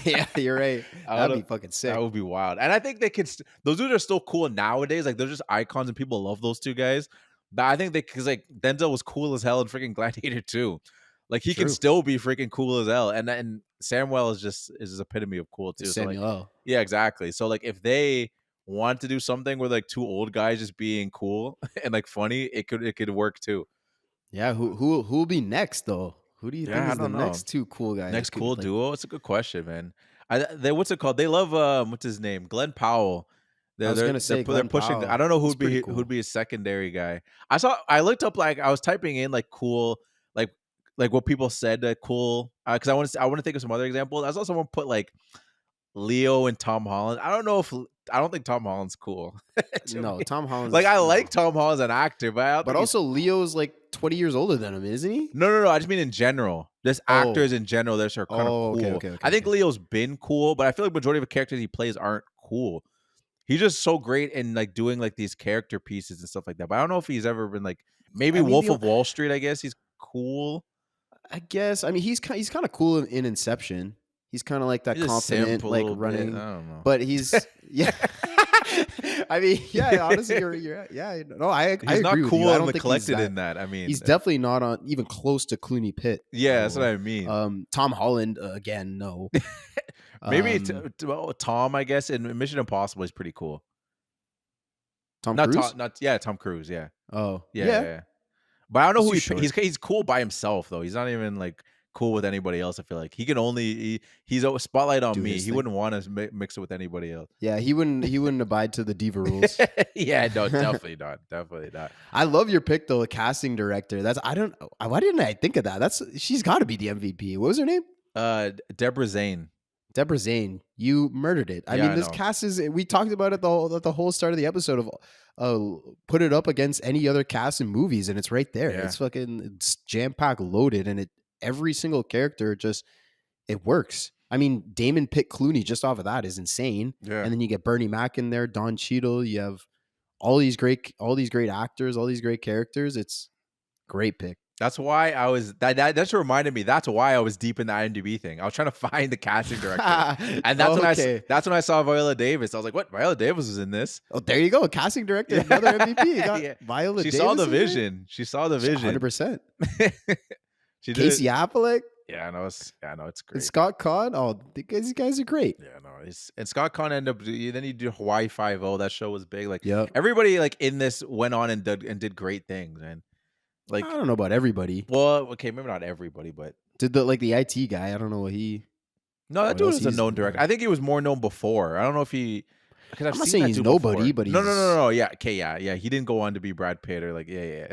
E: Yeah, you're right.
F: I
E: That'd be
F: don't-
E: fucking sick.
F: That would be wild. And I think they can. Those dudes are still cool nowadays. Like they're just icons, and people love those two guys. But I think they because like Denzel was cool as hell in freaking Gladiator 2. Like he can
E: True.
F: still be freaking cool as hell, and Samuel is just epitome of cool too. So like,
E: Samuel L.
F: yeah, exactly. So like if they want to do something with like two old guys just being cool and like funny, it could work too.
E: Yeah, who will be next though? Who do you
F: Yeah,
E: think
F: I
E: is the
F: don't know.
E: next two cool guys?
F: Next
E: Could-
F: cool
E: like,
F: duo. It's a good question, man. They what's it called? They love what's his name? Glenn Powell.
E: I was gonna say
F: they're
E: Glenn
F: pushing. I
E: Powell.
F: don't know
E: He's pretty cool.
F: who'd be a secondary guy. I looked up like I was typing in like cool like what people said cool because I want to think of some other examples. I saw someone put like Leo and Tom Holland. I don't know if I don't think Tom Holland's cool. to
E: No,
F: me.
E: Tom Holland's
F: Like I
E: no.
F: like Tom Holland as an actor, but I don't
E: But
F: think he's-
E: also Leo's like 20 years older than him, isn't he?
F: no. I just mean in general. Just actors in general, they're kind of
E: Oh,
F: cool.
E: okay,
F: I think Leo's been cool, but I feel like majority of the characters he plays aren't cool. He's just so great in like doing like these character pieces and stuff like that. But I don't know if he's ever been like maybe
E: I mean,
F: Wolf
E: the-
F: of Wall Street. I guess he's cool.
E: I guess. I mean, he's kind of cool in Inception. He's kind of like that
F: He's a
E: confident,
F: simp a
E: like
F: little bit.
E: running.
F: I don't know.
E: But he's yeah. I mean, yeah. Honestly, you're yeah. No, I
F: He's
E: agree
F: not
E: with
F: cool
E: you. I
F: and
E: don't
F: the
E: think
F: collected in that. I mean,
E: he's definitely not on even close to Clooney Pitt.
F: yeah, that's what I mean.
E: Tom Holland again, no.
F: Maybe
E: Um,
F: Tom, I guess, in Mission Impossible is pretty cool.
E: Tom
F: Not
E: Cruise.
F: Tom Cruise. Yeah,
E: Oh,
F: yeah. But I don't know who
E: He's too
F: he's cool by himself though. He's not even like cool with anybody else. I feel like he can only he's a spotlight on
E: Do
F: me.
E: his
F: He
E: thing.
F: wouldn't want to mix it with anybody else.
E: Yeah, he wouldn't abide to the diva rules.
F: Yeah, no, definitely not.
E: I love your pick though, the casting director. Why didn't I think of that? She's got to be the MVP. What was her name?
F: Deborah Zane.
E: Deborah Zane. You murdered it. I
F: Yeah,
E: mean,
F: I
E: this
F: know.
E: cast is. We talked about it the whole start of the episode of. Put it up against any other cast in movies, and it's right there.
F: Yeah.
E: It's jam packed, loaded, and every single character just it works. I mean, Damon, Pitt, Clooney, just off of that is insane.
F: Yeah.
E: And then you get Bernie Mac in there, Don Cheadle. You have all these great actors, all these great characters. It's great pick.
F: That's why I was that just reminded me. That's why I was deep in the IMDb thing. I was trying to find the casting director, and that's when I saw Viola Davis. I was like, "What? Viola Davis was in this?"
E: Oh, there you go, casting director, another MVP. You got
F: Yeah.
E: Viola
F: She
E: Davis.
F: saw the
E: in there?
F: vision. She saw the vision.
E: 100%.
F: She did
E: Casey Affleck
F: Yeah, I know it's
E: and
F: great.
E: Scott Conn. Oh, these guys are great.
F: Yeah, no, and Scott Conn ended up. Then you do Hawaii Five-0. That show was big. Like,
E: Yep.
F: everybody like in this went on and did great things. And like,
E: I don't know about everybody.
F: well, okay, maybe not everybody, but
E: Did the IT guy? I don't know what he.
F: no, that
E: What
F: dude
E: else
F: was a
E: he's
F: known
E: doing?
F: director. I think he was more known before. I don't know if he. Because
E: I'm not saying he's nobody, but
F: no. Yeah, okay, yeah. He didn't go on to be Brad Pitt or like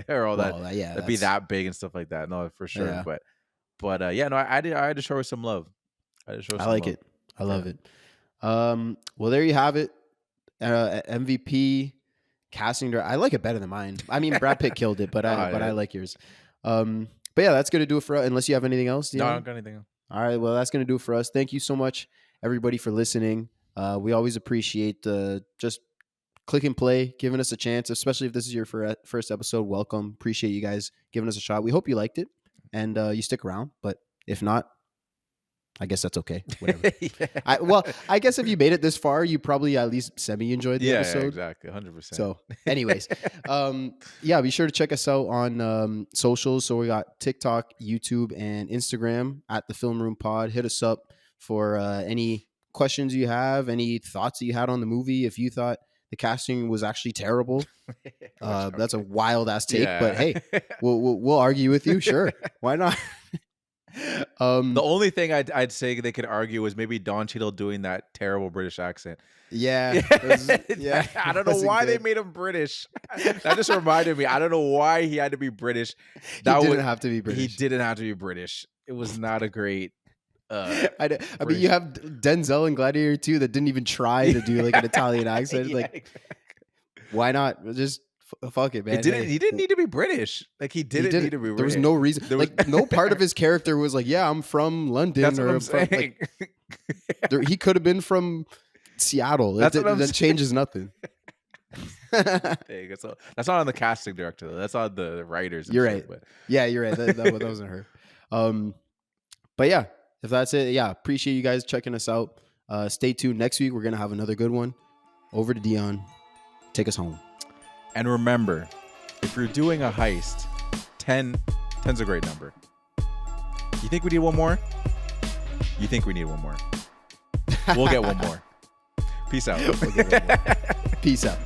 F: or all that.
E: Well, yeah,
F: That'd be
E: that's-
F: that big and stuff like that. No, for sure.
E: Yeah.
F: But yeah, no, I had to show her some love.
E: I like it. I love it. Well, there you have it. MVP casting director. I like it better than mine. I mean, Brad Pitt killed it, but I
F: yeah.
E: like yours. But yeah, that's gonna do it for us. Unless you have anything else.
F: No, I
E: Dion?
F: don't got anything else.
E: All right. Well, that's gonna do it for us. Thank you so much, everybody, for listening. We always appreciate just click and play, giving us a chance, especially if this is your first episode. Welcome. Appreciate you guys giving us a shot. We hope you liked it and you stick around. But if not, I guess that's okay. Whatever.
F: Yeah.
E: I guess if you made it this far, you probably at least semi-enjoyed the
F: Yeah,
E: episode.
F: exactly, 100%.
E: So, anyways, yeah, be sure to check us out on socials. So we got TikTok, YouTube, and Instagram at the Film Room Pod. Hit us up for any questions you have, any thoughts that you had on the movie. If you thought the casting was actually terrible, that's a wild ass take.
F: Yeah.
E: But hey, we'll argue with you. Sure, why not?
F: The only thing I'd say they could argue was maybe Don Cheadle doing that terrible British accent.
E: Yeah, yeah.
F: I don't know
E: wasn't
F: why they
E: good.
F: made him British. That just reminded me. I don't know why he had to be British.
E: He didn't have to be British.
F: He didn't have to be British. It was not a great.
E: I mean,
F: British.
E: you have Denzel in Gladiator 2 that didn't even try to do like an Italian accent.
F: Yeah,
E: Like,
F: exactly.
E: why not? Just fuck it, man.
F: It didn't.
E: Hey,
F: He didn't need to be British. Like he didn't need to be British.
E: There was no reason.
F: There was-
E: Like no part of his character was like, yeah, I'm from London.
F: That's what
E: or
F: I'm
E: from,
F: saying.
E: like, he could have been from Seattle.
F: That's what I'm
E: That
F: saying.
E: changes nothing.
F: Dang, so that's not on the casting director though. That's on the writers. and
E: You're
F: shit,
E: right.
F: but-
E: Yeah, you're right. That wasn't her. But yeah, if that's it, yeah, appreciate you guys checking us out. Stay tuned. Next week, we're going to have another good one. Over to Dion. Take us home.
F: And remember, if you're doing a heist, 10's a great number. You think we need one more? You think we need one more? We'll get one more. Peace out.
E: Peace out.